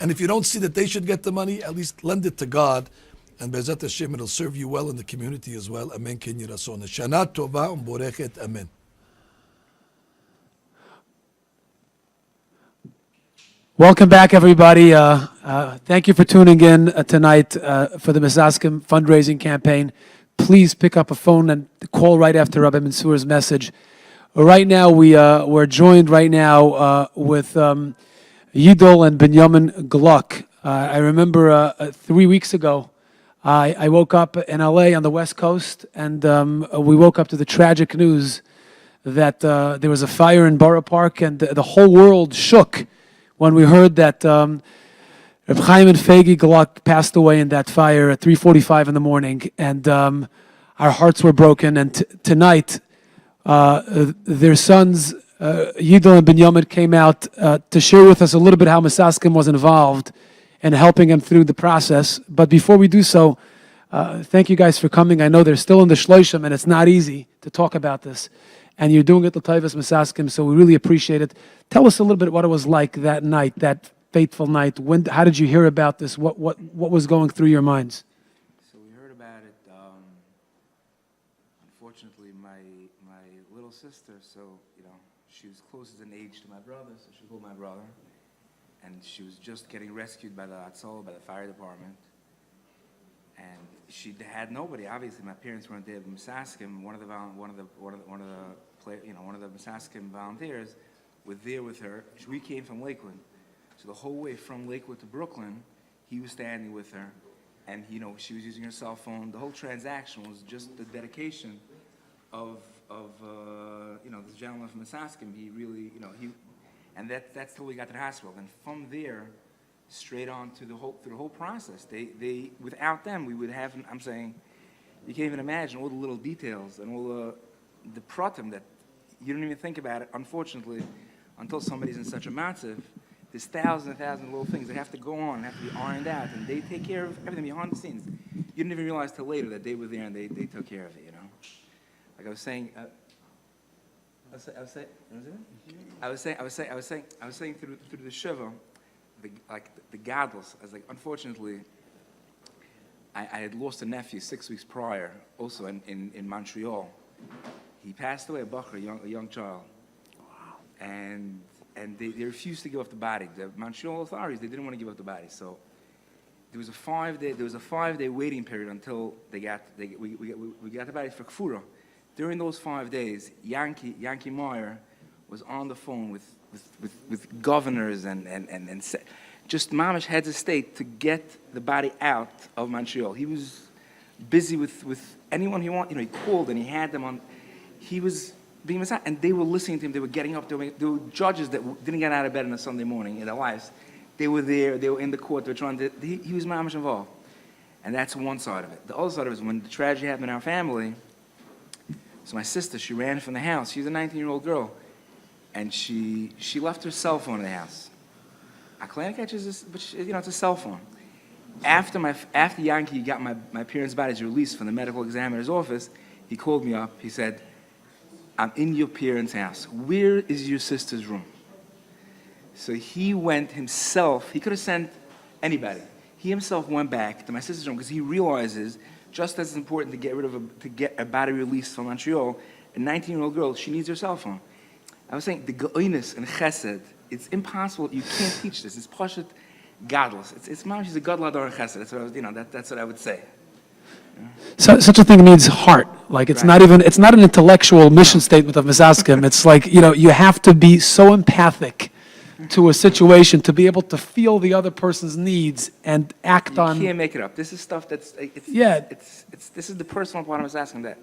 And if you don't see that they should get the money, at least lend it to God. And Be'ezrat Hashem, it'll serve you well in the community as well. Amen. Ken Yirasona. Shana Tova Umborechet. Amen. Welcome back, everybody. Thank you for tuning in tonight for the Misaskim fundraising campaign. Please pick up a phone and call right after Rabbi Mansour's message. Right now, we're joined right now with Yidol and Binyamin Gluck. I remember 3 weeks ago, I woke up in LA on the West Coast, and we woke up to the tragic news that there was a fire in Borough Park, and the whole world shook when we heard that Reb Chaim and Fegi Gluck passed away in that fire at 3:45 in the morning, and our hearts were broken. And tonight, their sons, Yidol and Binyamin, came out to share with us a little bit how Misaskim was involved in helping them through the process. But before we do so, thank you guys for coming. I know they're still in the Shloshim, and it's not easy to talk about this. And you're doing it l'tayvas Misaskim, so we really appreciate it. Tell us a little bit what it was like that night, that fateful night. How did you hear about this? What was going through your minds? So we heard about it. Unfortunately, my little sister. So she was closest in age to my brother, so she called my brother, and she was just getting rescued by the Atzol, by the fire department. And she had nobody. Obviously, my parents weren't there. But Misaskim, one of the Misaskim volunteers, were there with her. We came from Lakewood, so the whole way from Lakewood to Brooklyn, he was standing with her, and she was using her cell phone. The whole transaction was just the dedication of this gentleman from Misaskim. He really, and that's till we got to the hospital. And from there, straight on to through the whole process. They without them, we would have. I'm saying, you can't even imagine all the little details and all the pratim that you don't even think about it. Unfortunately, until somebody's in such a matzav, there's thousands and thousands of little things that have to go on, have to be ironed out, and they take care of everything behind the scenes. You didn't even realize till later that they were there and they took care of it. Like I was saying. I was saying through the shiva. The gadlus, I was like, unfortunately, I had lost a nephew 6 weeks prior, also in Montreal. He passed away, a young child. Wow. And they refused to give up the body. The Montreal authorities, they didn't want to give up the body. So there was a 5-day waiting period until we got the body for Kfura. During those 5 days, Yankee Meyer was on the phone with governors and just mamish heads of state to get the body out of Montreal. He was busy with anyone he wanted. He called and he had them on. he was being Messiah, and they were listening to him. They were getting up. There were judges that didn't get out of bed on a Sunday morning in their lives. They were there. They were in the court. They were trying to. He was mamish involved, and that's one side of it. The other side of it is when the tragedy happened in our family. So my sister, she ran from the house. She was a 19-year-old girl, and she left her cell phone in the house. I claim catches this, but it's a cell phone. After Yankee got my parents' bodies released from the medical examiner's office, he called me up. He said, "I'm in your parents' house. Where is your sister's room?" So he went himself. He could have sent anybody. He himself went back to my sister's room because he realizes just as important to get a body released from Montreal, a 19-year-old girl, she needs her cell phone. I was saying the goinus and chesed. It's impossible. You can't teach this. It's pashut godless. It's mom. She's a godless or chesed. That's what I was. That's what I would say. So, such a thing needs heart. Like it's not even. It's not an intellectual mission statement of Misaskim. It's like you have to be so empathic to a situation to be able to feel the other person's needs and act on. You can't make it up. This is stuff that's. This is the personal part I was asking that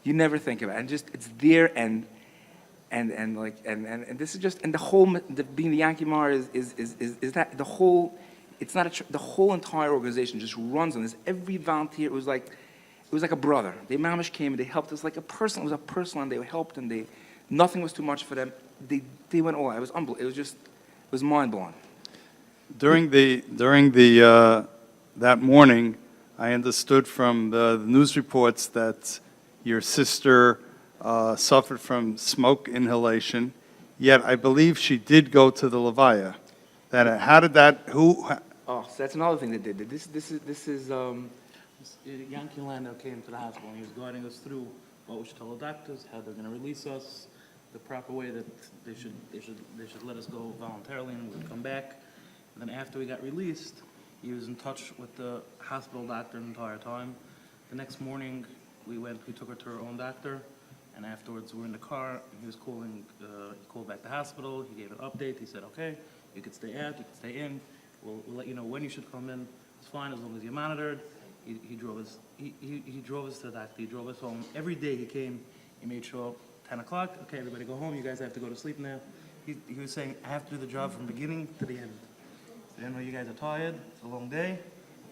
you never think about, and just it's there and this is just and the whole being the Yankee Mar is that the whole. It's not the whole entire organization just runs on this. Every volunteer it was like a brother. They mamish came and they helped us like a person. It was a person and they helped and nothing was too much for them. They went all out. It was unbelievable. It was mind blowing. During that morning, I understood from the news reports that your sister suffered from smoke inhalation. Yet I believe she did go to the Levaya. How did that? Oh, so that's another thing that they did. This is Yankee Lando came to the hospital and he was guiding us through what we should tell the doctors, how they're going to release us, the proper way that they should let us go voluntarily and we'd come back. And then after we got released, he was in touch with the hospital doctor the entire time. The next morning, we took her to her own doctor, and afterwards we were in the car. And he was calling. He called back the hospital. He gave an update. He said, "Okay, you could stay out. You could stay in. We'll let you know when you should come in. It's fine as long as you're monitored." He drove us. He drove us to the doctor. He drove us home. Every day he came. He made sure 10 o'clock. Okay, everybody go home. You guys have to go to sleep now. He was saying, "I have to do the job from beginning to the end. I know you guys are tired. It's a long day."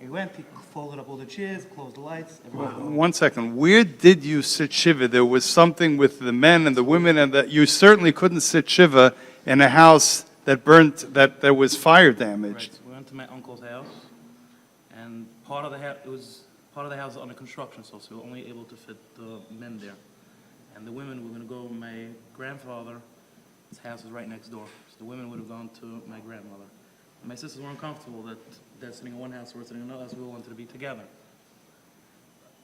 He went. He folded up all the chairs, closed the lights. One second. Where did you sit shiva? There was something with the men and the women, and that you certainly couldn't sit shiva in a house that burnt, that there was fire damage. Right. So we went to my uncle's house, and part of the house was under construction, so we were only able to fit the men there, and the women were going to go. My grandfather's house is right next door, so the women would have gone to my grandmother. And my sisters were uncomfortable that they're sitting in one house, we're sitting in another house. We all wanted to be together.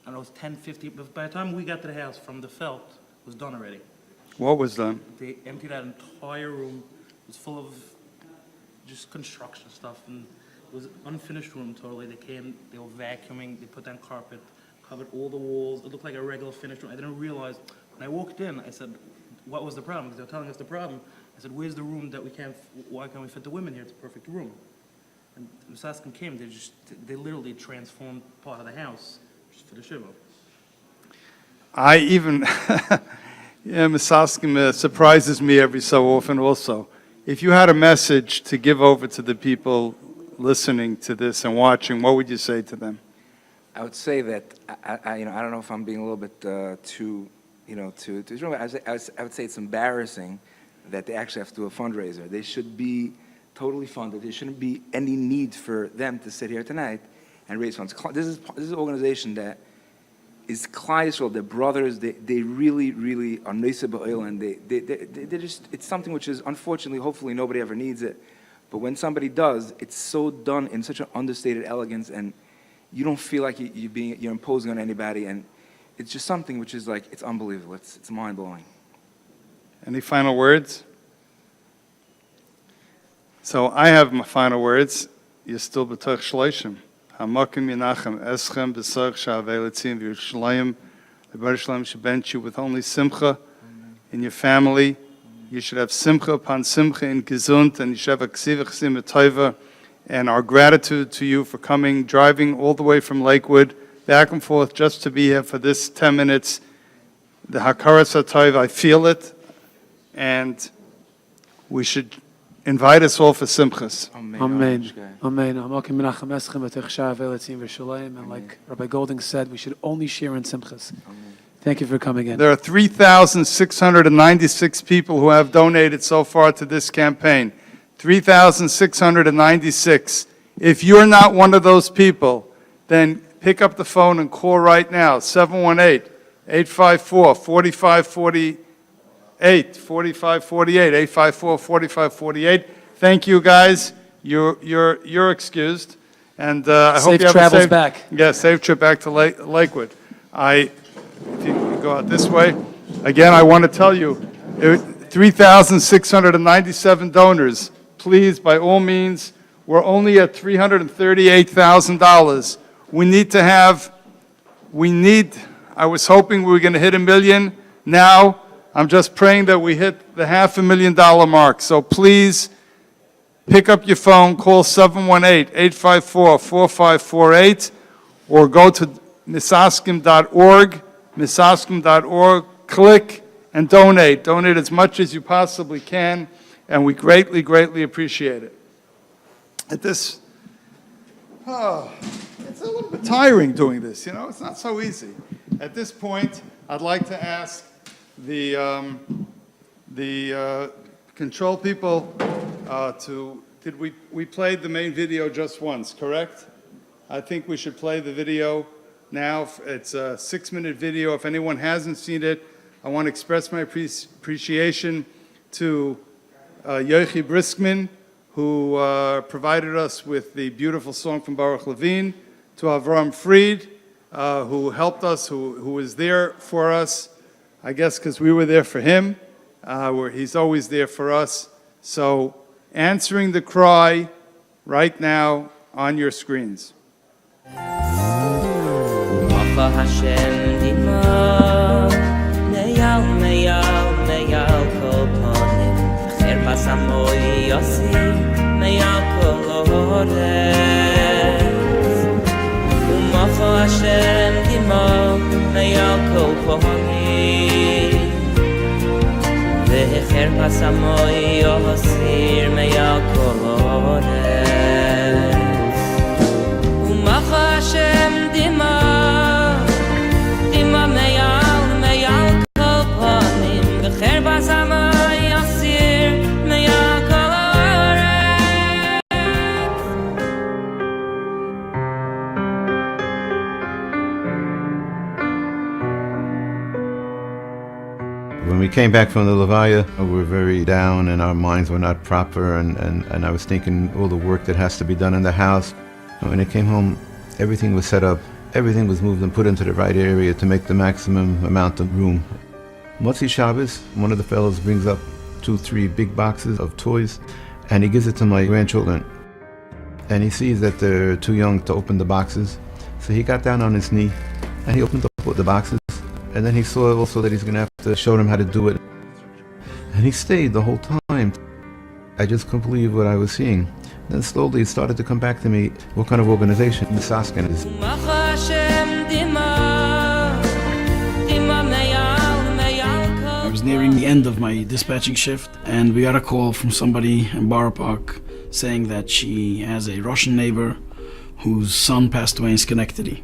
And it was 10:50. But by the time we got to the house from the felt, it was done already. What was done? They emptied that entire room. It was full of just construction stuff, and it was an unfinished room totally. They came, they were vacuuming, they put down carpet, covered all the walls. It looked like a regular finished room. I didn't realize, when I walked in, I said, "What was the problem?" Because they were telling us the problem. I said, "Where's the room that why can't we fit the women here? It's a perfect room." And Misaskim came, they literally transformed part of the house just for the shiva. I even, Misaskim surprises me every so often also. If you had a message to give over to the people listening to this and watching, what would you say to them? I would say that I don't know if I'm being a little bit too strong. I would say it's embarrassing that they actually have to do a fundraiser. They should be totally funded. There shouldn't be any need for them to sit here tonight and raise funds. This is an organization that is Klal Yisrael. They're brothers. They really are Nesa Ba'il, and they're just. It's something which is unfortunately, hopefully, nobody ever needs it. But when somebody does, it's so done in such an understated elegance, and you don't feel like you're imposing on anybody, and it's just something which is like it's unbelievable. It's mind blowing. Any final words? So I have my final words. You're still b'toch shleishim. Hamakim Yenachem Eschem b'sarch sha'avei v'Yerushalayim. The Rebbe Shalom should bench you with only Simcha in your family. You should have Simcha upon Simcha in Gesund, and you should have a Ksivach Sim Tova. And our gratitude to you for coming, driving all the way from Lakewood, back and forth, just to be here for this 10 minutes. the Hakaras HaTov, I feel it, and we should invite us all for Simchas. Amen. Amen. And like Rabbi Golding said, we should only share in Simchas. Thank you for coming in. There are 3,696 people who have donated so far to this campaign. 3,696. If you're not one of those people, then pick up the phone and call right now, 718-854-4548, 854-4548. Thank you, guys. You're excused. And I hope you have travels a safe back. Yeah, safe trip back to Lakewood. If you can go out this way. Again, I want to tell you, 3,697 donors. Please, by all means, we're only at $338,000. I was hoping we were going to hit $1 million. Now, I'm just praying that we hit the $500,000 mark. So please, pick up your phone, call 718-854-4548, or go to misaskim.org, click and donate. Donate as much as you possibly can, and we greatly, greatly appreciate it. It's a little bit tiring doing this, it's not so easy. At this point, I'd like to ask the control people we played the main video just once, correct? I think we should play the video now. It's a 6-minute video. If anyone hasn't seen it, I want to express my appreciation to Yochi Briskman, who provided us with the beautiful song from Baruch Levine, to Avram Fried, who helped us, who was there for us, I guess because we were there for him, where he's always there for us. So, answering the cry right now on your screens. Vecher pasamoy yosir meyakores Umacha Hashem dima meyal kol panim Vecher pasamoy yosir meyakores When we came back from the Levaya, we were very down and our minds were not proper, and I was thinking all the work that has to be done in the house. And when I came home, everything was set up, everything was moved and put into the right area to make the maximum amount of room. Motzi Shabbos, one of the fellows brings up 2-3 big boxes of toys, and he gives it to my grandchildren. And he sees that they're too young to open the boxes, so he got down on his knee and he opened up the boxes. And then he saw also that he's going to have to show them how to do it. And he stayed the whole time. I just couldn't believe what I was seeing. Then slowly it started to come back to me what kind of organization Misaskim is. I was nearing the end of my dispatching shift, and we got a call from somebody in Borough Park saying that she has a Russian neighbor whose son passed away in Schenectady.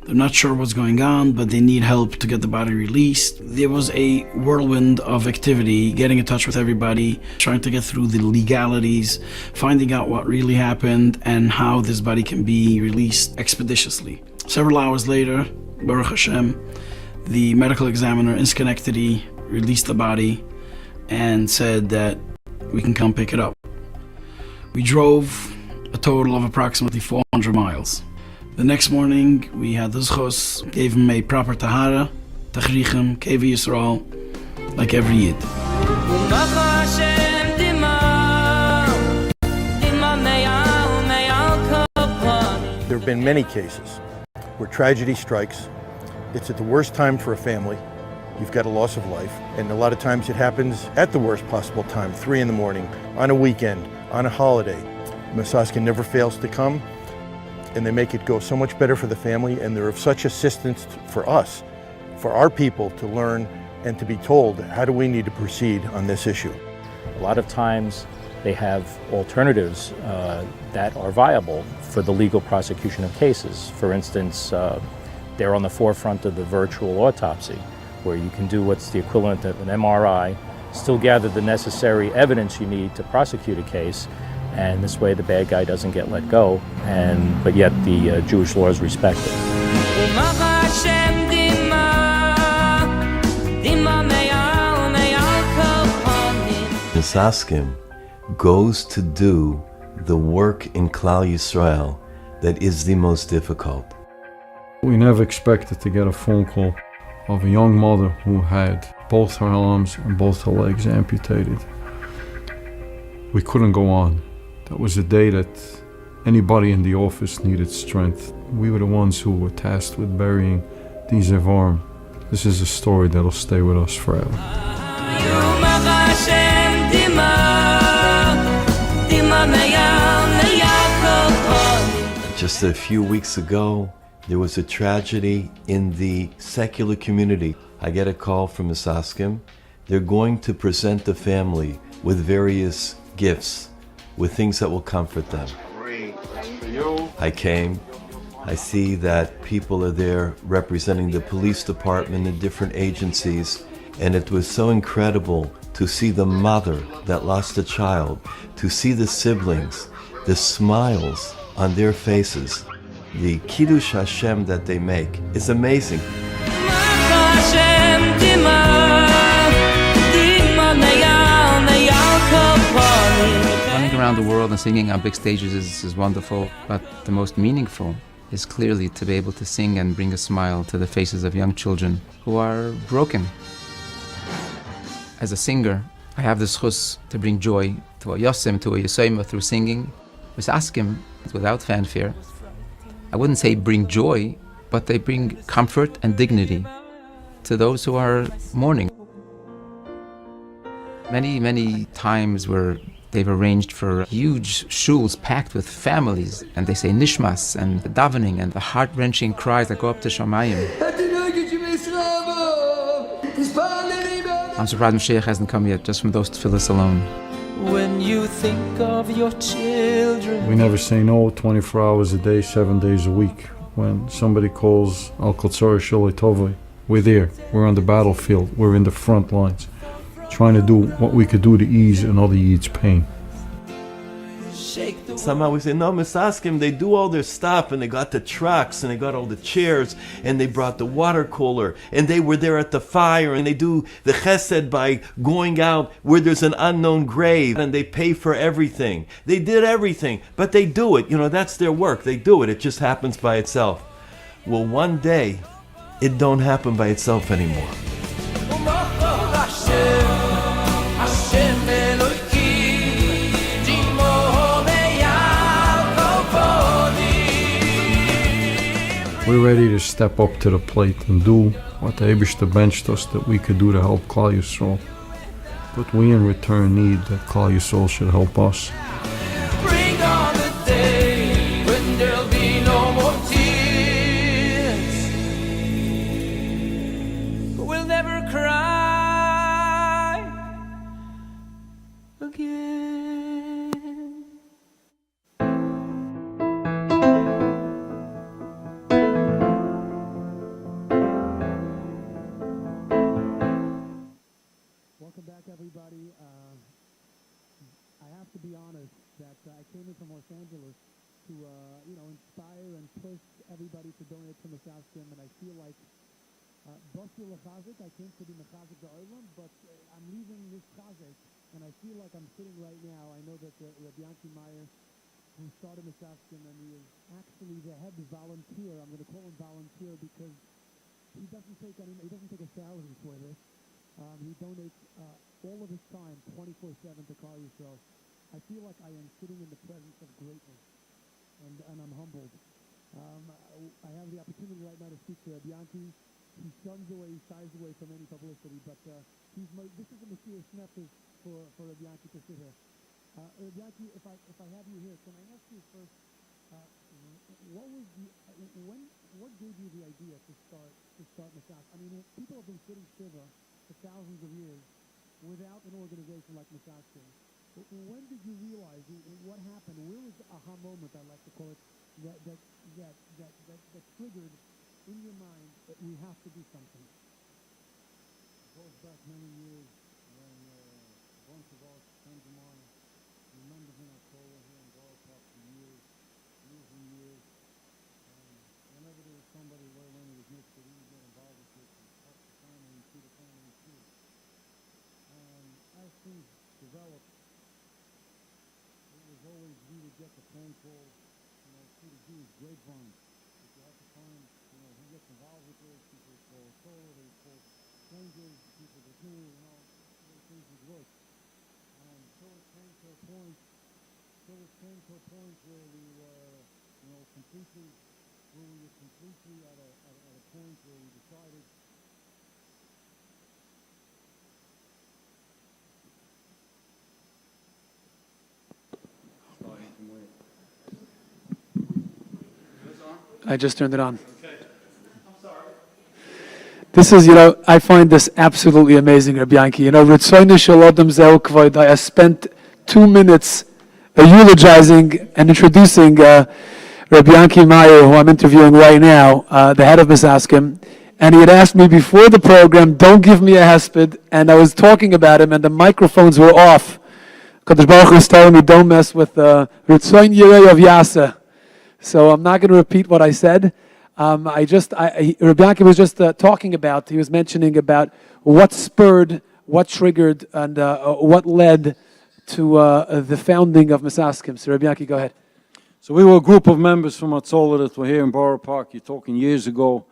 They're not sure what's going on, but they need help to get the body released. There was a whirlwind of activity, getting in touch with everybody, trying to get through the legalities, finding out what really happened and how this body can be released expeditiously. Several hours later, Baruch Hashem, the medical examiner in Schenectady released the body and said that we can come pick it up. We drove a total of approximately 400 miles. The next morning, we had the zchus, gave him a proper tahara, tachrichem, kevi Yisrael, like every Yid. There have been many cases where tragedy strikes. It's at the worst time for a family. You've got a loss of life, and a lot of times it happens at the worst possible time, 3 in the morning, on a weekend, on a holiday. Misaskim never fails to come, and they make it go so much better for the family, and they're of such assistance for us, for our people to learn and to be told how do we need to proceed on this issue. A lot of times they have alternatives that are viable for the legal prosecution of cases. For instance, they're on the forefront of the virtual autopsy, where you can do what's the equivalent of an MRI, still gather the necessary evidence you need to prosecute a case, and this way the bad guy doesn't get let go, but yet the Jewish law is respected. Misaskim goes to do the work in Klal Yisrael that is the most difficult. We never expected to get a phone call of a young mother who had both her arms and both her legs amputated. We couldn't go on. That was a day that anybody in the office needed strength. We were the ones who were tasked with burying these Evarim. This is a story that'll stay with us forever. Just a few weeks ago, there was a tragedy in the secular community. I get a call from Misaskim. They're going to present the family with various gifts, with things that will comfort them. I came. I see that people are there representing the police department and different agencies, and it was so incredible to see the mother that lost a child, to see the siblings, the smiles on their faces. The Kiddush Hashem that they make is amazing. Running around the world and singing on big stages is wonderful, but the most meaningful is clearly to be able to sing and bring a smile to the faces of young children who are broken. As a singer, I have the zchus to bring joy to a yosim, to a yisoima through singing. Misaskim, without fanfare. I wouldn't say bring joy, but they bring comfort and dignity to those who are mourning. Many times where they've arranged for huge shuls packed with families, and they say nishmas and the davening and the heart-wrenching cries that go up to Shamayim. I'm surprised Mashiach hasn't come yet, just from those tefillahs alone. When you think of your children. We never say no 24 hours a day, 7 days a week. When somebody calls Al Kotzor Shalei Tovei, we're there. We're on the battlefield. We're in the front lines, trying to do what we could do to ease another Yid's pain. Somehow we say, no, Misaskim, they do all their stuff, and they got the trucks, and they got all the chairs, and they brought the water cooler, and they were there at the fire, and they do the chesed by going out where there's an unknown grave, and they pay for everything. They did everything, but they do it. You know, that's their work. They do it. It just happens by itself. Well, one day, it don't happen by itself anymore. We're ready to step up to the plate and do what the Eibishter benched us that we could do to help Klal Yisrael. But we in return need that Klal Yisrael should help us. Bring on the day when there'll be no more tears. We'll never cry again. Welcome back, everybody. I have to be honest that I came in from Los Angeles to, inspire and push everybody to donate to Misaskim, and I feel like Bossi Lechazik, I came to be Mechazik the Oilam, but I'm leaving this Chazik, and I feel like I'm sitting right now. I know that Rabbi Yanki Meyer, who started Misaskim, and he is actually the head volunteer. I'm going to call him volunteer because he doesn't take a salary for this. He donates all of his time, 24/7, to Klal Yisrael. I feel like I am sitting in the presence of greatness, and I'm humbled. I have the opportunity right now to speak to Rabbi Yanki. He shuns away, he shies away from any publicity, but this is a Messiah's message for Rabbi Yanki to sit here. Rabbi Yanki, if I have you here, can I ask you first, what gave you the idea to start Misaskim? I mean, people have been sitting Shiva for thousands of years without an organization like Misaskim. When did you realize? What happened? Where was the aha moment, I like to call it, that triggered in your mind that we have to do something? It goes back many years when a bunch of us, friends of mine, members in our cola here in Borough Park for years and years. Whenever there was somebody where when he was mixed, he would get involved with it and help the family and see the family through. And as things developed, it was always we would get the phone call, through the Jewish grapevine. If you have to find, who gets involved with this, people would call Torah, they would call strangers, people that knew, things would work. And until it came to a point where we were, completely at a point where we decided I just turned it on. This is, I find this absolutely amazing, Rabbi Yanki. I spent 2 minutes eulogizing and introducing Rabbi Yanki Meyer, who I'm interviewing right now, the head of Misaskim, and he had asked me before the program, don't give me a hesped, and I was talking about him, and the microphones were off. Kadosh Baruch Hu was telling me, don't mess with Ritzoin Yirei of Yasa. So I'm not going to repeat what I said. Rabbi Yanki was just talking about, he was mentioning about what spurred, what triggered, and what led to the founding of Misaskim. So Rabbi Yanki, go ahead. So we were a group of members from Atzola that were here in Borough Park, you're talking years ago,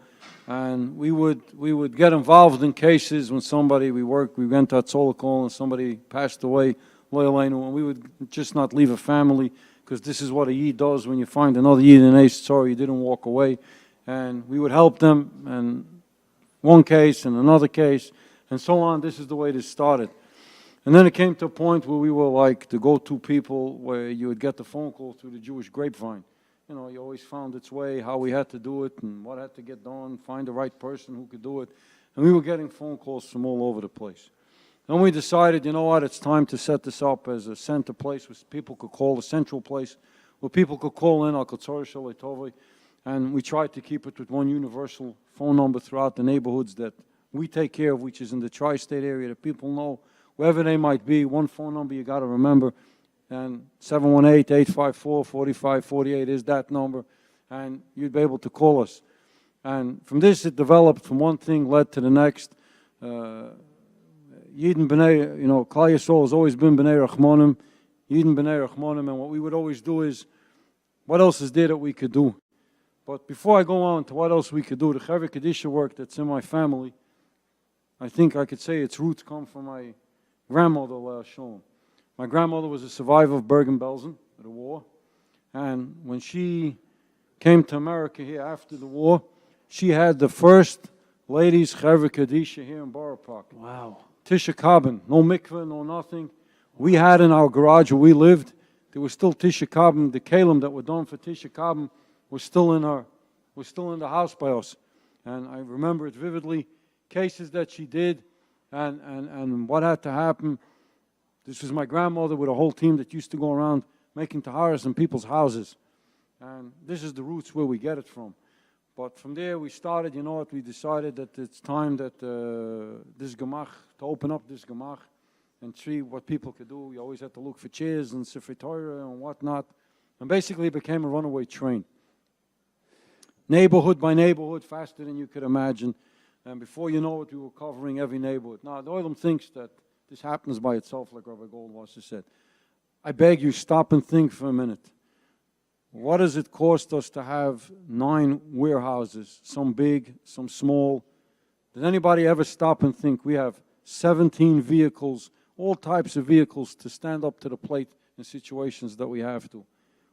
and we would get involved in cases when we went to Atzola call and somebody passed away, and we would just not leave a family, because this is what a Yid does when you find another Yid in a story, you didn't walk away. And we would help them, and one case and another case, and so on. This is the way this started. And then it came to a point where we were like the go-to people where you would get the phone call through the Jewish grapevine. You always found its way, how we had to do it and what had to get done, find the right person who could do it. And we were getting phone calls from all over the place. Then we decided, it's time to set this up as a center place where people could call, a central place where people could call in, and we tried to keep it with one universal phone number throughout the neighborhoods that we take care of, which is in the tri-state area, that people know, wherever they might be, one phone number you got to remember, and 718-854-4548 is that number, and you'd be able to call us. And from this, it developed from one thing led to the next. Yidden B'nai, Klal Yisrael has always been B'nai Rachmanim, Yidden B'nai Rachmanim, and what we would always do is, what else is there that we could do? But before I go on to what else we could do, the Charidy Kadisha work that's in my family, I think I could say its roots come from my grandmother, Shalom. My grandmother was a survivor of Bergen-Belsen, the war, and when she came to America here after the war, she had the first ladies' Charidy Kadisha here in Borough Park. Wow. Tisha Kabin, no mikveh, no nothing. We had in our garage where we lived, there was still Tisha Kabin, the kalim that were done for Tisha Kabin was still in the house by us. And I remember it vividly, cases that she did and what had to happen. This was my grandmother with a whole team that used to go around making taharas in people's houses. And this is the roots where we get it from. But from there we started, we decided that it's time that this gemach, to open up this gemach and see what people could do. You always had to look for chairs and Sefer Torah and whatnot. And basically it became a runaway train. Neighborhood by neighborhood, faster than you could imagine. And before you know it, we were covering every neighborhood. Now, the Oilem thinks that this happens by itself, like Rabbi Goldwasser said. I beg you, stop and think for a minute. What does it cost us to have 9 warehouses, some big, some small? Does anybody ever stop and think we have 17 vehicles, all types of vehicles to stand up to the plate in situations that we have to?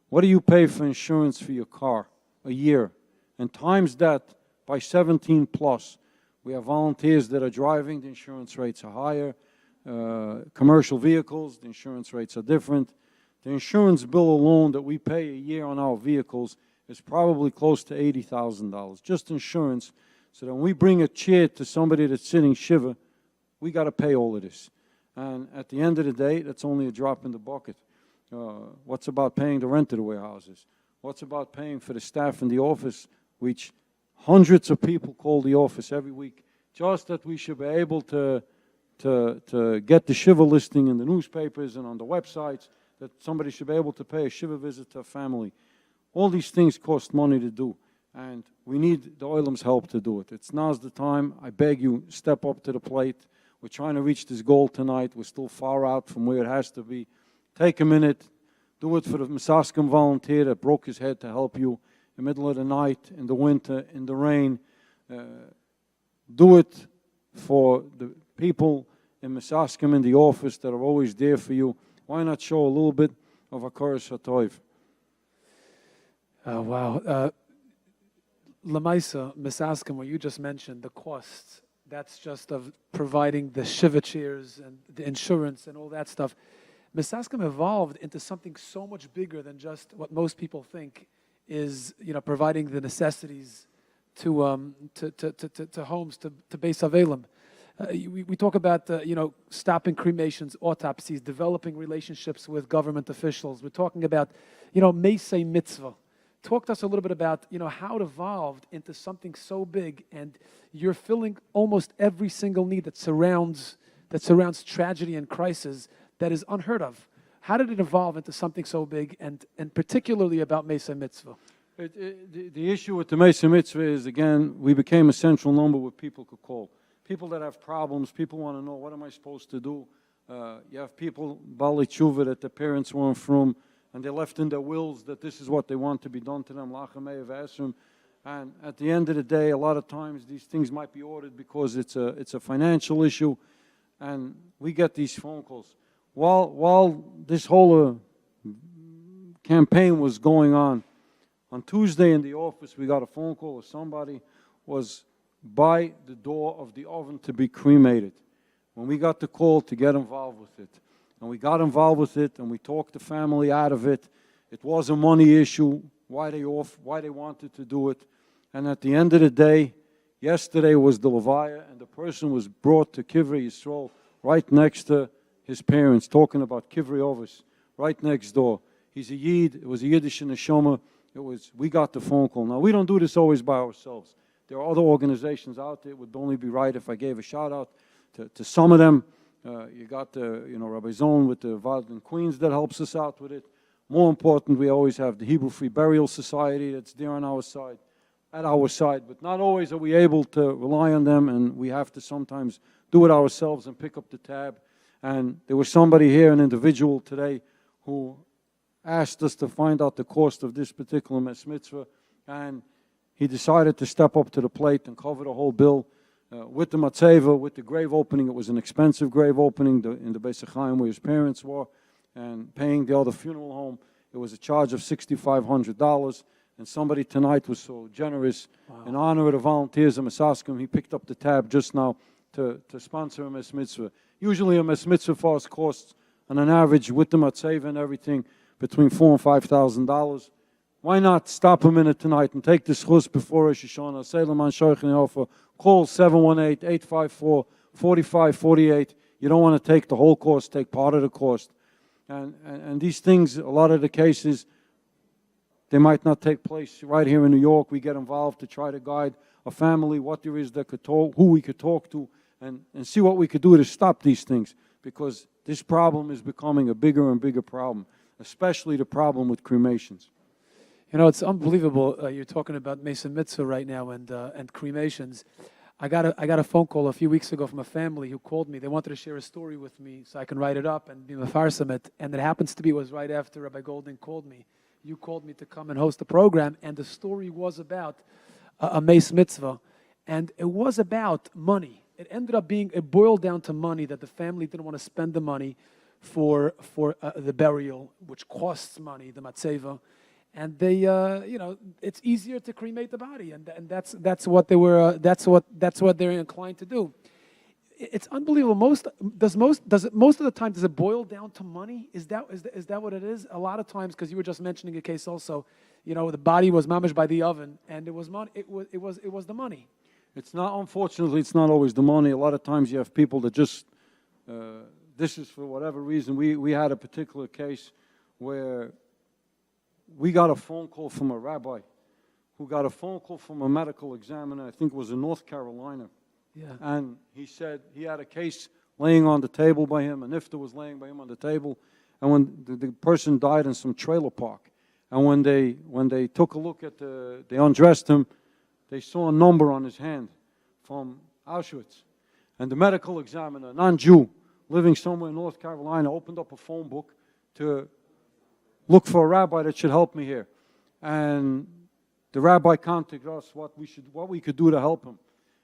What do you pay for insurance for your car a year? And times that by 17 plus. We have volunteers that are driving, the insurance rates are higher. Commercial vehicles, the insurance rates are different. The insurance bill alone that we pay a year on our vehicles is probably close to $80,000, just insurance. So that when we bring a chair to somebody that's sitting shiva, we got to pay all of this. And at the end of the day, that's only a drop in the bucket. What's about paying the rent of the warehouses? What's about paying for the staff in the office, which hundreds of people call the office every week, just that we should be able to get the shiva listing in the newspapers and on the websites, that somebody should be able to pay a shiva visit to a family. All these things cost money to do, and we need the Oilam's help to do it. It's now's the time. I beg you, step up to the plate. We're trying to reach this goal tonight. We're still far out from where it has to be. Take a minute. Do it for the Misaskim volunteer that broke his head to help you in the middle of the night, in the winter, in the rain. Do it for the people in Misaskim in the office that are always there for you. Why not show a little bit of a Koros HaToiv? Wow. Lamaisa, Misaskim, what you just mentioned, the costs, that's just of providing the shiva chairs and the insurance and all that stuff. Misaskim evolved into something so much bigger than just what most people think is, providing the necessities to homes, to Beis Avelim. We talk about, stopping cremations, autopsies, developing relationships with government officials. We're talking about, Meisei Mitzvah. Talk to us a little bit about, how it evolved into something so big, and you're filling almost every single need that surrounds tragedy and crisis that is unheard of. How did it evolve into something so big, and particularly about Meisei Mitzvah? The issue with the Meisei Mitzvah is, again, we became a central number where people could call. People that have problems, people want to know, what am I supposed to do? You have people, Bali Tshuva, that their parents weren't from, and they left in their wills that this is what they want to be done to them, Lachamei Vasrim. And at the end of the day, a lot of times these things might be ordered because it's a financial issue, and we get these phone calls. While this whole campaign was going on Tuesday in the office, we got a phone call of somebody was by the door of the oven to be cremated. When we got the call to get involved with it, and we got involved with it, and we talked the family out of it. It was a money issue, why they wanted to do it. And at the end of the day, yesterday was the Levaya, and the person was brought to Kivrei Yisrael right next to his parents, talking about Kivrei Ovis, right next door. He's a Yid. It was a Yiddish neshama. We got the phone call. Now, we don't do this always by ourselves. There are other organizations out there. It would only be right if I gave a shout out to some of them. You got Rabbi Zone with the Vard in Queens that helps us out with it. More important, we always have the Hebrew Free Burial Society that's there on our side, but not always are we able to rely on them, and we have to sometimes do it ourselves and pick up the tab. And there was somebody here, an individual today, who asked us to find out the cost of this particular Mes Mitzvah, and he decided to step up to the plate and cover the whole bill. With the matzeva, with the grave opening. It was an expensive grave opening in the Beis Chaim where his parents were, and paying the other funeral home. It was a charge of $6,500, and somebody tonight was so generous. Wow. In honor of the volunteers of Misaskim, he picked up the tab just now to sponsor a Mes Mitzvah. Usually a Mes Mitzvah for us costs, on an average, with the matzeva and everything, between $4,000 and $5,000. Why not stop a minute tonight and take this chus before Rosh Hashanah? Say L'man Shoichin Yofa. Call 718-854-4548. You don't want to take the whole cost, take part of the cost. And these things, a lot of the cases, they might not take place right here in New York. We get involved to try to guide a family, what there is that could talk, who we could talk to, and see what we could do to stop these things. Because this problem is becoming a bigger and bigger problem, especially the problem with cremations. It's unbelievable. You're talking about Meisei Mitzvah right now and cremations. I got a phone call a few weeks ago from a family who called me. They wanted to share a story with me so I can write it up and be mefarsam it. And it happens to be, it was right after Rabbi Golding called me. You called me to come and host the program, and the story was about a Meis Mitzvah. And it was about money. It ended up being, it boiled down to money, that the family didn't want to spend the money for the burial, which costs money, the matzeva. And they, it's easier to cremate the body, and that's what they were. That's what they're inclined to do. it's unbelievable. Most of the time, does it boil down to money? Is that what it is? A lot of times, because you were just mentioning a case also, the body was mamish by the oven, and it was money. It was the money. It's not, unfortunately, it's not always the money. A lot of times you have people that just, this is for whatever reason. We had a particular case where we got a phone call from a rabbi who got a phone call from a medical examiner, I think it was in North Carolina. Yeah. And he said he had a case laying on the table by him, an iftar was laying by him on the table, and when the person died in some trailer park, and when they took a look at they undressed him, they saw a number on his hand from Auschwitz. And the medical examiner, a non-Jew, living somewhere in North Carolina, opened up a phone book to look for a rabbi that should help me here. And the rabbi contacted us what we could do to help him.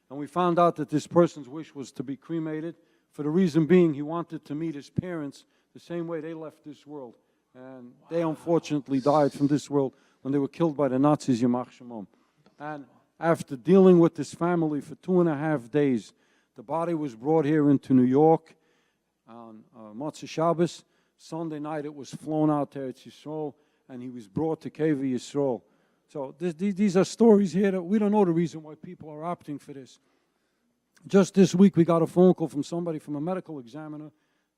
And we found out that this person's wish was to be cremated, for the reason being he wanted to meet his parents the same way they left this world. And they unfortunately died from this world when they were killed by the Nazis, Yamach Shemom. And after dealing with this family for 2.5 days, the body was brought here into New York on Motzei Shabbos. Sunday night it was flown out to Eretz Yisrael, and he was brought to Kevi Yisrael. So these are stories here that we don't know the reason why people are opting for this. Just this week we got a phone call from somebody from a medical examiner,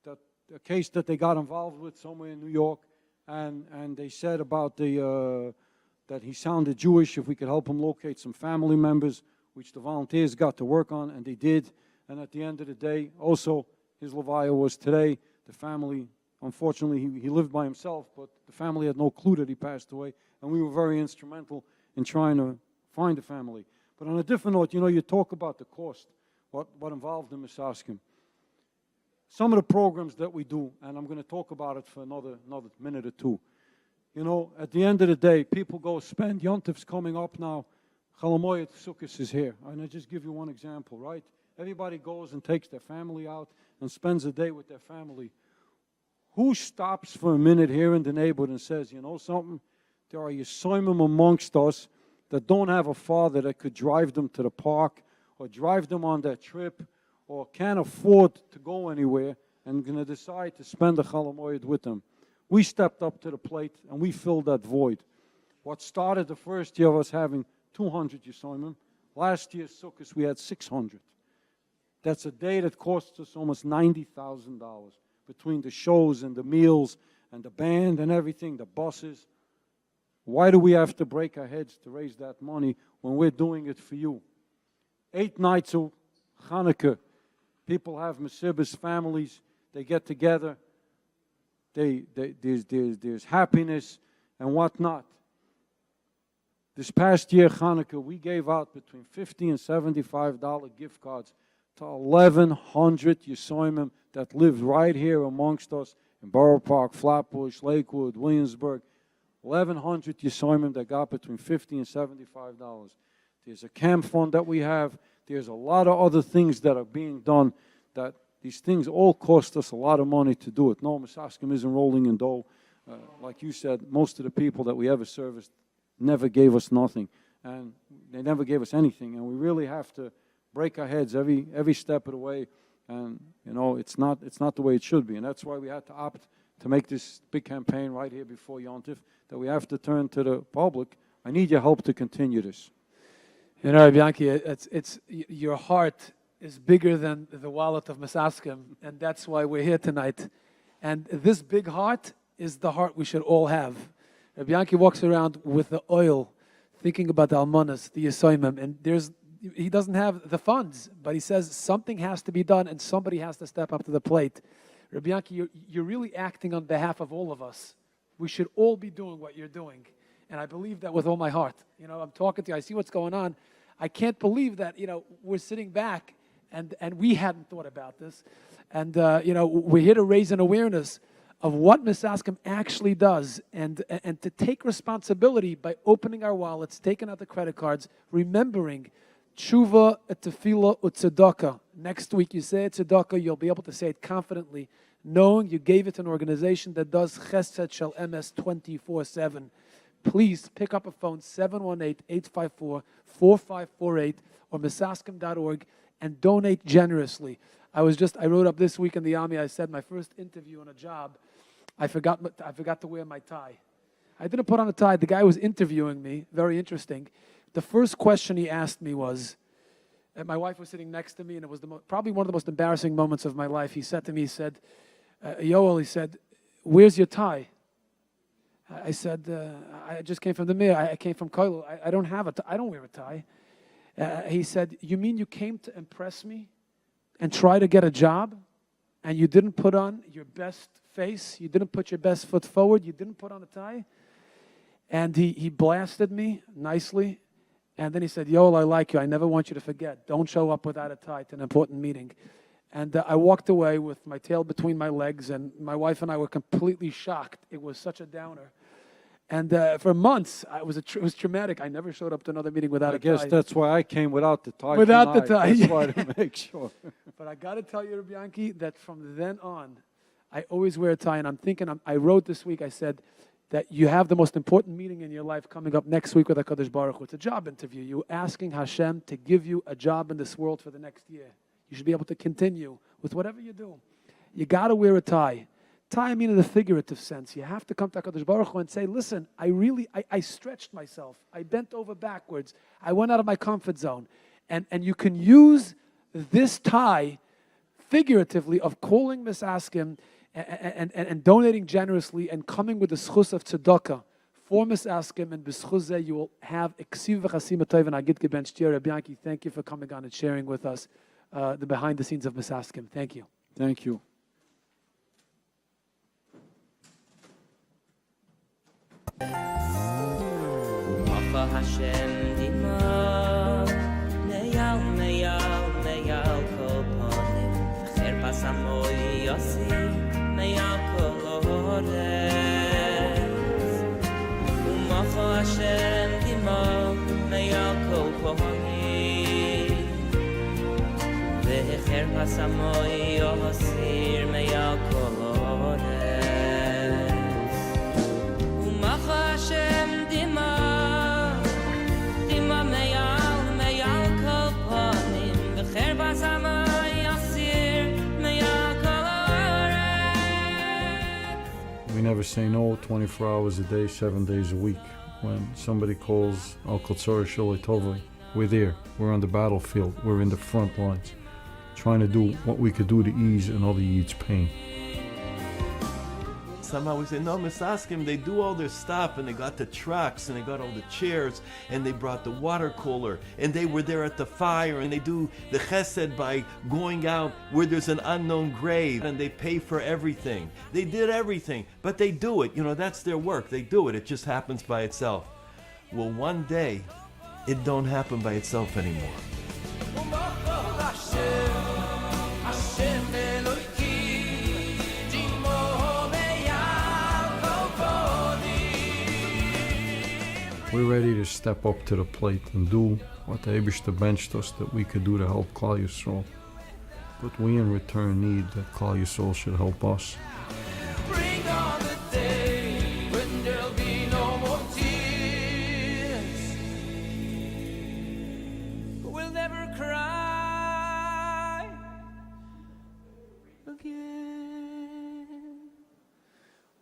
that a case that they got involved with somewhere in New York, and they said about that he sounded Jewish, if we could help him locate some family members, which the volunteers got to work on, and they did. And at the end of the day, also, his levaya was today. The family, unfortunately, he lived by himself, but the family had no clue that he passed away, and we were very instrumental in trying to find the family. But on a different note, you talk about the cost, what involved in Misaskim. Some of the programs that we do, and I'm going to talk about it for another minute or two. At the end of the day, people go spend, Yontif's coming up now, Chalamoyed Sukkot is here. And I just give you one example, right? Everybody goes and takes their family out and spends a day with their family. Who stops for a minute here in the neighborhood and says, you know something? There are Yisoimim amongst us that don't have a father that could drive them to the park or drive them on that trip or can't afford to go anywhere and going to decide to spend a Chalamoyed with them. We stepped up to the plate and we filled that void. What started the first year of us having 200 Yisoimim, last year's Sukkot we had 600. That's a day that cost us almost $90,000 between the shows and the meals and the band and everything, the buses. Why do we have to break our heads to raise that money when we're doing it for you? 8 nights of Hanukkah, people have Mesibas, families, they get together, there's happiness and whatnot. This past year, Hanukkah, we gave out between $50 and $75 gift cards to 1,100 Yisoimim that lived right here amongst us in Borough Park, Flatbush, Lakewood, Williamsburg. 1,100 Yisoimim that got between $50 and $75. There's a camp fund that we have. There's a lot of other things that are being done that these things all cost us a lot of money to do it. No, Misaskim isn't rolling in dough. Like you said, most of the people that we ever serviced never gave us nothing. And they never gave us anything. And we really have to break our heads every step of the way. And, it's not the way it should be. And that's why we had to opt to make this big campaign right here before Yontif, that we have to turn to the public. I need your help to continue this. Bianchi, it's your heart is bigger than the wallet of Misaskim, and that's why we're here tonight. And this big heart is the heart we should all have. Bianchi walks around with the oil, thinking about the almanas, the Yisoimim, and he doesn't have the funds, but he says something has to be done and somebody has to step up to the plate. Bianchi, you're really acting on behalf of all of us. We should all be doing what you're doing. And I believe that with all my heart. I'm talking to you, I see what's going on. I can't believe that, we're sitting back and we hadn't thought about this. And, we're here to raise an awareness of what Misaskim actually does and to take responsibility by opening our wallets, taking out the credit cards, remembering tshuva, tefillah, tzedakah. Next week you say tzedakah, you'll be able to say it confidently, knowing you gave it to an organization that does chesed shel emes 24/7. Please pick up a phone, 718-854-4548 or misaskim.org, and donate generously. I wrote up this week in the Army, I said my first interview on a job, I forgot to wear my tie. I didn't put on a tie. The guy was interviewing me, very interesting. The first question he asked me was, and my wife was sitting next to me, and it was probably one of the most embarrassing moments of my life. He said to me, he said, Yoel, he said, where's your tie? I said, I just came from the mayor. I came from Koilo. I don't have a tie. I don't wear a tie. He said, you mean you came to impress me and try to get a job, and you didn't put on your best face, you didn't put your best foot forward, you didn't put on a tie? And he blasted me nicely, and then he said, Yoel, I like you. I never want you to forget. Don't show up without a tie to an important meeting. And I walked away with my tail between my legs, and my wife and I were completely shocked. It was such a downer. And for months, it was traumatic. I never showed up to another meeting without a tie. I guess that's why I came without the tie. Without the tie. That's why, to make sure. But I got to tell you, Rabbi Yanki, that from then on, I always wear a tie. And I'm thinking, I wrote this week, I said that you have the most important meeting in your life coming up next week with HaKadosh Baruch Hu. It's a job interview. You're asking Hashem to give you a job in this world for the next year. You should be able to continue with whatever you do. You got to wear a tie. Tie, I mean in the figurative sense. You have to come to HaKadosh Baruch Hu and say, listen, I stretched myself. I bent over backwards. I went out of my comfort zone. And you can use this tie figuratively of calling Misaskim and donating generously and coming with the schus of tzedakah for Misaskim, and b'schus you will have eksiv v'chasim tov and agit geben shtir. Rabbi Yanki, thank you for coming on and sharing with us the behind the scenes of Misaskim. Thank you. Thank you. Hashem dima neyal neyal neyal kol panim v'cher pasamoy yosi neyal kol hores u'macha Hashem dima neyal kol panim v'cher pasamoy yosi neyal kol hores u'macha Hashem dima We never say no 24 hours a day, 7 days a week. When somebody calls Al Kotzor Shaloi Tovoi, we're there. We're on the battlefield. We're in the front lines, trying to do what we could do to ease another Yid's pain. Somehow we say, no, Misaskim, they do all their stuff, and they got the trucks, and they got all the chairs, and they brought the water cooler, and they were there at the fire, and they do the chesed by going out where there's an unknown grave, and they pay for everything. They did everything, but they do it. You know, that's their work. They do it. It just happens by itself. Well, one day, it don't happen by itself anymore. We're ready to step up to the plate and do what the Eibishter benched us that we could do to help Klal Yisrael. But we in return need that Klal Yisrael should help us. Bring on the day when there'll be no more tears. We'll never cry again.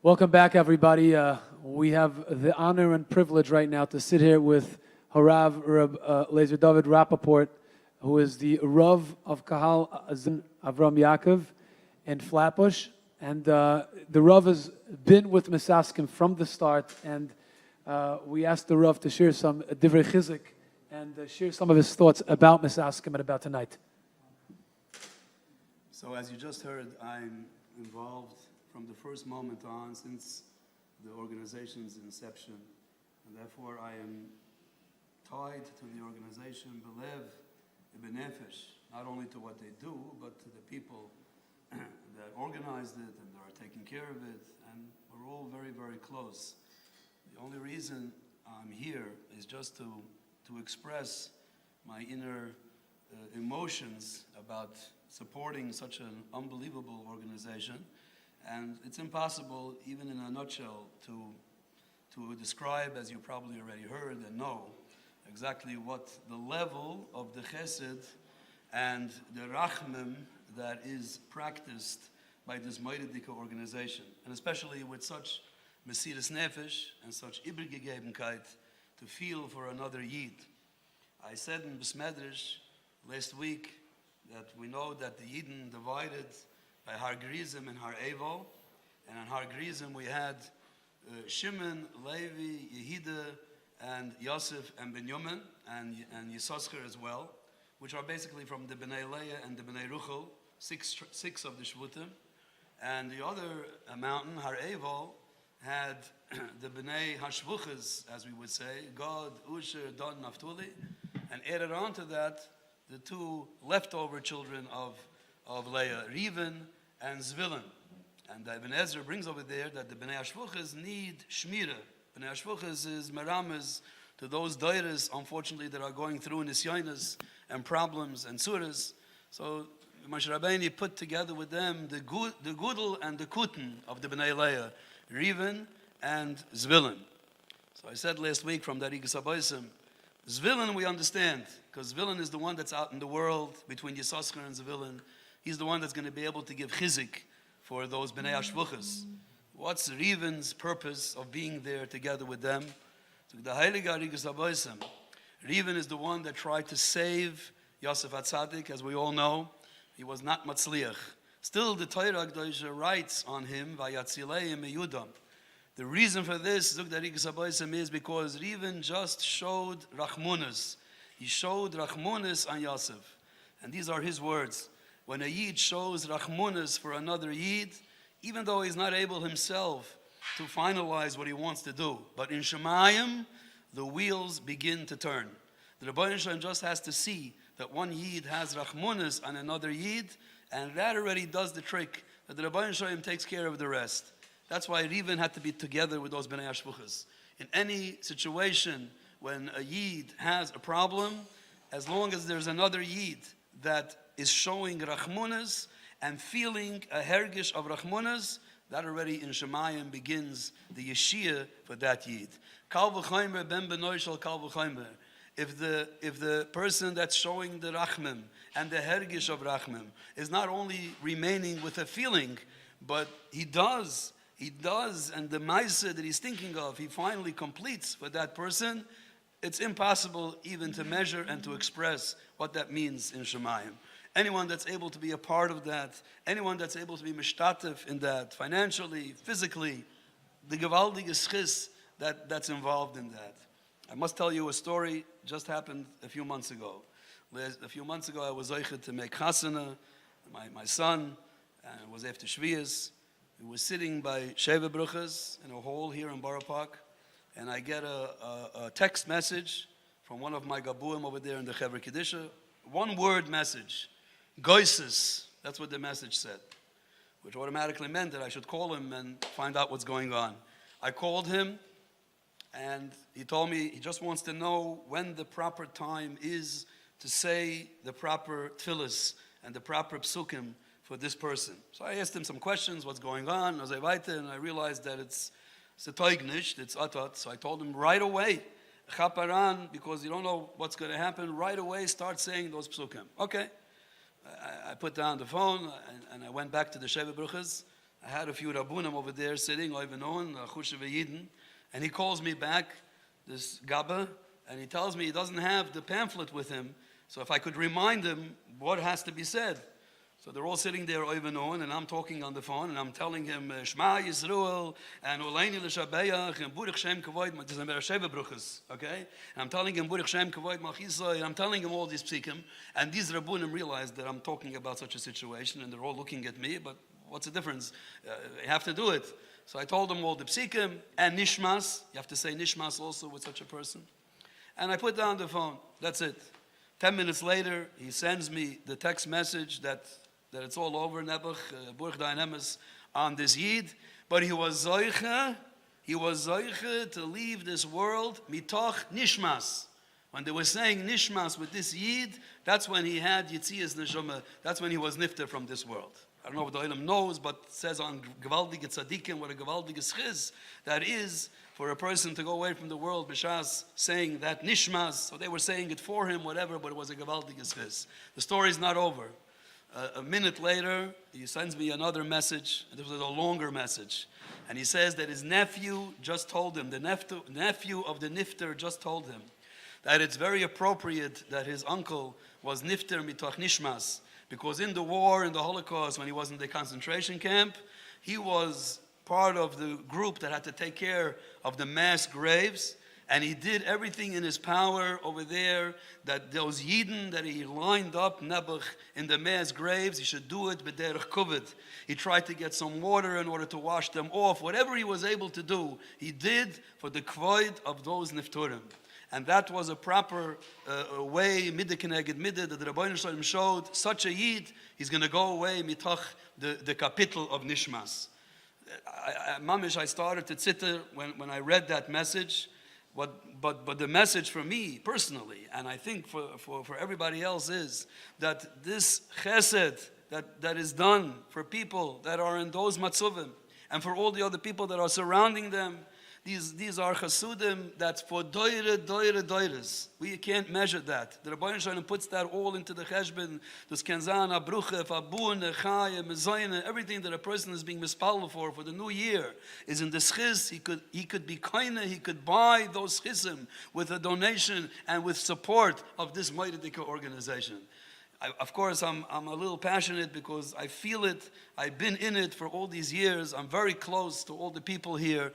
Welcome back, everybody. We have the honor and privilege right now to sit here with Harav Reb Lezer David Rappaport, who is the Rav of Kahal Azin Avram Yaakov in Flatbush. And the Rav has been with Misaskim from the start. And we asked the Rav to share some divrei chizuk and share some of his thoughts about Misaskim and about tonight. So as you just heard, I'm involved from the first moment on since the organization's inception, and therefore I am tied to the organization, belev, benefesh, not only to what they do, but to the people that organized it and that are taking care of it, and we're all very, very close. The only reason I'm here is just to express my inner emotions about supporting such an unbelievable organization. And it's impossible, even in a nutshell, to describe, as you probably already heard and know, exactly what the level of the chesed and the rachmim that is practiced by this Mordechai organization, and especially with such Mesiras Nefesh and such Übergegebenkeit to feel for another Yid. I said in Besmedrish last week that we know that the Yidden divided by Har Gerizim and Har Evo, and on Har Gerizim we had Shimon, Levi, Yehuda, and Yosef and Binyamin, and Yisachar as well, which are basically from the Bnei Leah and the Bnei Ruchel, six of the Shvutim. And the other mountain, Har Evo, had the Bnei Hashvuchas, as we would say, Gad, Usher, Dan, Naphtali, and added on to that the two leftover children of Leah, Reuven and Zvilin. And the Ibn Ezra brings over there that the Bnei Hashvuchas need Shmira. Bnei Hashvuchas is meramas to those dairas, unfortunately, that are going through nisyonas and problems and surahs. So Moshe Rabbeinu put together with them the Gudel and the Kuten of the Bnei Leah, Reuven and Zvilin. So I said last week from the Arigas Abaysim, Zvilin we understand, because Zvilin is the one that's out in the world between Yisachar and Zvilin. He's the one that's going to be able to give chizik for those Bnei Hashvuchas. What's Reuven's purpose of being there together with them? So the Heilige Arigas Abaysim, Reuven is the one that tried to save Yosef HaTzadik, as we all know. He was not Matzliach. Still, the Torah Gdosha writes on him, Vayatzileim Meyudam. The reason for this, Zug the Arigas Abaysim, is because Reuven just showed Rachmunas. He showed Rachmunas on Yosef. And these are his words. When a Yid shows Rachmunas for another Yid, even though he's not able himself to finalize what he wants to do, but in Shemayim, the wheels begin to turn. The Rebbeinu Shalom just has to see that one Yid has Rachmunas on another Yid, and that already does the trick, that the Rebbeinu Shalom takes care of the rest. That's why Reuven had to be together with those Bnei Hashvuchas. In any situation when a Yid has a problem, as long as there's another Yid that is showing Rachmunas and feeling a hergish of Rachmunas, that already in Shemayim begins the Yeshia for that Yid. Kal v'chaymer ben benoy shel kal v'chaymer. If the person that's showing the Rachmim and the hergish of Rachmim is not only remaining with a feeling, but he does, and the Maisa that he's thinking of, he finally completes for that person, it's impossible even to measure and to express what that means in Shemayim. Anyone that's able to be a part of that, anyone that's able to be mishtatif in that, financially, physically, the gewaldige schis that's involved in that. I must tell you a story just happened a few months ago. A few months ago, I was zeichet to make chasana. My son was after Shvias. We were sitting by Sheva Bruchas in a hall here in Borough Park, and I get a text message from one of my gabuim over there in the Chevra Kedisha. One word message. Goises, that's what the message said, which automatically meant that I should call him and find out what's going on. I called him, and he told me he just wants to know when the proper time is to say the proper tefillas and the proper psukim for this person. So I asked him some questions, what's going on, and I realized that it's a teugnish, it's atat. So I told him right away, chaparan, because you don't know what's going to happen, right away start saying those psukim. Okay. I put down the phone and I went back to the Sheva Bruchas. I had a few Rabbunim over there sitting, and he calls me back, this Gabba, and he tells me he doesn't have the pamphlet with him, so if I could remind him what has to be said. So they're all sitting there, and I'm talking on the phone, and I'm telling him, Shema Yisrael, and Oleini L'Shabeach, and Burich Shem Kavoid, this is Sheva Bruchas, okay? And I'm telling him, Burich Shem Kavoid Malchisai, and I'm telling him all these psikim, and these Rabbunim realize that I'm talking about such a situation, and they're all looking at me, but what's the difference? You have to do it. So I told them all the psikim, and Nishmas, you have to say Nishmas also with such a person. And I put down the phone, that's it. 10 minutes later, he sends me the text message that it's all over, Nebuch, Burch Dynamis, on this Yid, but he was Zoiche to leave this world, mitoch Nishmas. When they were saying Nishmas with this Yid, that's when he had Yitzias Neshama, that's when he was nifter from this world. I don't know if the Olam knows, but it says on Gevaldige Tzadikim, what a Gevaldige Schiz that is for a person to go away from the world, B'shas, saying that Nishmas, so they were saying it for him, whatever, but it was a Gevaldige Schiz. The story is not over. A minute later, he sends me another message. This was a longer message. And he says that his nephew just told him, the nephew of the nifter just told him, that it's very appropriate that his uncle was nifter mitoch nishmas, because in the war, in the Holocaust, when he was in the concentration camp, he was part of the group that had to take care of the mass graves, and he did everything in his power over there that those Yidden that he lined up Nebuch in the mass graves, he should do it b'derech kuvit. He tried to get some water in order to wash them off. Whatever he was able to do, he did for the kvoid of those nifturim. And that was a proper way, midde keneged midde, that the Rabbi Shalom showed. Such a Yid, he's going to go away mitoch the capital of Nishmas. Mamish, I started to zitter when I read that message. But the message for me personally, and I think for everybody else, is that this chesed that is done for people that are in those matzuvim, and for all the other people that are surrounding them, these are chasudim that's for doires. We can't measure that. The Rabbi Shalom puts that all into the cheshbon, this kenzana, bruche, fabun, chaya, mezoyne, everything that a person is being mispalel for the new year is in the schiz. He could be kaina, he could buy those schizim with a donation and with support of this Mordechai organization. Of course, I'm a little passionate because I feel it. I've been in it for all these years. I'm very close to all the people here.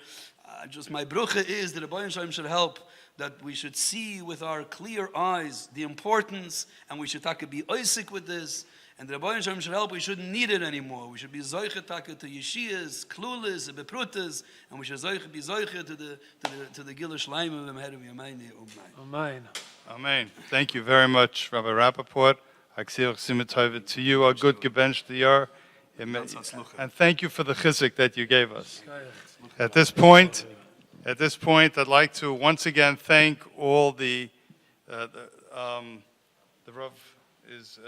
Just my brucha is that the Rabbi Shalom should help, that we should see with our clear eyes the importance, and we should be oisik with this. And the Rabbi Shalom should help. We shouldn't need it anymore. We should be zoiche to yeshiyas, klulis, and beprutas, and we should be zoiche to the gilish laimim and head of yamayni. Amen. Amen. Thank you very much, Rabbi Rappaport. Aksir Simitov to you, a good gebench to your, and thank you for the chizik that you gave us. At this point, I'd like to once again thank all the Rav is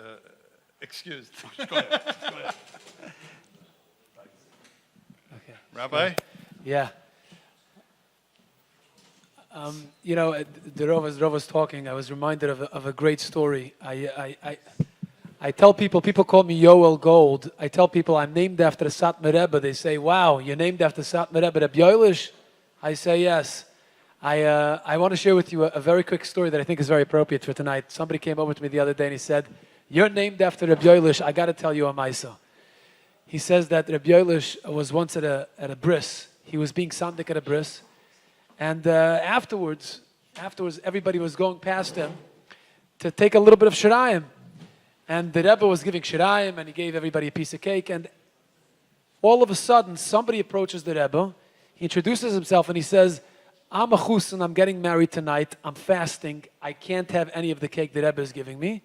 excused. Go ahead. Okay. Rabbi? Yeah. The Rav was talking. I was reminded of a great story. I tell people call me Yoel Gold. I tell people I'm named after the Satmar Rebbe. They say, wow, you're named after Satmar Rebbe. Rabbi Yoelish? I say, yes. I want to share with you a very quick story that I think is very appropriate for tonight. Somebody came over to me the other day and he said, you're named after Rabbi Yoelish. I got to tell you a maisa. He says that Rabbi Yoelish was once at a bris. He was being sandik at a bris. And afterwards, everybody was going past him to take a little bit of shirayim. And the Rebbe was giving shirayim, and he gave everybody a piece of cake. And all of a sudden, somebody approaches the Rebbe. He introduces himself, and he says, I'm a chus, and I'm getting married tonight. I'm fasting. I can't have any of the cake the Rebbe is giving me.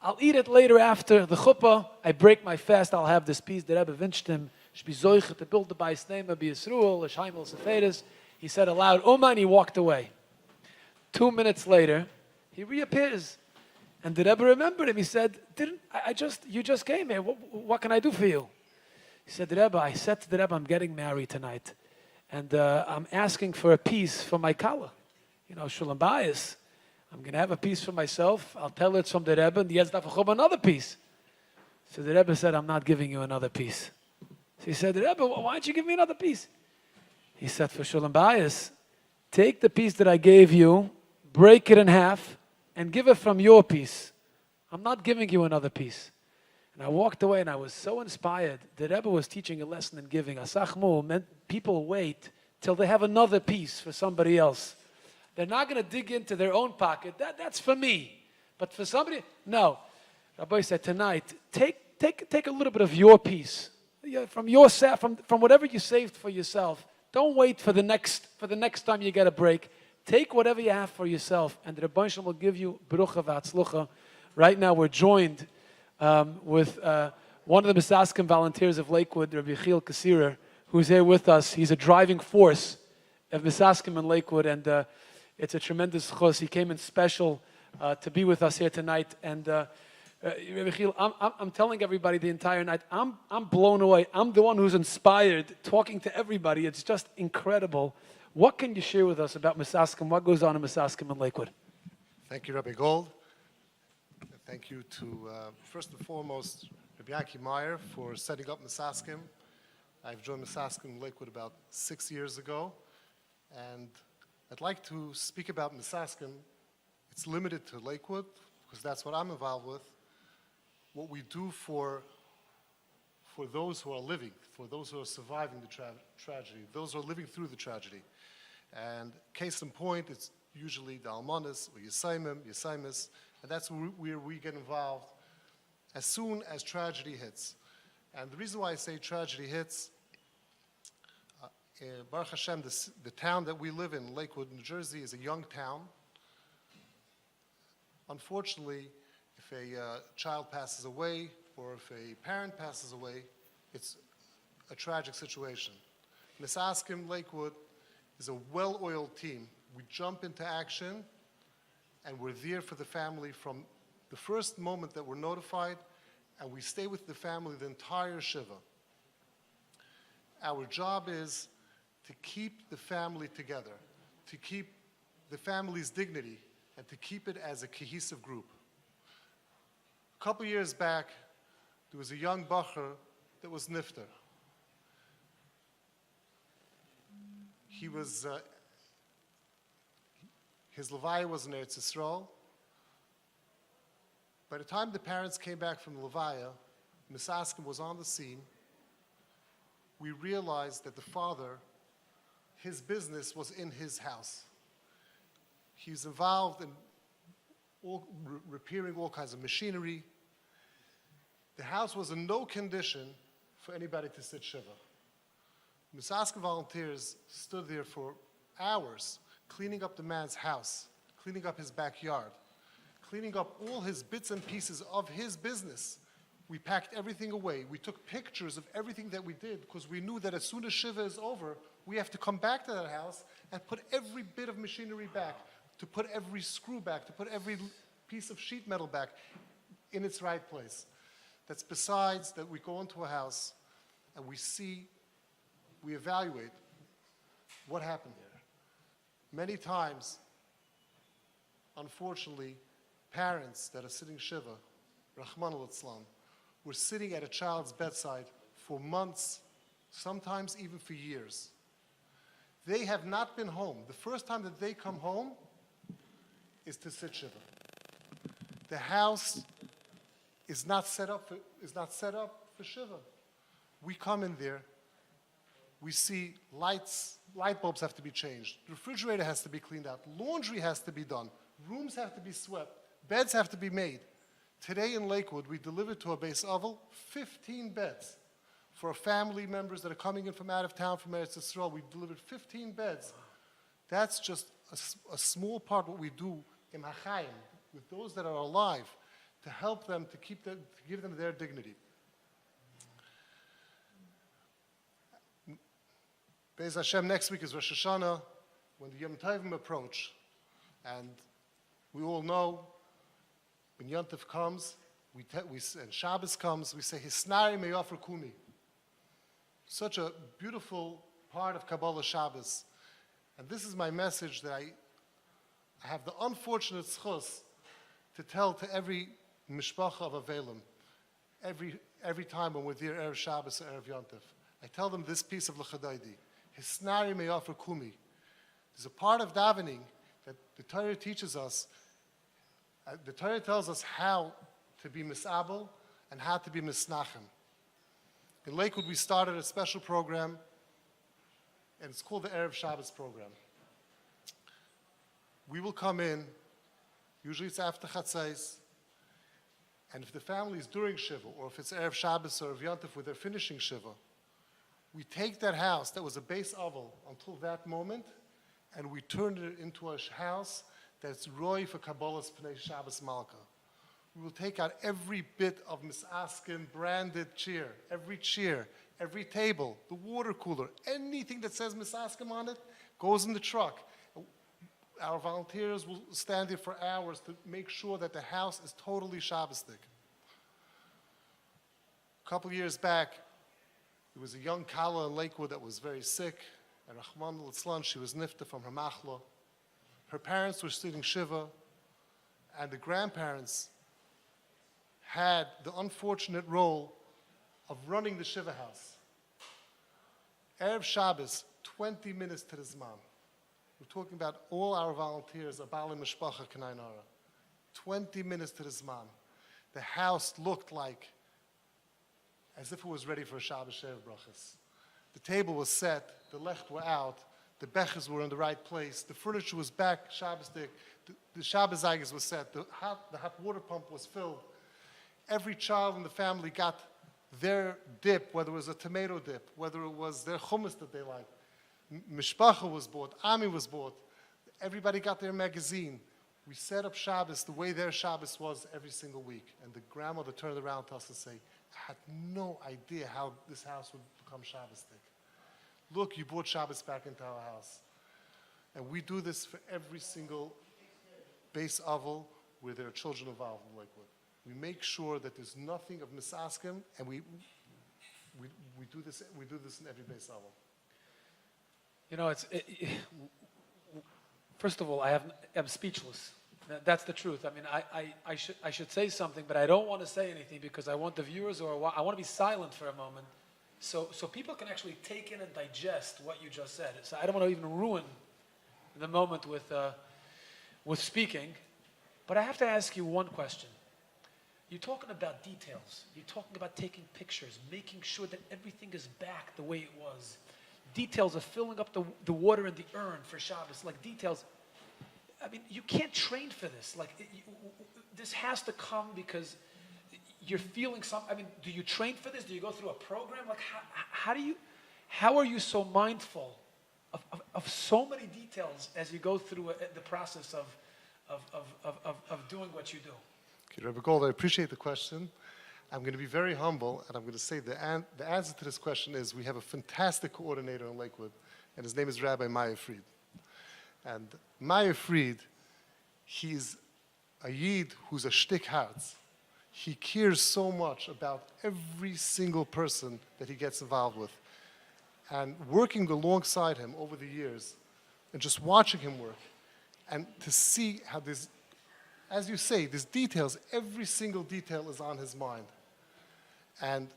I'll eat it later after the chuppah. I break my fast. I'll have this piece. The Rebbe vinched him. Should be zoiche to build the Bais Nema, be Yisruel, L'shaimel Seferis. He said aloud, Uma, and he walked away. 2 minutes later, he reappears. And the Rebbe remembered him. He said, you just came here. What can I do for you? He said, Rebbe, I said to the Rebbe, I'm getting married tonight. And I'm asking for a piece for my kala. Shulam Bayis. I'm going to have a piece for myself. I'll tell her it's from the Rebbe, and the Yezdaf another piece. So the Rebbe said, I'm not giving you another piece. So he said, Rebbe, why don't you give me another piece? He said, for Shulam Bayis, take the piece that I gave you, break it in half, and give it from your piece. I'm not giving you another piece. And I walked away and I was so inspired. The Rebbe was teaching a lesson in giving. Asachmu meant people wait till they have another piece for somebody else. They're not going to dig into their own pocket. That's for me. But for somebody, no. Rabbi said, tonight, take a little bit of your piece. From whatever you saved for yourself. Don't wait for the next time you get a break. Take whatever you have for yourself, and the Rebbe will give you berucha v'atzlucha. Right now, we're joined with one of the Misaskim volunteers of Lakewood, Rabbi Yechiel Kasirer, who's here with us. He's a driving force of Misaskim in Lakewood, and it's a tremendous chos. He came in special to be with us here tonight, and Rabbi Yechiel, I'm telling everybody the entire night, I'm blown away. I'm the one who's inspired, talking to everybody. It's just incredible. What can you share with us about Misaskim? What goes on in Misaskim in Lakewood? Thank you, Rabbi Gold. Thank you to, first and foremost, Rabbi Yankee Meyer for setting up Misaskim. I've joined Misaskim Lakewood about 6 years ago, and I'd like to speak about Misaskim. It's limited to Lakewood, because that's what I'm involved with. What we do for those who are living, for those who are surviving the tragedy, those who are living through the tragedy. And case in point, it's usually the Almanis, or Yesaimis, and that's where we get involved as soon as tragedy hits. And the reason why I say tragedy hits, Baruch Hashem, the town that we live in, Lakewood, New Jersey, is a young town. Unfortunately, if a child passes away or if a parent passes away, it's a tragic situation. Misaskim Lakewood is a well-oiled team. We jump into action, and we're there for the family from the first moment that we're notified, and we stay with the family the entire Shiva. Our job is to keep the family together, to keep the family's dignity, and to keep it as a cohesive group. A couple years back, there was a young bacher that was nifter. He was, his levaya was in Eretz Yisrael. By the time the parents came back from the levaya, Misaskim was on the scene. We realized that the father, his business was in his house. He's involved in repairing all kinds of machinery. The house was in no condition for anybody to sit Shiva. Misaskim volunteers stood there for hours cleaning up the man's house, cleaning up his backyard, cleaning up all his bits and pieces of his business. We packed everything away. We took pictures of everything that we did because we knew that as soon as Shiva is over, we have to come back to that house and put every bit of machinery back, to put every screw back, to put every piece of sheet metal back in its right place. That's besides that we go into a house and we evaluate what happened there. Many times, unfortunately, parents that are sitting Shiva, Rahman al-Islam, were sitting at a child's bedside for months, sometimes even for years. They have not been home. The first time that they come home is to sit Shiva. The house is not set up for Shiva. We come in there, we see light bulbs have to be changed, the refrigerator has to be cleaned out, laundry has to be done, rooms have to be swept, beds have to be made. Today in Lakewood, we delivered to a base oval 15 beds. For family members that are coming in from out of town, from Eretz Yisrael, we delivered 15 beds. That's just a small part of what we do in Hachayim, with those that are alive, to help them, to give them their dignity. Be'ez Hashem, next week is Rosh Hashanah, when the Yom Tovim approach. And we all know, when Yom Tov comes, and Shabbos comes, we say, Hisnari me'yofer kumi. Such a beautiful part of Kabbalah Shabbos. And this is my message that I have the unfortunate schus to tell to every mishpacha of Avelim, every time when we're there, Erev Shabbos or Erev Yom Tov. I tell them this piece of L'chadaydi, Hisnari me'yofer kumi. There's a part of davening that the Torah teaches us. The Torah tells us how to be misabel and how to be misnachem. In Lakewood, we started a special program, and it's called the Erev Shabbos program. We will come in, usually it's after Chatzais, and if the family is during Shiva, or if it's Erev Shabbos or Erev Yom Tov where they're finishing Shiva, we take that house that was a base oval until that moment, and we turn it into a house that's roy for Kabbalah's Pnei Shabbos Malka. We will take out every bit of Misaskim branded chair, every table, the water cooler, anything that says Misaskim on it goes in the truck. Our volunteers will stand there for hours to make sure that the house is totally Shabbosdik. A couple years back, there was a young Kala in Lakewood that was very sick, and Rahman al-Islam, she was nifta from her machla. Her parents were sitting Shiva, and the grandparents had the unfortunate role of running the Shiva house. Erev Shabbos, 20 minutes to the Zman. We're talking about all our volunteers, Abali Mishpacha Kanainara. 20 minutes to the Zman. The house looked like as if it was ready for a Shabbos Shev Brachas. The table was set, the lecht were out, the bechers were in the right place, the furniture was back, Shabbos dik, the Shabbos Zaygas was set, the hot water pump was filled. Every child in the family got their dip, whether it was a tomato dip, whether it was their hummus that they liked. Mishpacha was bought, Ami was bought. Everybody got their magazine. We set up Shabbos the way their Shabbos was every single week. And the grandmother turned around to us and say, I had no idea how this house would become Shabbos-dik. Look, you brought Shabbos back into our house. And we do this for every single base oval where there are children involved in Lakewood. We make sure that there's nothing of Misaskim, and we do this in every base oval. You know, first of all, I'm speechless. That's the truth. I mean, I should say something, but I don't want to say anything because I want the viewers, or I want to be silent for a moment, so people can actually take in and digest what you just said. So I don't want to even ruin the moment with speaking, but I have to ask you one question. You're talking about details. You're talking about taking pictures, making sure that everything is back the way it was. Details of filling up the water in the urn for Shabbos, like details. I mean, you can't train for this. Like, this has to come because you're feeling something. I mean, do you train for this? Do you go through a program? Like, how are you so mindful of so many details as you go through the process of doing what you do? Okay, Rabbi Gold, I appreciate the question. I'm going to be very humble, and I'm going to say the answer to this question is we have a fantastic coordinator in Lakewood, and his name is Rabbi Maya Fried. And Maya Fried, he's a Yid who's a shtick hearts. He cares so much about every single person that he gets involved with. And working alongside him over the years, and just watching him work, and to see how there's, as you say, there's details, every single detail is on his mind. And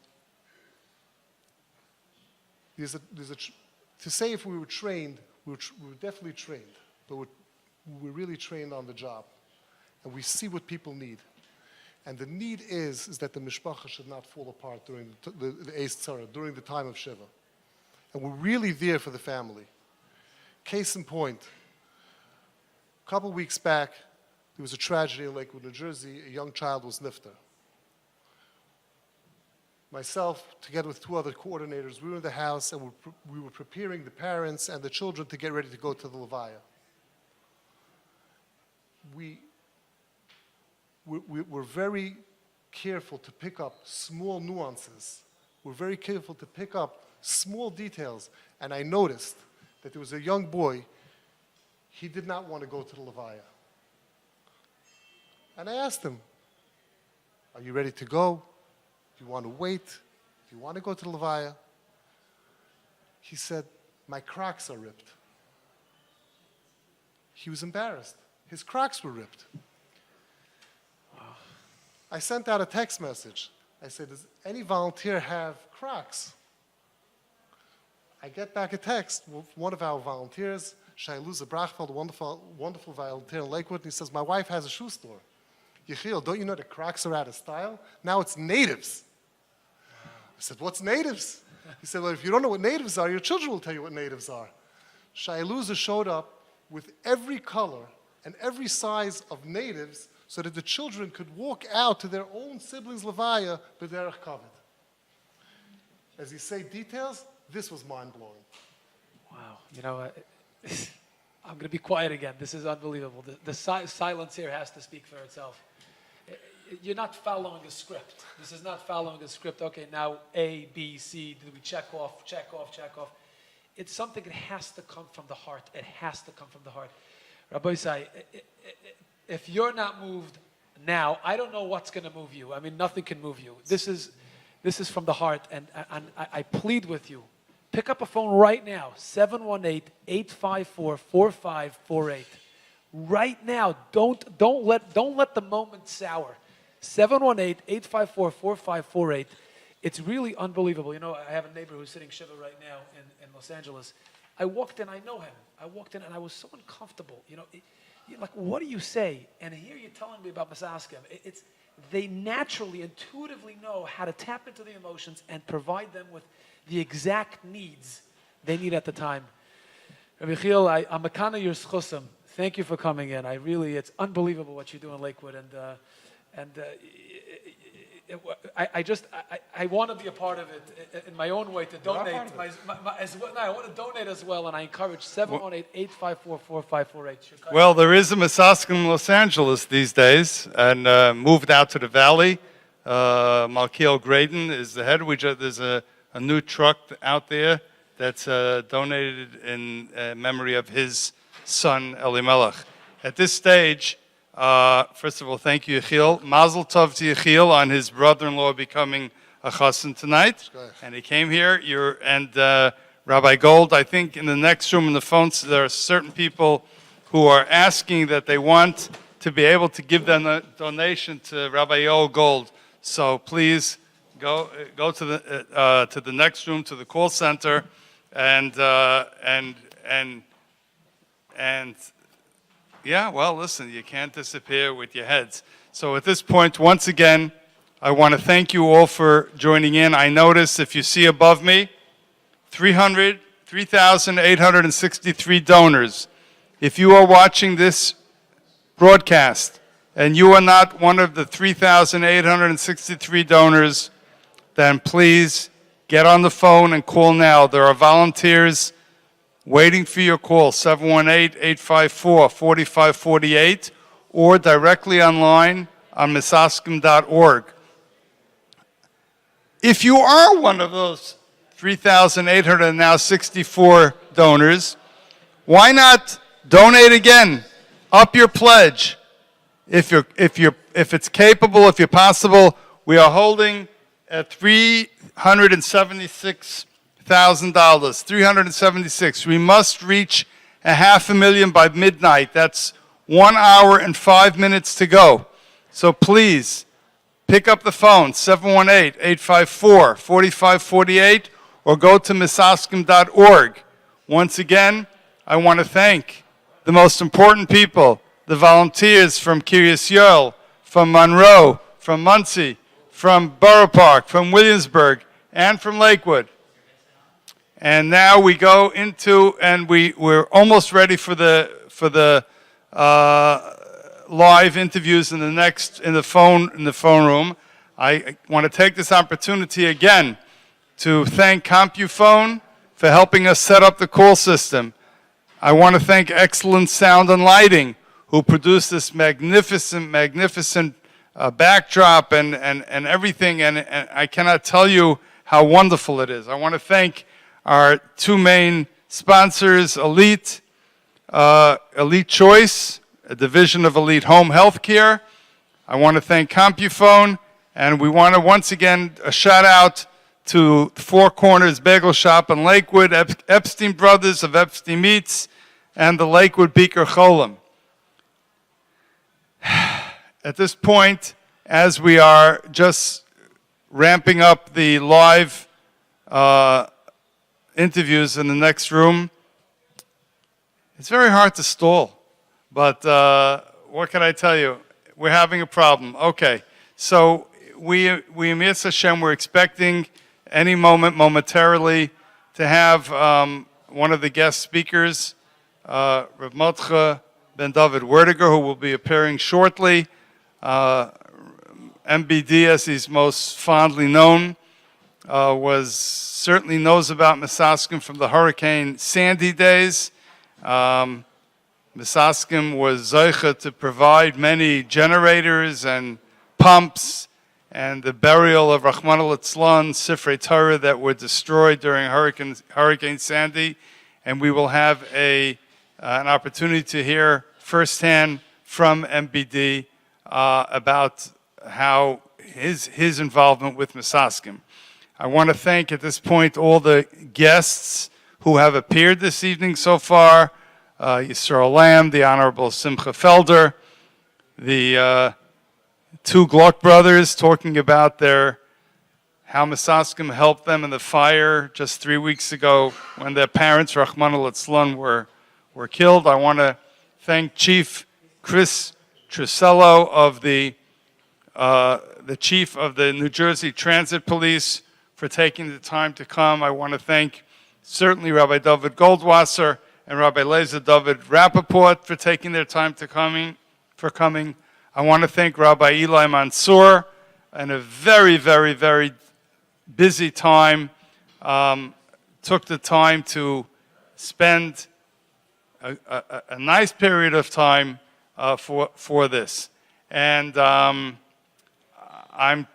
to say if we were trained, we were definitely trained, but we're really trained on the job. And we see what people need. And the need is that the mishpacha should not fall apart during the Eis Tzara, during the time of Shiva. And we're really there for the family. Case in point, a couple weeks back, there was a tragedy in Lakewood, New Jersey. A young child was nifter. Myself, together with two other coordinators, we were in the house and we were preparing the parents and the children to get ready to go to the Levaya. We're very careful to pick up small nuances. We're very careful to pick up small details. And I noticed that there was a young boy, he did not want to go to the Levaya. And I asked him, are you ready to go? Do you want to wait? Do you want to go to the Levaya? He said, my Crocs are ripped. He was embarrassed. His Crocs were ripped. I sent out a text message. I said, does any volunteer have Crocs? I get back a text from one of our volunteers, Shailuza Brachfeld, a wonderful volunteer in Lakewood, and he says, my wife has a shoe store. Yechiel, don't you know the Crocs are out of style? Now it's natives. I said, what's natives? He said, well, if you don't know what natives are, your children will tell you what natives are. Shailuza showed up with every color and every size of natives so that the children could walk out to their own siblings' levaya b'derech kavod. As you say details, this was mind-blowing. Wow. You know, I'm going to be quiet again. This is unbelievable. The silence here has to speak for itself. You're not following a script. This is not following a script. Okay, now A, B, C, do we check off, check off, check off. It's something that has to come from the heart. It has to come from the heart. Rabbi Isai, if you're not moved now, I don't know what's going to move you. I mean, nothing can move you. This is from the heart, and I plead with you. Pick up a phone right now, 718-854-4548. Right now, don't let the moment sour. 718-854-4548. It's really unbelievable. You know, I have a neighbor who's sitting Shiva right now in Los Angeles. I walked in, I know him. I walked in and I was so uncomfortable. You know, like, what do you say? And here you're telling me about Misaskim. They naturally, intuitively know how to tap into the emotions and provide them with the exact needs they need at the time. Rabbi Yoel, I'm a kana your schusim. Thank you for coming in. It's unbelievable what you do in Lakewood, I want to be a part of it in my own way to donate. I want to donate as well, and I encourage 718-854-4548. Well, there is a Misaskim in Los Angeles these days, and moved out to the valley. Malkiel Graydon is the head. There's a new truck out there that's donated in memory of his son, Elimelech. At this stage, first of all, thank you, Yoel. Mazel tov to Yoel on his brother-in-law becoming a chassan tonight. And he came here. Rabbi Gold, I think in the next room in the phones, there are certain people who are asking that they want to be able to give them a donation to Rabbi Yoel Gold. So please go to the next room, to the call center, and yeah, well, listen, you can't disappear with your heads. So at this point, once again, I want to thank you all for joining in. I notice, if you see above me, 3,863 donors. If you are watching this broadcast and you are not one of the 3,863 donors, then please get on the phone and call now. There are volunteers waiting for your call, 718-854-4548, or directly online on misaskim.org. If you are one of those 3,864 donors, why not donate again? Up your pledge. If it's capable, if you're possible, we are holding at $376,000, 376. We must reach 500,000 by midnight. That's 1 hour and 5 minutes to go. So please, pick up the phone, 718-854-4548, or go to misaskim.org. Once again, I want to thank the most important people, the volunteers from Kiryas Yoel, from Monroe, from Muncie, from Borough Park, from Williamsburg, and from Lakewood. And now we go into, and we're almost ready for the live interviews in the phone room. I want to take this opportunity again to thank CompuPhone for helping us set up the call system. I want to thank Excellent Sound and Lighting, who produced this magnificent backdrop and everything, and I cannot tell you how wonderful it is. I want to thank our two main sponsors, Elite Choice, a division of Elite Home Healthcare. I want to thank CompuPhone, and we want to once again a shout out to Four Corners Bagel Shop in Lakewood, Epstein Brothers of Epstein Meats, and the Lakewood Beaker Cholim. At this point, as we are just ramping up the live interviews in the next room, it's very hard to stall. But what can I tell you? We're having a problem. Okay, so we Mitzvah Hashem, we're expecting any moment, momentarily, to have one of the guest speakers, Rav Mordechai Ben David Werdiger, who will be appearing shortly. MBD, as he's most fondly known, certainly knows about Misaskim from the Hurricane Sandy days. Misaskim was zeicha to provide many generators and pumps, and the burial of Rachmana litzlan Sifrei Torah that were destroyed during Hurricane Sandy, and we will have an opportunity to hear firsthand from MBD about how his involvement with Misaskim. I want to thank at this point all the guests who have appeared this evening so far. Yisrael Lamb, the Honorable Simcha Felder, the two Glock brothers talking about how Misaskim helped them in the fire just 3 weeks ago when their parents, Rahman al-Itzlan, were killed. I want to thank Chief Chris Trucillo of the chief of the New Jersey Transit Police for taking the time to come. I want to thank certainly Rabbi David Goldwasser and Rabbi Lezer David Rappaport for taking their time to coming. I want to thank Rabbi Eli Mansour in a very, very, very busy time, took the time to spend a nice period of time for this. And I'm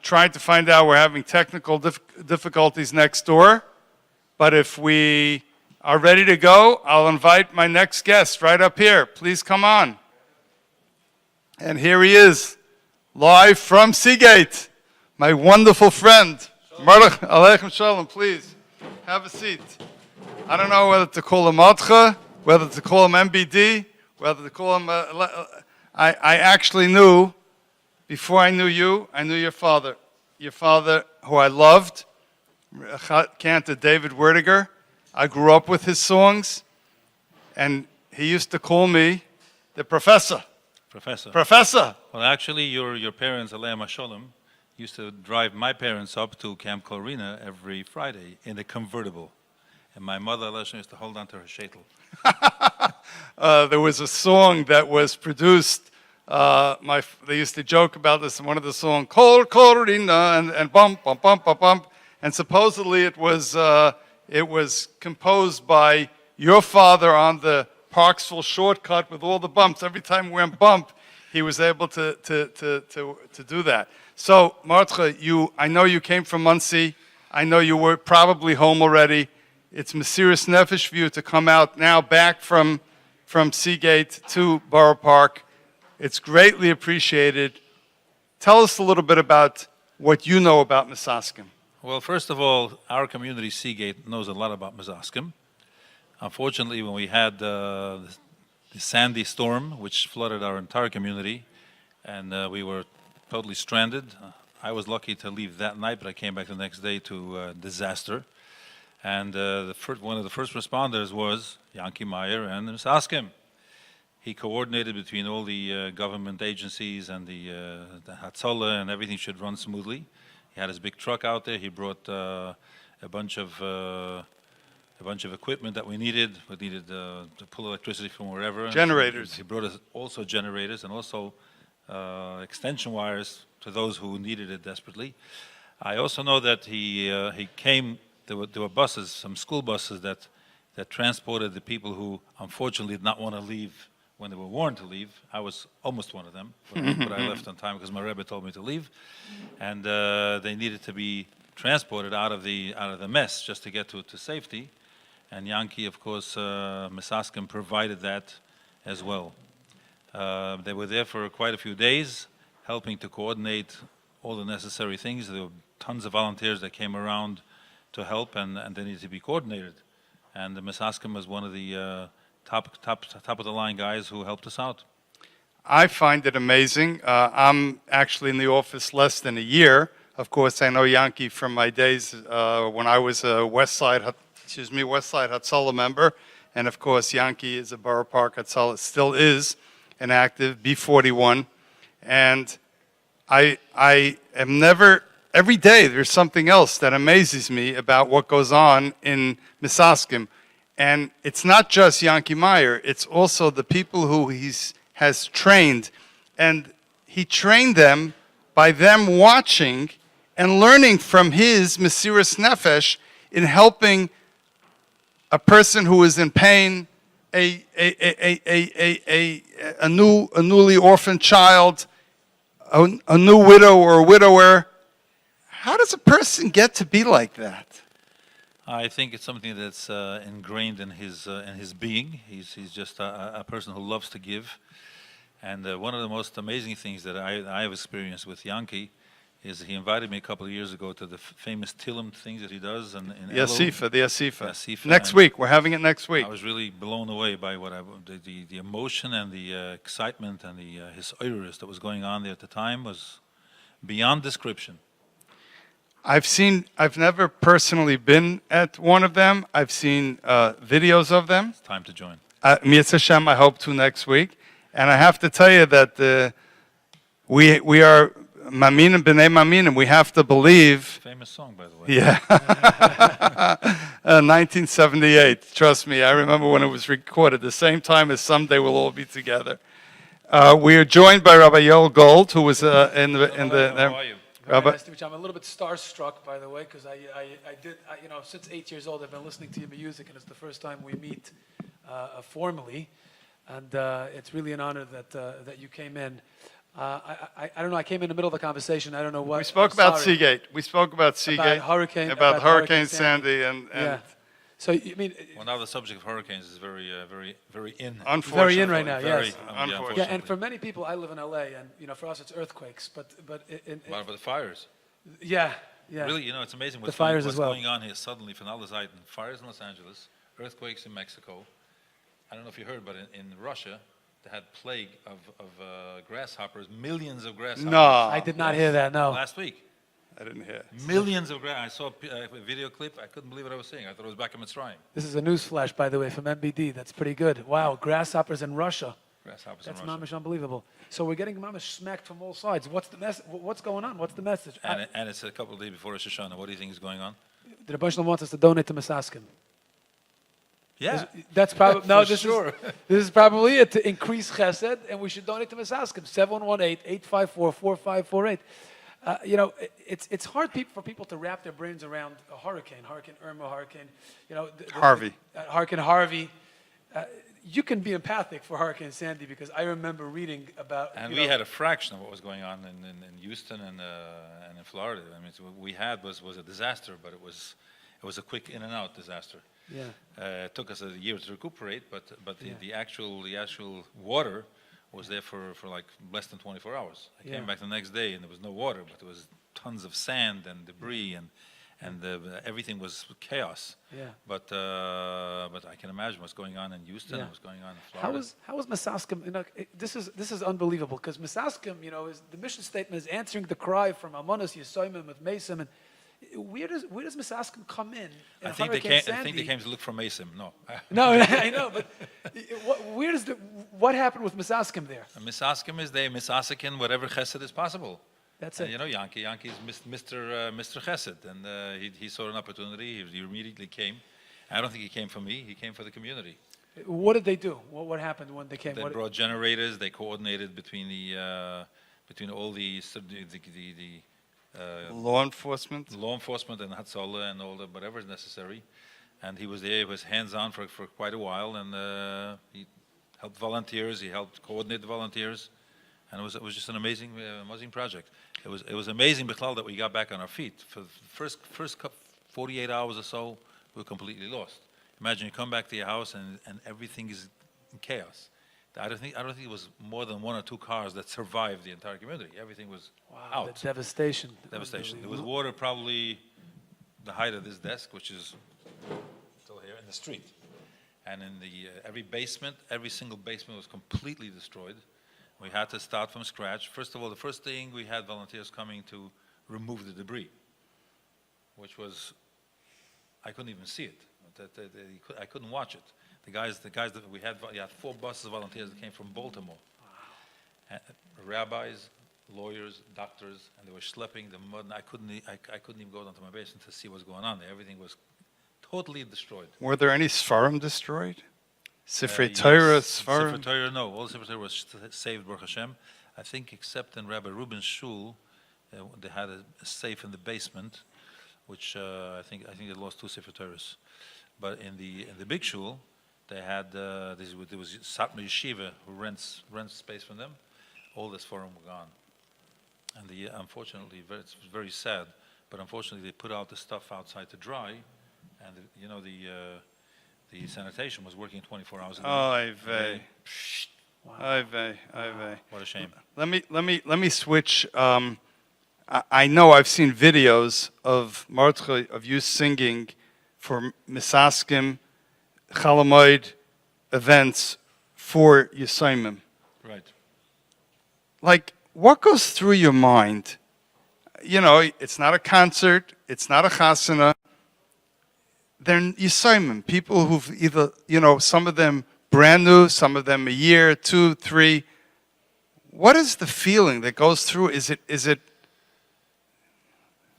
trying to find out, we're having technical difficulties next door, but if we are ready to go, I'll invite my next guest right up here. Please come on. And here he is, live from Seagate, my wonderful friend. Mordechai, Aleichem Shalom, please, have a seat. I don't know whether to call him Mordechai, whether to call him MBD, whether to call him... I actually knew, before I knew you, I knew your father. Your father, who I loved, Cantor David Werdiger. I grew up with his songs, and he used to call me the professor. Professor. Well, actually, your parents, Aleichem Hashalom, used to drive my parents up to Camp Colorina every Friday in a convertible. And my mother, Aleichem, used to hold on to her shaitel. There was a song that was produced. They used to joke about this in one of the songs, Kol Colorina, and bump, bump, bump, bump, bump. And supposedly it was composed by your father on the Parksville shortcut with all the bumps. Every time we went bump, he was able to do that. So, Mordechai, I know you came from Muncie. I know you were probably home already. It's Mesiras Nefesh for you to come out now back from Seagate to Borough Park. It's greatly appreciated. Tell us a little bit about what you know about Misaskim. Well, first of all, our community, Seagate, knows a lot about Misaskim. Unfortunately, when we had the Sandy storm, which flooded our entire community, and we were totally stranded, I was lucky to leave that night, but I came back the next day to disaster. And one of the first responders was Yanki Meyer and Misaskim. He coordinated between all the government agencies and the Hatzalah, and everything should run smoothly. He had his big truck out there. He brought a bunch of equipment that we needed. We needed to pull electricity from wherever. Generators. He brought us also generators and also extension wires to those who needed it desperately. I also know that he came. There were buses, some school buses that transported the people who unfortunately did not want to leave when they were warned to leave. I was almost one of them, but I left on time because my Rabbi told me to leave, and they needed to be transported out of the mess just to get to safety. And Yanki, of course, Misaskim provided that as well. They were there for quite a few days, helping to coordinate all the necessary things. There were tons of volunteers that came around to help, and they needed to be coordinated. And the Misaskim was one of the top of the line guys who helped us out. I find it amazing. I'm actually in the office less than a year. Of course, I know Yanki from my days when I was a Westside Hatzalah member, and of course, Yanki is a Borough Park Hatzalah, still is an active B41, and I am never. Every day there's something else that amazes me about what goes on in Misaskim. And it's not just Yanki Meyer, it's also the people who he has trained. And he trained them by them watching and learning from his Mesiras Nefesh in helping a person who is in pain, a newly orphaned child, a new widow or a widower. How does a person get to be like that? I think it's something that's ingrained in his being. He's just a person who loves to give. And one of the most amazing things that I have experienced with Yanki is he invited me a couple of years ago to the famous Tilim things that he does in the Asifa. Asifa. Next week. We're having it next week. I was really blown away by the emotion and the excitement and his oiris that was going on there at the time was beyond description. I've never personally been at one of them. I've seen videos of them. It's time to join. Mi'etz Hashem, I hope to next week. And I have to tell you that we are Maminim b'nei Maminim. We have to believe. Famous song, by the way. Yeah. 1978. Trust me, I remember when it was recorded. The same time as Someday We'll All Be Together. We are joined by Rabbi Yoel Gold, who was in the. How are you? Rabbi, Nice to meet you. I'm a little bit starstruck, by the way, because I since 8 years old, I've been listening to your music, and it's the first time we meet formally, and it's really an honor that you came in. I don't know. I came in the middle of the conversation. I don't know what. we spoke about Seagate. We spoke about Seagate. About Hurricane Sandy, and yeah. So I mean. Well, now the subject of hurricanes is very in. Unfortunately, very in right now. Very, Yes. unfortunately. Yeah, and for many people, I live in LA, and for us, it's earthquakes. But What about the fires? Yeah. Really, it's amazing what's going on here suddenly. From all the side, fires in Los Angeles, earthquakes in Mexico. I don't know if you heard, but in Russia, they had plague of grasshoppers, millions of grasshoppers. No. I did not hear that, no. Last week. I didn't hear. Millions of grasshoppers. I saw a video clip. I couldn't believe what I was seeing. I thought it was back in Mitzrayim. This is a news flash, by the way, from MBD. That's pretty good. Wow, grasshoppers in Russia. Grasshoppers That's in Russia. mamish unbelievable. So we're getting mamish smacked from all sides. What's the mess? What's going on? What's the message? And it's a couple of days before Rosh Hashanah. What do you think is going on? The Rebbe Shalom wants us to donate to Misaskim. Yeah. That's probably no. This sure. This is probably it, to increase chesed, and we should donate to Misaskim. 718-854-4548. It's hard for people to wrap their brains around a Hurricane Irma, Harvey. Hurricane Harvey. You can be empathic for Hurricane Sandy because I remember reading about. And we had a fraction of what was going on in Houston and in Florida. I mean, what we had was a disaster, but it was a quick in and out disaster. Yeah. It took us a year to recuperate, but the actual water was there for like less than 24 hours. I came back the next day and there was no water, but there was tons of sand and debris and everything was chaos. Yeah. But I can imagine what's going on in Houston, what's going on in Florida. How is Misaskim? This is unbelievable because Misaskim, is the mission statement is answering the cry from Amonos Yisoimim with Mesim, and where does Misaskim come in? I think they came to look for Mesim. No. No, I know, but what happened with Misaskim there? Misaskim is they Misasakin whatever chesed is possible. That's it. Yankee is Mr. Chesed, and he saw an opportunity. He immediately came. I don't think he came for me. He came for the community. What did they do? What happened when they came? They brought generators. They coordinated between all the law enforcement and Hatzalah and all the whatever is necessary. And he was there. He was hands-on for quite a while, and he helped volunteers. He helped coordinate the volunteers. And it was just an amazing project. It was amazing, Bichlal, that we got back on our feet. For the first 48 hours or so, we were completely lost. Imagine you come back to your house and everything is in chaos. I don't think it was more than 1 or 2 cars that survived the entire community. Everything was out. The devastation. Devastation. There was water probably the height of this desk, which is still here in the street, and in every single basement was completely destroyed. We had to start from scratch. First of all, the first thing, we had volunteers coming to remove the debris, which was, I couldn't even see it. I couldn't watch it. The guys that we had 4 buses of volunteers that came from Baltimore. Rabbis, lawyers, doctors, and they were schlepping the mud. And I couldn't even go down to my basement to see what's going on there. Everything was totally destroyed. Were there any Sfarim destroyed? Sifrei Torah, Sfarim? Sifrei Torah, no. All Sifrei Torah was saved, Baruch Hashem. I think except in Rabbi Reuben's shul, they had a safe in the basement, which I think they lost 2 Sifrei Torahs. But in the big shul, they had there was Satmar Yeshiva who rents space from them. All this Sfarim were gone, and unfortunately, it's very sad. But unfortunately, they put out the stuff outside to dry, and the sanitation was working 24 hours a day. Oy vey. Oy vey. What a shame. Let me switch. I know I've seen videos of Mordechai, of you singing for Misaskim, Chalamoid events for Yisoimim. Right. Like, what goes through your mind it's not a concert, it's not a chasana. They're Yisraelim, people who've either, some of them brand new, some of them a year, 2, 3. What is the feeling that goes through? Is it?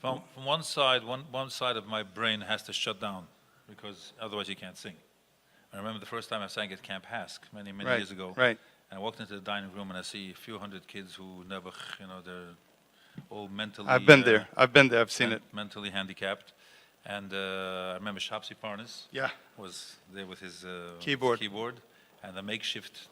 From one side, one side of my brain has to shut down because otherwise you can't sing. I remember the first time I sang at Camp Hask many years ago. Right. And I walked into the dining room and I see a few hundred kids who never, they're all mentally. I've been there. I've seen it. Mentally handicapped. And I remember Shapsi Parnas. Yeah. Was there with his keyboard, and the makeshift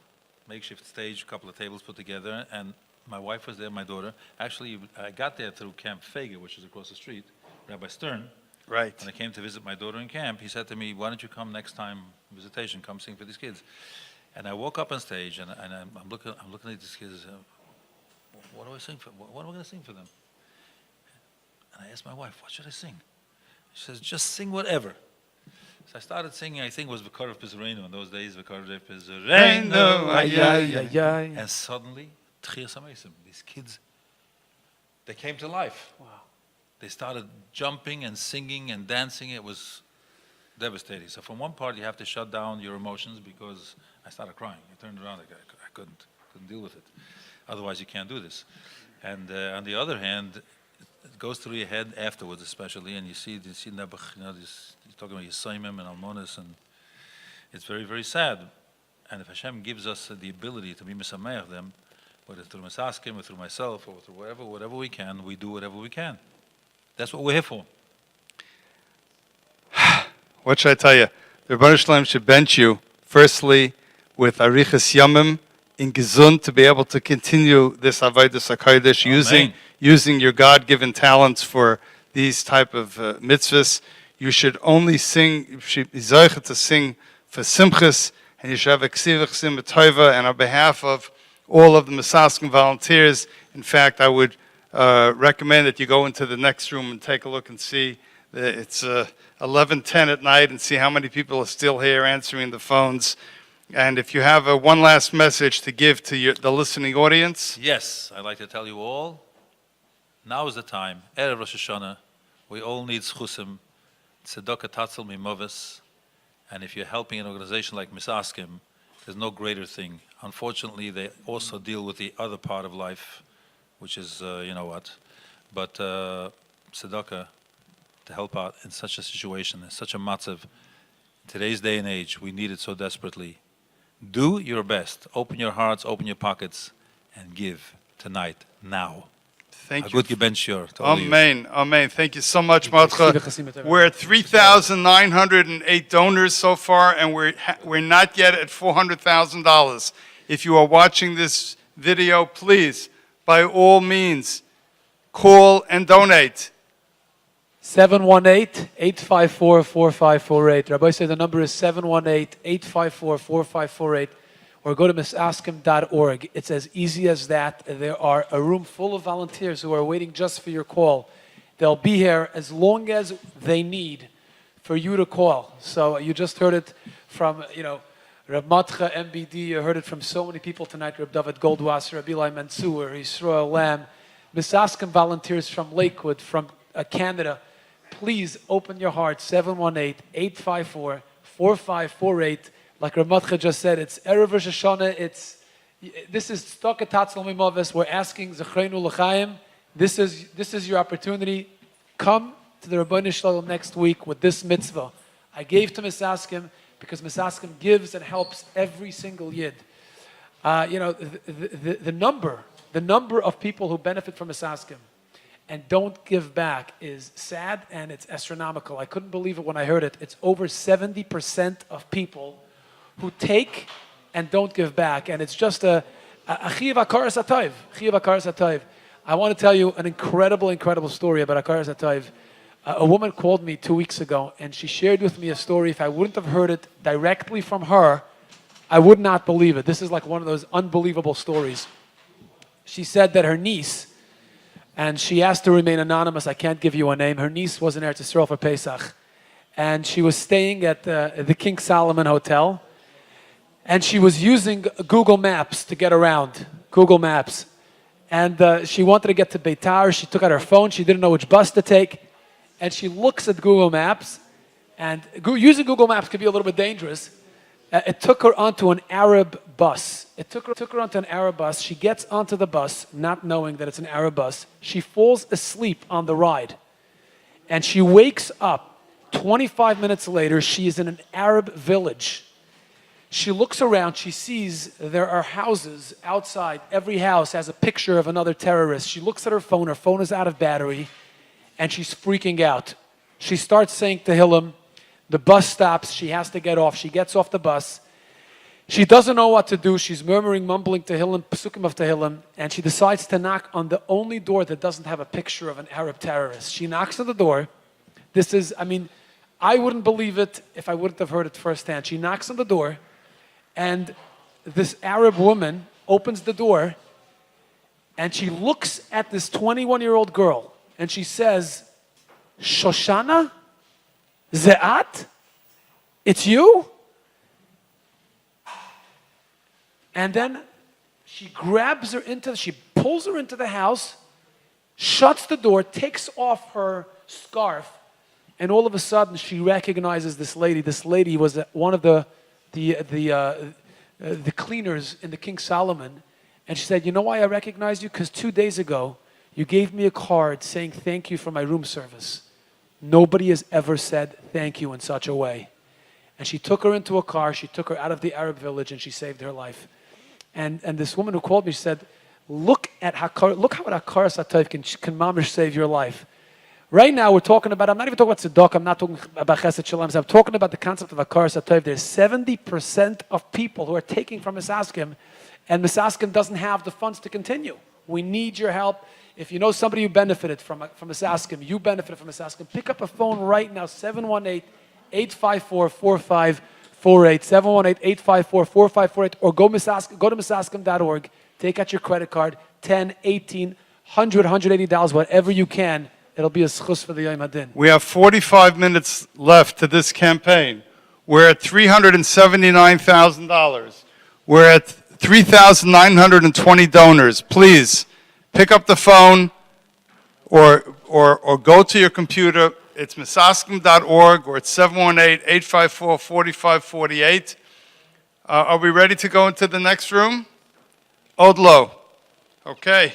stage, a couple of tables put together, and my wife was there, my daughter. Actually, I got there through Camp Fege, which is across the street, Rabbi Stern. Right. When I came to visit my daughter in camp, he said to me, "Why don't you come next time visitation? Come sing for these kids." And I woke up on stage, and I'm looking at these kids. What do I sing for? What am I going to sing for them? And I asked my wife, "What should I sing?" She says, "Just sing whatever." So I started singing, I think it was V'karev Pizarenu in those days, V'karev Pizarenu. And suddenly, these kids, they came to life. Wow. They started jumping and singing and dancing. It was devastating. So from one part, you have to shut down your emotions because I started crying. I turned around, I couldn't deal with it. Otherwise, you can't do this. And on the other hand, it goes through your head afterwards, especially, and you see Nebuch, you're talking about Yisraelim and Almonis, and it's very, very sad. And if Hashem gives us the ability to be Misameach them, whether through Misaskim or through myself or through whatever we can, we do whatever we can. That's what we're here for. What should I tell you? The Rebbeinu Shalom should bench you, firstly, with Arichas Yamim in Gesund to be able to continue this Avodas HaKodesh using your God-given talents for these type of mitzvahs. You should only sing, you should be zeicha to sing for Simchas, and you should have a Ksivach Sim B'Toiva, and on behalf of all of the Misaskim volunteers, in fact, I would recommend that you go into the next room and take a look and see. It's 11:10 at night, and see how many people are still here answering the phones. And if you have one last message to give to the listening audience. Yes, I'd like to tell you all, now is the time. Erev Rosh Hashanah, we all need schusim, tzedakah tatzel mimovis, and if you're helping an organization like Misaskim, there's no greater thing. Unfortunately, they also deal with the other part of life, which is, but tzedakah, to help out in such a situation, in such a matzav, today's day and age, we need it so desperately. Do your best. Open your hearts, open your pockets, and give tonight, now. Thank you. A good Gebenshur to all of you. Amen. Amen. Thank you so much, Mordechai. We're at 3,908 donors so far, and we're not yet at $400,000. If you are watching this video, please, by all means, call and donate. 718-854-4548. Rabbi said the number is 718-854-4548. Or go to misaskim.org. It's as easy as that. There are a room full of volunteers who are waiting just for your call. They'll be here as long as they need for you to call. So you just heard it from, Reb Matcha, MBD. You heard it from so many people tonight. Reb David Goldwasser, Rabbi Mansour, Yisrael Lamb, Misaskim volunteers from Lakewood, from Canada. Please open your heart. 718-854-4548. Like Ramatcha just said, it's Erev Rosh Hashanah. This is Tzedakah Tatzal Mimoves. We're asking Zechreinu L'chaim. This is your opportunity. Come to the Rabbeinu Shalom next week with this mitzvah. I gave to Misaskim because Misaskim gives and helps every single yid. The number of people who benefit from Misaskim and don't give back is sad, and it's astronomical. I couldn't believe it when I heard it. It's over 70% of people who take and don't give back, and it's just a chiyav akaras hatayv. I want to tell you an incredible story about akaras hatayv. A woman called me 2 weeks ago, and she shared with me a story. If I wouldn't have heard it directly from her, I would not believe it. This is like one of those unbelievable stories. She said that her niece, and she asked to remain anonymous. I can't give you a name. Her niece was in Eretz Yisrael for Pesach, and she was staying at the King Solomon Hotel, and she was using Google Maps to get around. Google Maps. And she wanted to get to Beitar. She took out her phone. She didn't know which bus to take. And she looks at Google Maps. And using Google Maps can be a little bit dangerous. It took her onto an Arab bus. It took her onto an Arab bus. She gets onto the bus, not knowing that it's an Arab bus. She falls asleep on the ride. And she wakes up 25 minutes later. She is in an Arab village. She looks around. She sees there are houses outside. Every house has a picture of another terrorist. She looks at her phone. Her phone is out of battery. And she's freaking out. She starts saying Tehillim. The bus stops. She has to get off. She gets off the bus. She doesn't know what to do. She's murmuring, mumbling Tehillim, Pesukim of Tehillim, and she decides to knock on the only door that doesn't have a picture of an Arab terrorist. She knocks on the door. This is, I wouldn't believe it if I wouldn't have heard it firsthand. She knocks on the door, and this Arab woman opens the door, and she looks at this 21-year-old girl, and she says, Shoshana? Ze'at? It's you? And then she grabs her she pulls her into the house, shuts the door, takes off her scarf, and all of a sudden she recognizes this lady. This lady was one of the cleaners in the King Solomon. And she said, you know why I recognize you? Because 2 days ago, you gave me a card saying thank you for my room service. Nobody has ever said thank you in such a way. And she took her into a car, she took her out of the Arab village, and she saved her life. And this woman who called me, she said, look how a Hakar Satayv can mamish save your life. Right now we're talking about, I'm not even talking about tzedakah, I'm not talking about chesed shalom, I'm talking about the concept of Hakar Satayv. There's 70% of people who are taking from Misaskim, and Misaskim doesn't have the funds to continue. We need your help. If you know somebody who benefited from Misaskim, you benefited from Misaskim, pick up a phone right now, 718-854-4548, 718-854-4548, or go to misaskim.org, take out your credit card, $10, $18, $100, $180, whatever you can. It'll be a schus for the Yom Hadin. We have 45 minutes left to this campaign. We're at $379,000. We're at 3,920 donors. Please pick up the phone or go to your computer. It's misaskim.org or it's 718-854-4548. Are we ready to go into the next room? Odlo. Okay.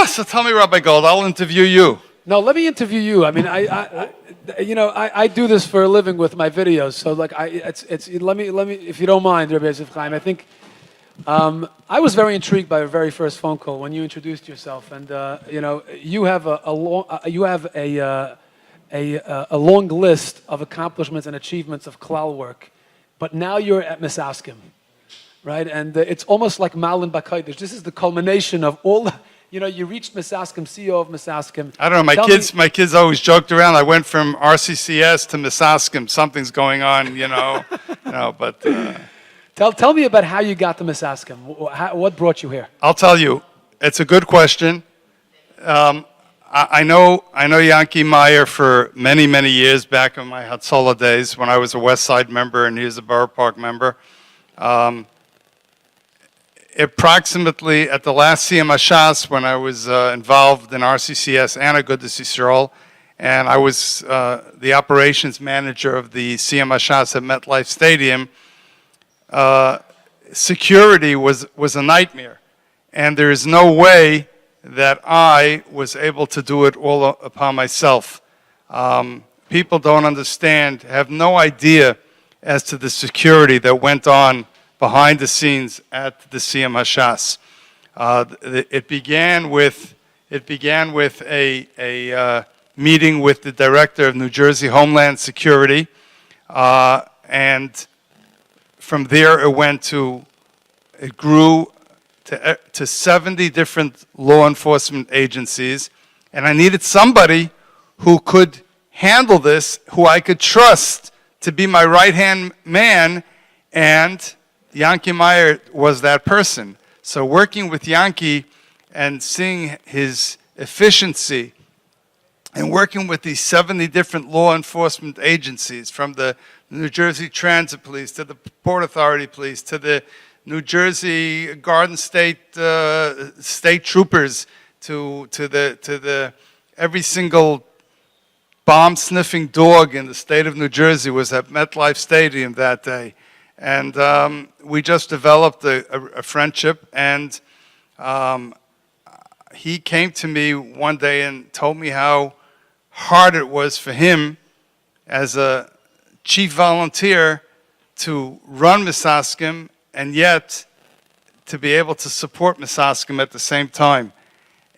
So tell me, Rabbi Gold, I'll interview you. No, let me interview you. I do this for a living with my videos. So let me, if you don't mind, Rabbi Yosef Chaim, I think I was very intrigued by your very first phone call when you introduced yourself, and you have a long list of accomplishments and achievements of klal work, but now you're at Misaskim, right? And it's almost like Malin Bakaydish. This is the culmination of all the. You reached Misaskim, CEO of Misaskim. I don't know. My kids always joked around. I went from RCCS to Misaskim. Something's going on, But tell me about how you got to Misaskim. What brought you here? I'll tell you. It's a good question. I know Yankee Meyer for many, many years back in my Hatzolah days when I was a West Side member and he was a Borough Park member. Approximately at the last Siyam HaShas, when I was involved in RCCS and Agudas Yisrael, and I was the operations manager of the Siyam HaShas at MetLife Stadium, security was a nightmare. And there is no way that I was able to do it all upon myself. People don't understand, have no idea as to the security that went on behind the scenes at the Siyam HaShas. It began with a meeting with the director of New Jersey Homeland Security, and from there it grew to 70 different law enforcement agencies, and I needed somebody who could handle this, who I could trust to be my right-hand man, and Yankee Meyer was that person. So working with Yankee and seeing his efficiency and working with these 70 different law enforcement agencies, from the New Jersey Transit Police to the Port Authority Police to the New Jersey Garden State state troopers, to the every single bomb sniffing dog in the state of New Jersey was at MetLife Stadium that day. And we just developed a friendship, and he came to me one day and told me how hard it was for him as a chief volunteer to run Misaskim and yet to be able to support Misaskim at the same time.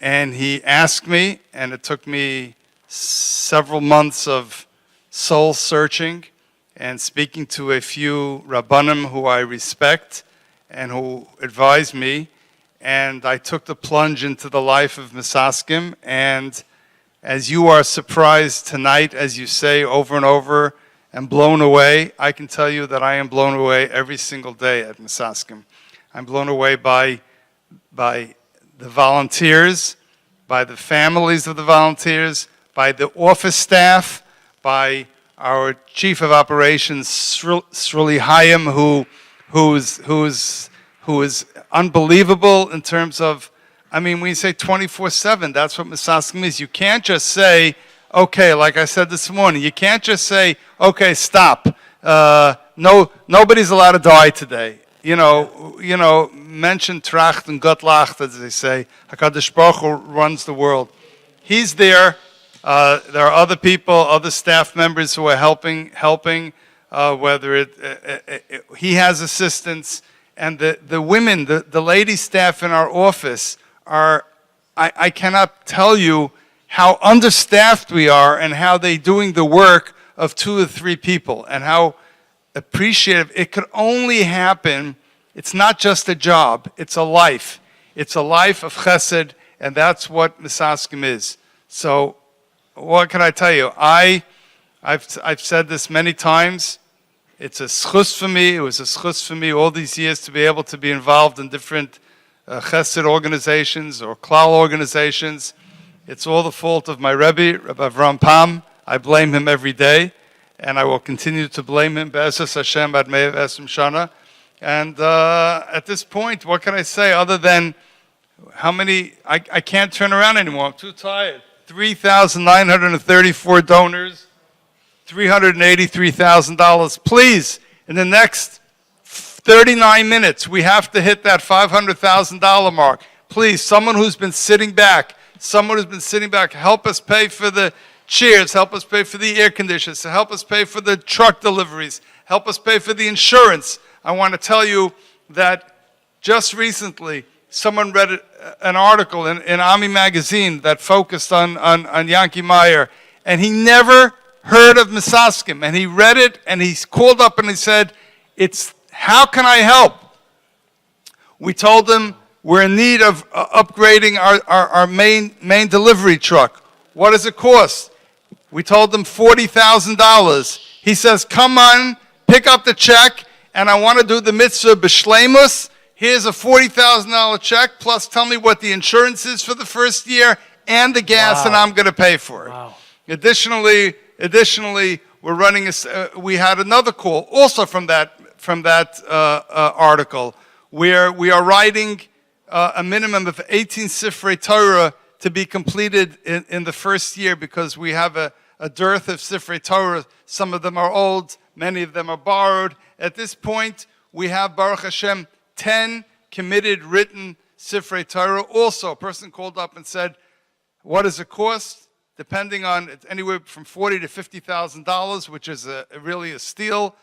And he asked me, and it took me several months of soul searching and speaking to a few Rabbanim who I respect and who advised me, and I took the plunge into the life of Misaskim. And as you are surprised tonight, as you say over and over, and blown away, I can tell you that I am blown away every single day at Misaskim. I'm blown away by the volunteers, by the families of the volunteers, by the office staff, by our chief of operations, Sruli Hayim, who is unbelievable in terms of, I mean, when you say 24/7, that's what Misaskim is. You can't just say, okay, like I said this morning, you can't just say, okay, stop. Nobody's allowed to die today. You know, mention Tracht and Gottlacht, as they say. HaKadosh Baruch Hu runs the world. He's there. There are other people, other staff members who are helping. Whether he has assistants, and the women, the lady staff in our office are. I cannot tell you how understaffed we are, and how they're doing the work of 2 or 3 people, and how appreciative. It could only happen. It's not just a job. It's a life. It's a life of chesed, and that's what Misaskim is. So, what can I tell you? I've said this many times. It's a schus for me. It was a schus for me all these years to be able to be involved in different chesed organizations or klal organizations. It's all the fault of my Rabbi, Rabbi Avram Pam. I blame him every day, and I will continue to blame him. Be'ezras Hashem ad me'ev esrim shana. And at this point, what can I say other than how many? I can't turn around anymore. I'm too tired. 3,934 donors, $383,000. Please, in the next 39 minutes, we have to hit that $500,000 mark. Please, someone who's been sitting back, help us pay for the chairs, help us pay for the air conditioners, help us pay for the truck deliveries, help us pay for the insurance. I want to tell you that just recently, someone read an article in Ami magazine that focused on Yankee Meyer, and he never heard of Misaskim, and he read it, and he called up and he said, how can I help? We told him we're in need of upgrading our main delivery truck. What does it cost? We told him $40,000. He says, come on, pick up the check, and I want to do the mitzvah b'shleimus. Here's a $40,000 check, plus tell me what the insurance is for the first year and the gas, and I'm going to pay for it. Wow. Additionally, we're running. We had another call also from that article, where we are writing a minimum of 18 Sifrei Torah to be completed in the first year, because we have a dearth of Sifrei Torah. Some of them are old, many of them are borrowed. At this point, we have, Baruch Hashem, 10 committed written Sifrei Torah. Also, a person called up and said, what does it cost? Depending on, it's anywhere from $40,000 to $50,000, which is really a steal,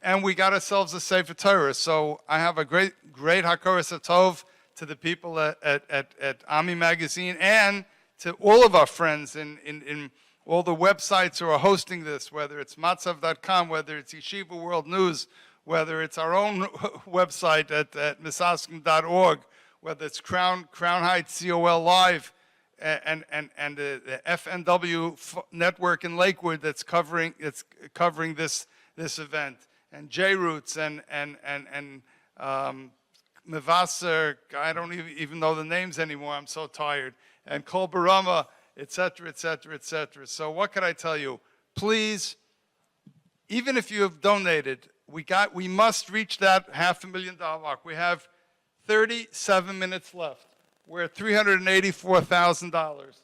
and we got ourselves a Sefer Torah. So I have a great Hakaras Tov to the people at Ami Magazine, and to all of our friends in all the websites who are hosting this, whether it's matzav.com, whether it's Yeshiva World News, whether it's our own website at misaskim.org, whether it's Crown Heights COL Live, and the FNW network in Lakewood that's covering this event, and J-Roots and Mevasser, I don't even know the names anymore, I'm so tired, and Kol Barama, etc., etc., etc. So what can I tell you? Please, even if you have donated we must reach that $500,000 mark. We have 37 minutes left. We're at $384,000.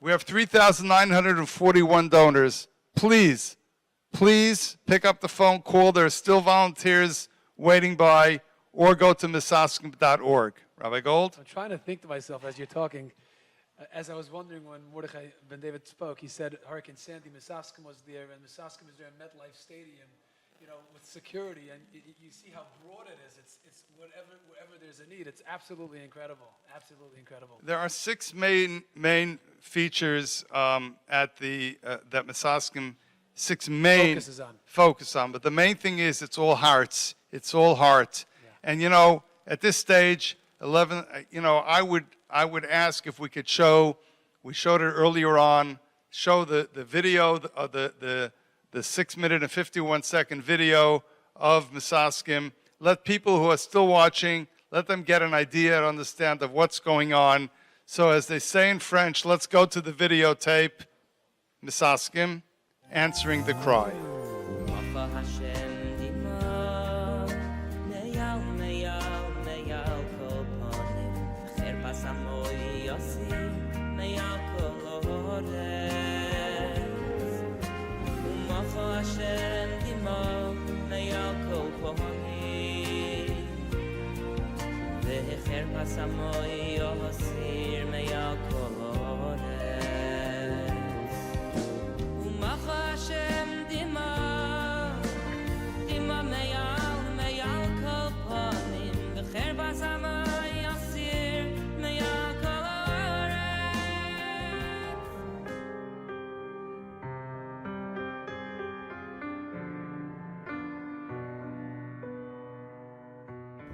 We have 3,941 donors. Please pick up the phone, call. There are still volunteers waiting by, or go to misaskim.org. Rabbi Gold? I'm trying to think to myself as you're talking. As I was wondering when Mordechai Ben David spoke, he said Hurricane Sandy, Misaskim was there, and Misaskim is there in MetLife Stadium, with security, and you see how broad it is. It's wherever there's a need. It's absolutely incredible. Absolutely incredible. There are 6 main features at that Misaskim, 6 main focus on. But the main thing is it's all hearts. It's all heart. Yeah. And at this stage, 11. I would ask if we could show. We showed it earlier on. Show the video of the 6-minute and 51-second video of Misaskim. Let people who are still watching, let them get an idea and understand of what's going on. So as they say in French, let's go to the videotape. Misaskim answering the cry.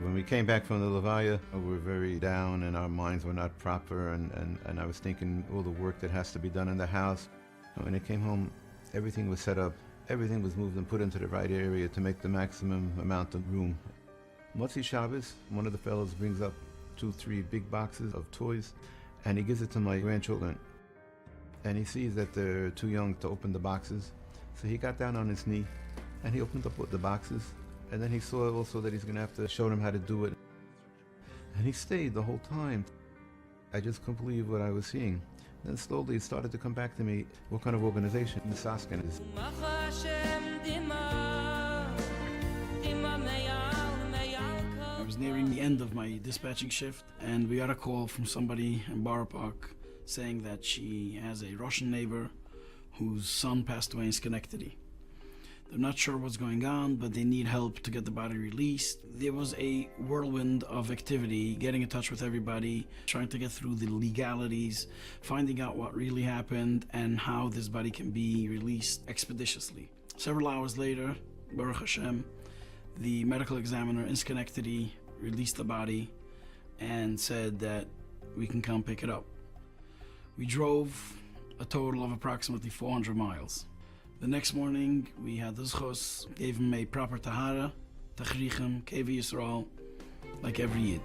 When we came back from the Levaya, we were very down and our minds were not proper, and I was thinking all the work that has to be done in the house. And when I came home, everything was set up, everything was moved and put into the right area to make the maximum amount of room. Motzi Shabbos, one of the fellows brings up 2-3 big boxes of toys, and he gives it to my grandchildren. And he sees that they're too young to open the boxes, so he got down on his knee and he opened up the boxes. And then he saw also that he's going to have to show them how to do it. And he stayed the whole time. I just couldn't believe what I was seeing. Then slowly it started to come back to me what kind of organization Misaskim is. I was nearing the end of my dispatching shift, and we got a call from somebody in Borough Park saying that she has a Russian neighbor whose son passed away in Schenectady. They're not sure what's going on, but they need help to get the body released. There was a whirlwind of activity, getting in touch with everybody, trying to get through the legalities, finding out what really happened and how this body can be released expeditiously. Several hours later, Baruch Hashem, the medical examiner in Schenectady released the body and said that we can come pick it up. We drove a total of approximately 400 miles. The next morning, we had the zchus, gave him a proper tahara, tachrichem, kevi Yisrael, like every Yid.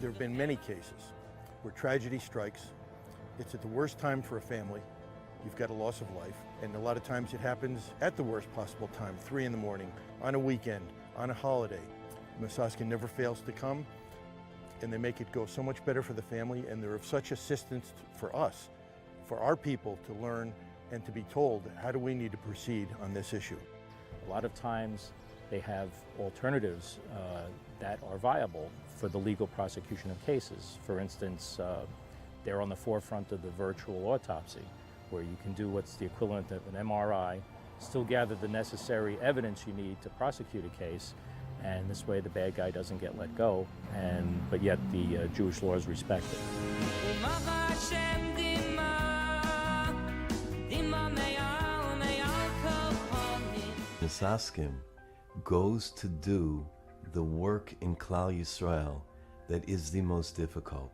There have been many cases where tragedy strikes. It's at the worst time for a family. You've got a loss of life, and a lot of times it happens at the worst possible time, 3 in the morning, on a weekend, on a holiday. Misaskim never fails to come, and they make it go so much better for the family, and they're of such assistance for us, for our people to learn and to be told how do we need to proceed on this issue. A lot of times they have alternatives that are viable for the legal prosecution of cases. For instance, they're on the forefront of the virtual autopsy, where you can do what's the equivalent of an MRI, still gather the necessary evidence you need to prosecute a case, and this way the bad guy doesn't get let go, but yet the Jewish law is respected. Misaskim goes to do the work in Klal Yisrael that is the most difficult.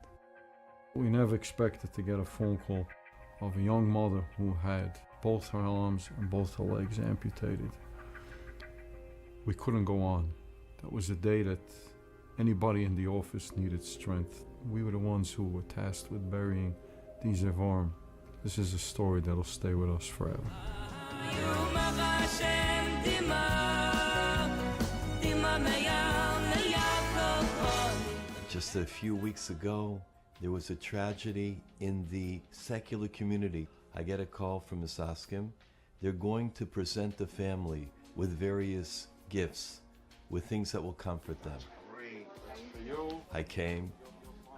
We never expected to get a phone call of a young mother who had both her arms and both her legs amputated. We couldn't go on. That was the day that anybody in the office needed strength. We were the ones who were tasked with burying Dizevarm. This is a story that'll stay with us forever. Just a few weeks ago, there was a tragedy in the secular community. I get a call from Misaskim. They're going to present the family with various gifts, with things that will comfort them. I came.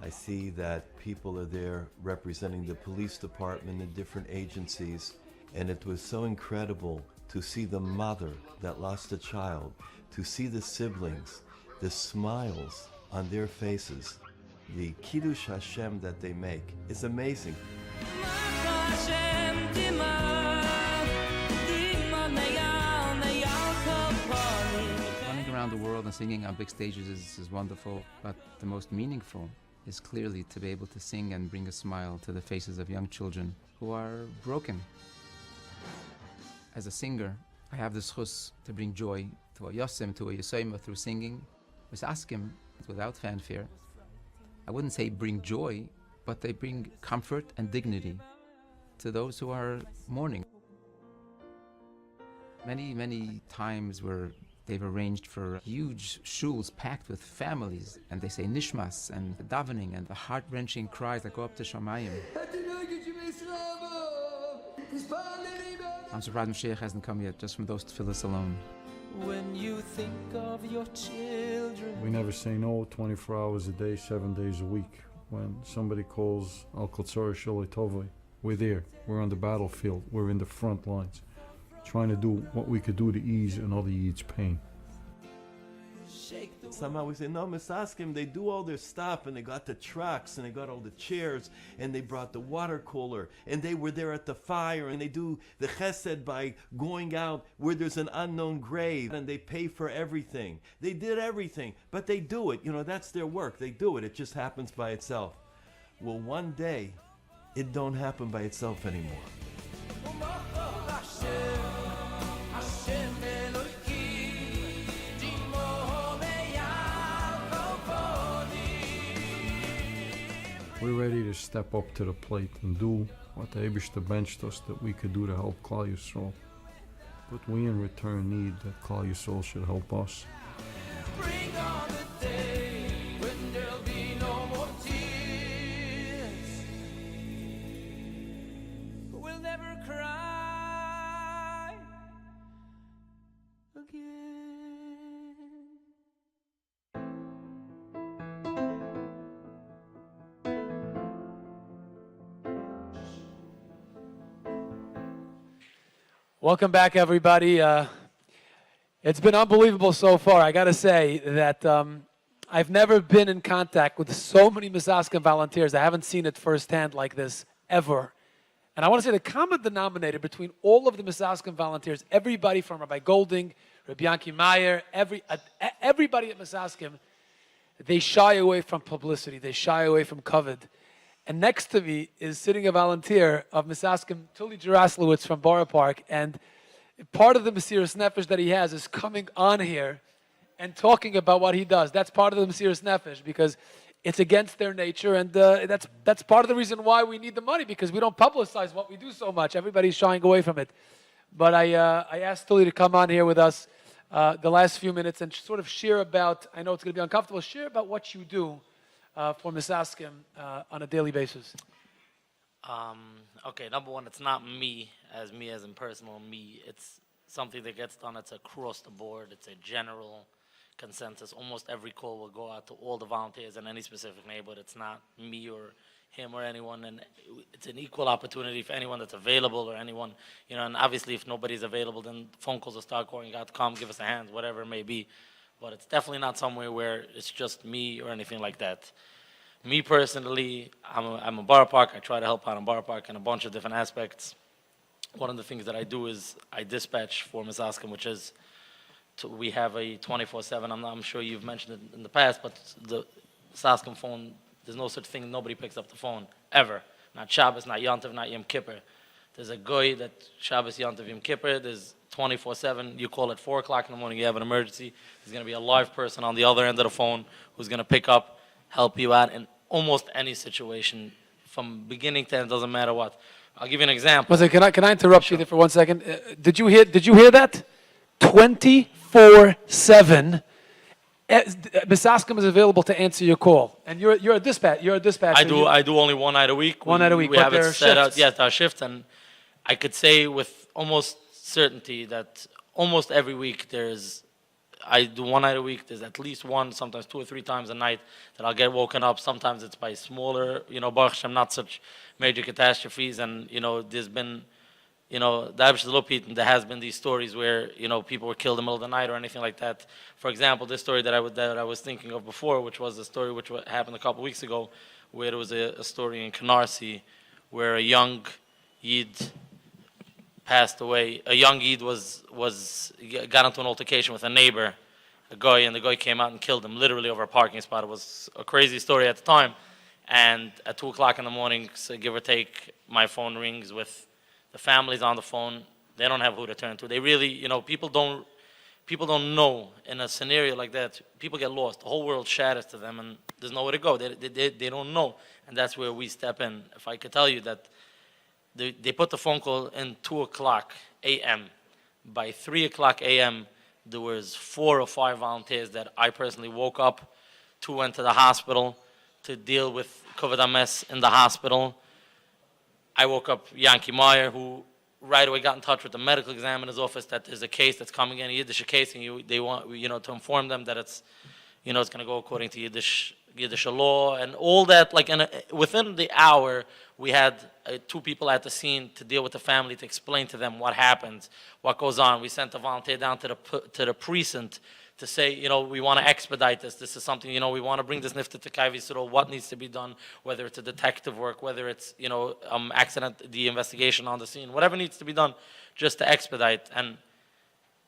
I see that people are there representing the police department and different agencies, and it was so incredible to see the mother that lost a child, to see the siblings, the smiles on their faces, the Kiddush Hashem that they make is amazing. Running around the world and singing on big stages is wonderful, but the most meaningful is clearly to be able to sing and bring a smile to the faces of young children who are broken. As a singer, I have the schus to bring joy to a Yosem, to a Yoel through singing. Misaskim, without fanfare. I wouldn't say bring joy, but they bring comfort and dignity to those who are mourning. Many times where they've arranged for huge shuls packed with families, and they say nishmas and the davening and the heart-wrenching cries that go up to Shamayim. I'm surprised Mashiach hasn't come yet, just from those tefillas alone. When you think of your children. We never say no 24 hours a day, 7 days a week. When somebody calls Al Kotzor Shaloi Tovoi, we're there. We're on the battlefield. We're in the front lines, trying to do what we could do to ease another Yid's pain. Somehow we say, no, Misaskim, they do all their stuff, and they got the trucks, and they got all the chairs, and they brought the water cooler, and they were there at the fire, and they do the chesed by going out where there's an unknown grave, and they pay for everything. They did everything, but they do it. You know, that's their work. They do it. It just happens by itself. Well, one day, it don't happen by itself anymore. We're ready to step up to the plate and do what the Eibishter benched us that we could do to help Klal Yisrael. But we in return need that Klal Yisrael should help us. Bring on the day when there'll be no more tears. We'll never cry again. Welcome back, everybody. It's been unbelievable so far. I got to say that I've never been in contact with so many Misaskim volunteers. I haven't seen it firsthand like this ever. And I want to say the common denominator between all of the Misaskim volunteers, everybody from Rabbi Golding, Rabbi Yanki Meyer, everybody at Misaskim, they shy away from publicity. They shy away from kavod. And next to me is sitting a volunteer of Misaskim, Tuli Jeraslowitz from Borough Park, and part of the Mesiras Nefesh that he has is coming on here and talking about what he does. That's part of the Mesiras Nefesh, because it's against their nature, and that's part of the reason why we need the money, because we don't publicize what we do so much. Everybody's shying away from it. But I asked Tuli to come on here with us the last few minutes and sort of share about, I know it's going to be uncomfortable, share about what you do for Misaskim on a daily basis. Okay, number one, it's not me as in personal me. It's something that gets done. It's across the board. It's a general consensus. Almost every call will go out to all the volunteers in any specific neighborhood. It's not me or him or anyone, and it's an equal opportunity for anyone that's available or anyone, you know, and obviously if nobody's available, then phone calls will start going out, come, give us a hand, whatever it may be. But it's definitely not somewhere where it's just me or anything like that. Me personally, I'm a Borough Park. I try to help out in Borough Park in a bunch of different aspects. One of the things that I do is I dispatch for Misaskim, which is we have a 24/7. I'm sure you've mentioned it in the past, but the Misaskim phone, there's no such thing. Nobody picks up the phone ever. Not Shabbos, not Yom Tov, not Yom Kippur. There's a guy that Shabbos, Yom Tov, Yom Kippur. There's 24/7. You call at 4 o'clock in the morning. You have an emergency. There's going to be a live person on the other end of the phone who's going to pick up, help you out in almost any situation from beginning to end, doesn't matter what. I'll give you an example. Listen, can I interrupt you there for 1 second? Did you hear that? 24/7. Misaskim is available to answer your call, and you're a dispatcher. I do only one night a week. One night a week, We but have there it are set out. shifts. Yes, our shifts, and I could say with almost certainty that almost every week I do one night a week. There's at least one, sometimes 2 or 3 times a night that I'll get woken up. Sometimes it's by smaller, Baruch Hashem, not such major catastrophes, and there's been. There has been these stories where, people were killed in the middle of the night or anything like that. For example, this story that I was thinking of before, which was a story which happened a couple weeks ago, where there was a story in Canarsie where a young Yid passed away. A young Yid got into an altercation with a neighbor, a guy, and the guy came out and killed him, literally over a parking spot. It was a crazy story at the time. And at 2 o'clock in the morning, so give or take, my phone rings with the family's on the phone. They don't have who to turn to. They really, people don't know in a scenario like that. People get lost. The whole world shatters to them, and there's nowhere to go. They don't know, and that's where we step in. If I could tell you that they put the phone call in 2 o'clock a.m. By 3 o'clock a.m., there was 4 or 5 volunteers that I personally woke up. 2 went to the hospital to deal with COVID MS in the hospital. I woke up Yankee Meyer, who right away got in touch with the medical examiner's office that there's a case that's coming in, a Yiddish case, and they want to inform them that it's it's going to go according to Yiddish law and all that. Like within the hour, we had 2 people at the scene to deal with the family, to explain to them what happens, what goes on. We sent a volunteer down to the precinct to say, we want to expedite this. This is something, we want to bring this nifta to Kai Yisrael, what needs to be done, whether it's a detective work, whether it's, accident, the investigation on the scene, whatever needs to be done just to expedite. And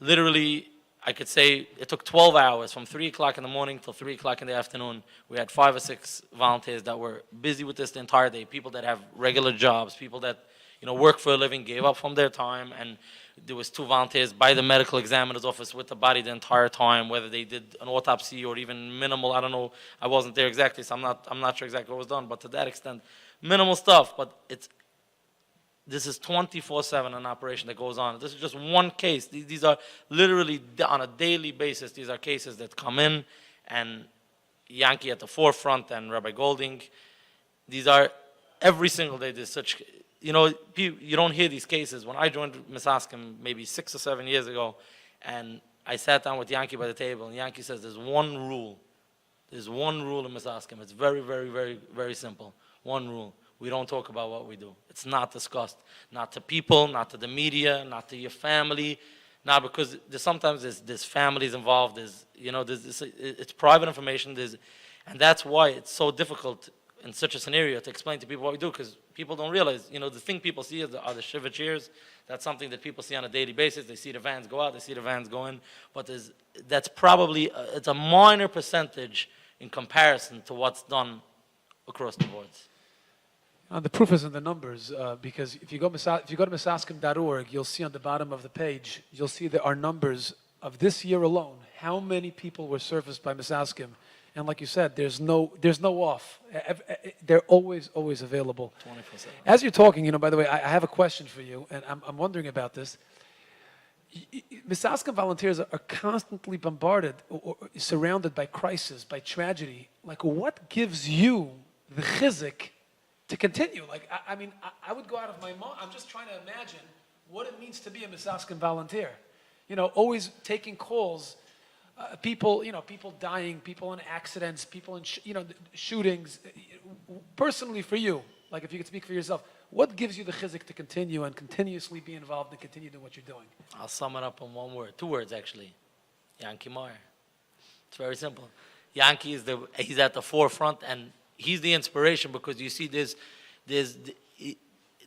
literally, I could say it took 12 hours from 3 o'clock in the morning till 3 o'clock in the afternoon. We had 5 or 6 volunteers that were busy with this the entire day, people that have regular jobs, people that, work for a living, gave up from their time, and there was 2 volunteers by the medical examiner's office with the body the entire time, whether they did an autopsy or even minimal, I don't know, I wasn't there exactly, so I'm not sure exactly what was done, but to that extent, minimal stuff, but this is 24/7 an operation that goes on. This is just one case. These are literally on a daily basis, these are cases that come in, and Yankee at the forefront and Rabbi Golding, these are every single day, there's such, you don't hear these cases. When I joined Misaskim maybe 6 or 7 years ago, and I sat down with Yankee by the table, and Yankee says there's one rule in Misaskim. It's very, very, very, very simple. One rule. We don't talk about what we do. It's not discussed. Not to people, not to the media, not to your family, not because sometimes there's families involved, it's private information, and that's why it's so difficult in such a scenario to explain to people what we do, because people don't realize, the thing people see are the shiva chairs. That's something that people see on a daily basis. They see the vans go out, they see the vans go in, but that's probably, it's a minor percentage in comparison to what's done across the boards. The proof is in the numbers, because if you go to misaskim.org, you'll see on the bottom of the page, you'll see there are numbers of this year alone, how many people were surfaced by Misaskim. And like you said, there's no off. They're always available. 24/7. As you're talking, by the way, I have a question for you, and I'm wondering about this. Misaskim volunteers are constantly bombarded or surrounded by crisis, by tragedy. Like, what gives you the chizik to continue? Like, I would go out of my mind. I'm just trying to imagine what it means to be a Misaskim volunteer. Always taking calls. People dying, people in accidents, people in shootings. Personally, for you, like if you could speak for yourself, what gives you the chizik to continue and continuously be involved and continue doing what you're doing? I'll sum it up in 1 word, 2 words actually. Yankee Meyer. It's very simple. Yankee he's at the forefront, and he's the inspiration, because you see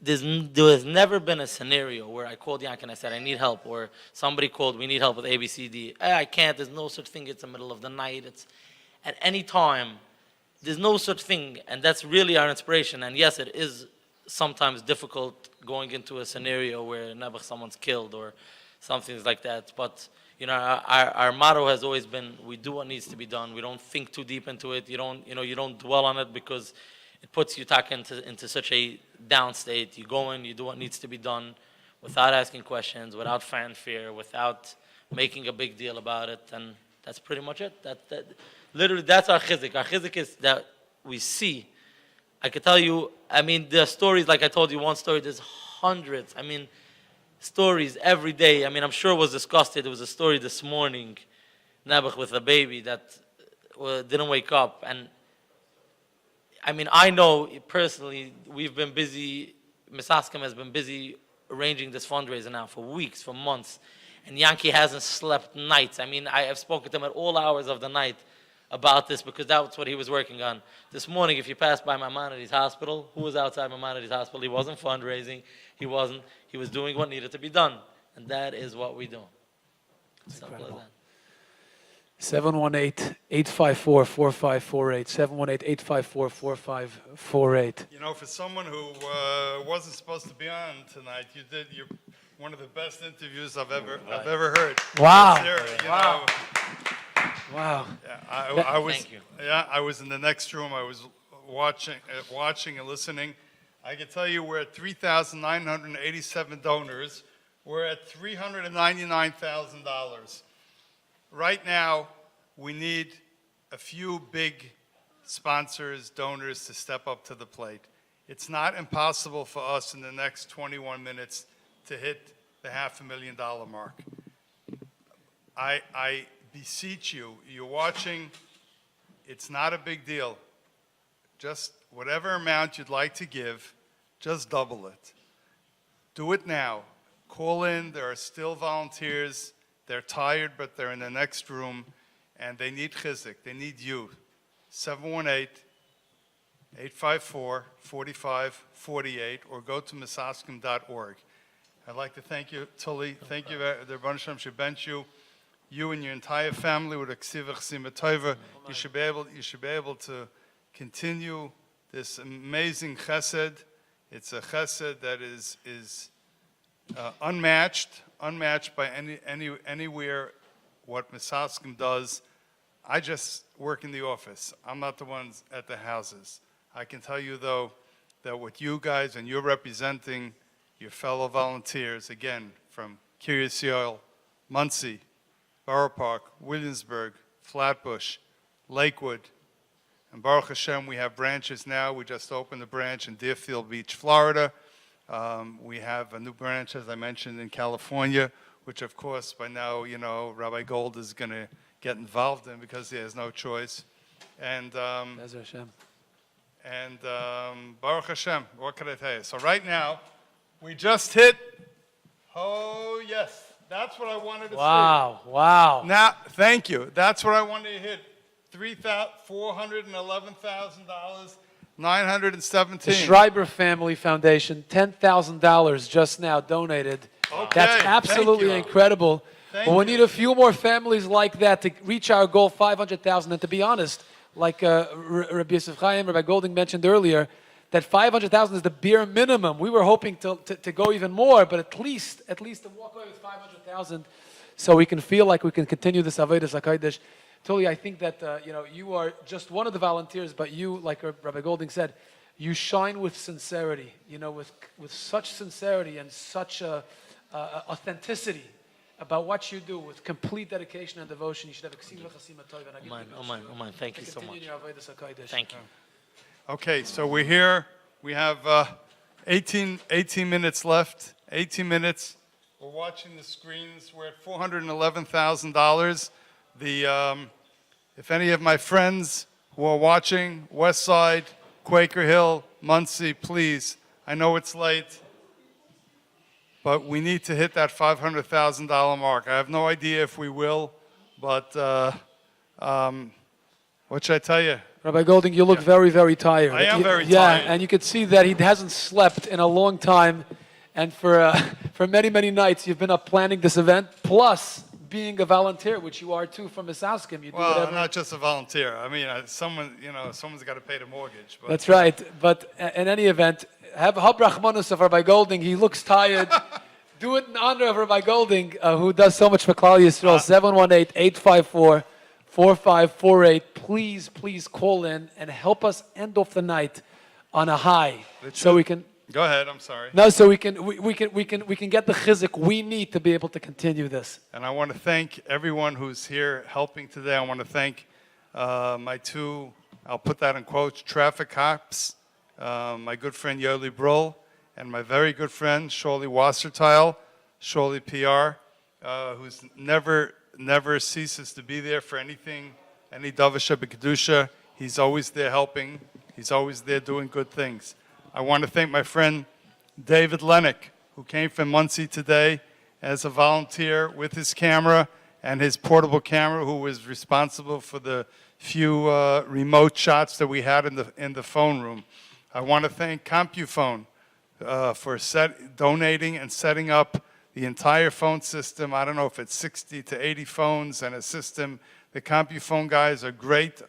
there has never been a scenario where I called Yankee and I said, I need help, or somebody called, we need help with ABCD. I can't, there's no such thing, it's the middle of the night, it's at any time, there's no such thing, and that's really our inspiration. And yes, it is sometimes difficult going into a scenario where never someone's killed or something like that, but our motto has always been, we do what needs to be done, we don't think too deep into it, you don't dwell on it, because it puts you into such a down state. You go in, you do what needs to be done without asking questions, without fanfare, without making a big deal about it, and that's pretty much it. Literally, that's our chizik. Our chizik is that we see. I could tell you, I mean, there are stories, like I told you one story, there's hundreds. I mean, stories every day. I mean, I'm sure it was discussed. There was a story this morning, Nebuch with a baby that didn't wake up. And I mean, I know personally, we've been busy, Misaskim has been busy arranging this fundraiser now for weeks, for months. And Yankee hasn't slept nights. I mean, I have spoken to him at all hours of the night about this because that's what he was working on. This morning, if you passed by Maimonides Hospital, who was outside Maimonides Hospital? He wasn't fundraising. He was doing what needed to be done. And that is what we do. Simple as that. 718-854-4548. 718-854-4548. You know, for someone who wasn't supposed to be on tonight, you're one of the best interviews I've ever heard. Wow. Wow. Wow. Yeah, I was. Thank you. Yeah, I was in the next room. I was watching and listening. I can tell you we're at 3,987 donors. We're at $399,000. Right now, we need a few big sponsors, donors to step up to the plate. It's not impossible for us in the next 21 minutes to hit the $500,000 mark. I beseech you, you're watching, it's not a big deal. Just whatever amount you'd like to give, just double it. Do it now. Call in, there are still volunteers. They're tired, but they're in the next room, and they need chizik. They need you. 718-854-4548, or go to misaskim.org. I'd like to thank you, Tully. Thank you, the Rebbeinu Shem Shebent you and your entire family with a ksivach simatova. You should be able to continue this amazing chesed. It's a chesed that is unmatched by anywhere what Misaskim does. I just work in the office. I'm not the ones at the houses. I can tell you, though, that what you guys, and you're representing your fellow volunteers, again, from Kiryas Yoel, Monsey, Borough Park, Williamsburg, Flatbush, Lakewood, and Baruch Hashem, we have branches now. We just opened a branch in Deerfield Beach, Florida. We have a new branch, as I mentioned, in California, which, of course, by now, you know, Rabbi Gold is going to get involved in because he has no choice. And Baruch Hashem, what can I tell you? So right now, we just hit, oh, yes, that's what I wanted to see. Wow. Now, thank you. That's what I wanted to hit. $411,000, 917. The Schreiber Family Foundation, $10,000 just now donated. Okay, that's absolutely incredible. But we need a few more families like that to reach our goal, 500,000. And to be honest, like Rabbi Yosef Chaim, Rabbi Golding mentioned earlier, that 500,000 is the bare minimum. We were hoping to go even more, but at least to walk away with 500,000, so we can feel like we can continue this Avodas HaKodesh. Tuli, I think that you are just one of the volunteers, but you, like Rabbi Golding said, you shine with sincerity. With such sincerity and such authenticity about what you do, with complete dedication and devotion. You should have Amen. Thank you so much. Thank you. Okay, so we're here. We have 18 minutes left. 18 minutes. We're watching the screens. We're at $411,000. If any of my friends who are watching, West Side, Quaker Hill, Muncie, please, I know it's late, but we need to hit that $500,000 mark. I have no idea if we will, but what should I tell you? Rabbi Golding, you look very, very tired. I am very tired. Yeah, and you can see that he hasn't slept in a long time, and for many, many nights you've been up planning this event, plus being a volunteer, which you are too from Misaskim. You do whatever. I'm not just a volunteer. I mean, someone's got to pay the mortgage. But. That's right. But in any event, have Habrachmanus of Rabbi Golding. He looks tired. Do it in honor of Rabbi Golding, who does so much for Klal Yisrael. 718-854-4548. Please call in and help us end off the night on a high, so we can. Go ahead. I'm sorry. No, so we can get the chizuk we need to be able to continue this. And I want to thank everyone who's here helping today. I want to thank my two, I'll put that in quotes, traffic cops, my good friend Yoel, and my very good friend Goldwasser, Shirley PR, who's never ceases to be there for anything, any Davasha B'Kedusha. He's always there helping. He's always there doing good things. I want to thank my friend David Lennock, who came from Muncie today as a volunteer with his camera and his portable camera, who was responsible for the few remote shots that we had in the phone room. I want to thank CompuPhone for donating and setting up the entire phone system. I don't know if it's 60 to 80 phones and a system. The CompuPhone guys are great.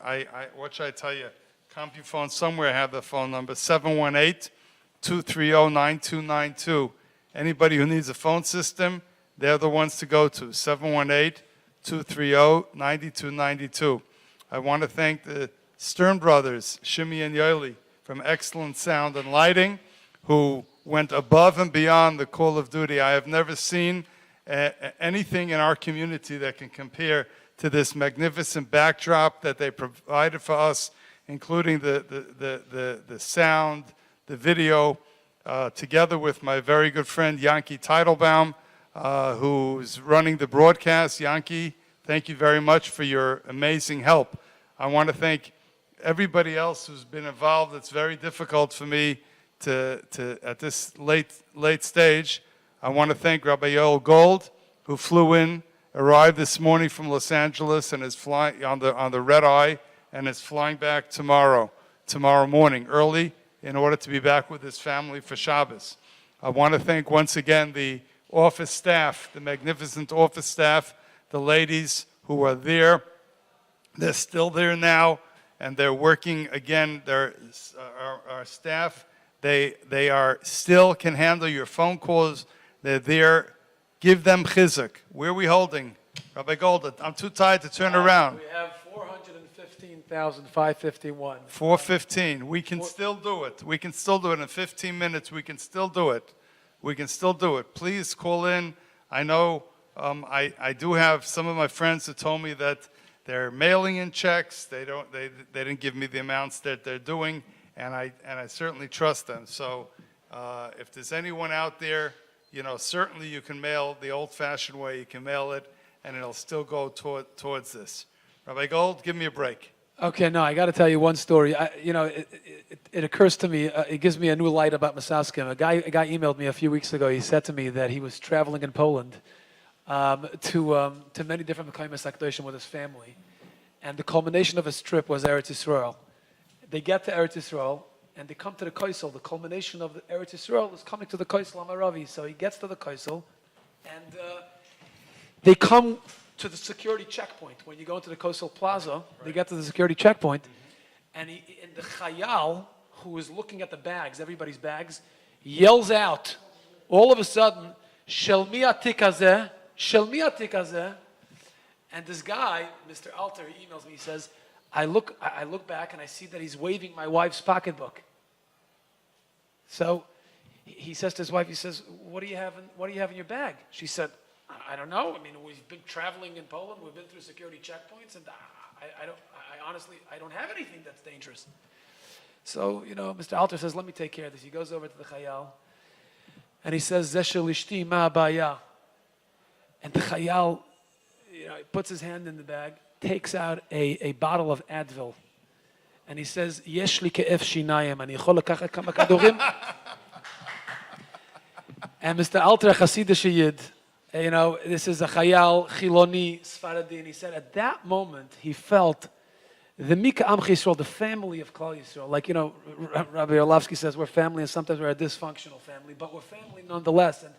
What should I tell you? CompuPhone, somewhere I have the phone number, 718-230-9292. Anybody who needs a phone system, they're the ones to go to, 718-230-9292. I want to thank the Stern brothers, Shimi and Yoeli, from Excellent Sound and Lighting, who went above and beyond the call of duty. I have never seen anything in our community that can compare to this magnificent backdrop that they provided for us, including the sound, the video, together with my very good friend Yankee Teitelbaum, who's running the broadcast. Yankee, thank you very much for your amazing help. I want to thank everybody else who's been involved. It's very difficult for me to at this late stage. I want to thank Rabbi Yoel Gold, who flew in, arrived this morning from Los Angeles, and is flying on the red eye, and is flying back tomorrow morning early in order to be back with his family for Shabbos. I want to thank once again the office staff, the magnificent office staff, the ladies who are there. They're still there now, and they're working again. They're our staff. They are still can handle your phone calls. They're there. Give them chizuk. Where are we holding? Rabbi Gold, I'm too tired to turn around. We have 415,551. 415. We can still do it. We can still do it in 15 minutes. We can still do it. We can still do it. Please call in. I know I do have some of my friends who told me that they're mailing in checks. They didn't give me the amounts that they're doing, and I certainly trust them. So if there's anyone out there, certainly you can mail the old-fashioned way. You can mail it, and it'll still go towards this. Rabbi Gold, give me a break. Okay, no, I got to tell you one story. It occurs to me, it gives me a new light about Misaskim. A guy emailed me a few weeks ago. He said to me that he was traveling in Poland to many different Mekayim HaKadoshim with his family. And the culmination of his trip was Eretz Yisrael. They get to Eretz Yisrael, and they come to the Koisel. The culmination of the Eretz Yisrael is coming to the Koisel Amaravi. So he gets to the Koisel, and they come to the security checkpoint. When you go into the Koisel Plaza, they get to the security checkpoint, and the Chayal, who is looking at the bags, everybody's bags, yells out, all of a sudden, Shel mi atik hazeh, Shel mi atik hazeh. And this guy, Mr. Alter, he emails me, he says, I look back and I see that he's waving my wife's pocketbook. So he says to his wife, he says, what do you have in your bag? She said, I don't know. I mean, we've been traveling in Poland. We've been through security checkpoints, and I honestly don't have anything that's dangerous. So, Mr. Alter says, let me take care of this. He goes over to the Chayal, and he says, Zeh shel ishti ma abaya. And the Chayal, he puts his hand in the bag, takes out a bottle of Advil, and he says, Yesh li ke'ef shinayim, ani yachol lekachat kama kadorim. And Mr. Alter, a Hasidish Yid, this is a Chayal, Chiloni, Sfaradi, and he said at that moment he felt the Mika Amch Yisrael, the family of Klal Yisrael. Like, Rabbi Orlovsky says we're family, and sometimes we're a dysfunctional family, but we're family nonetheless. And,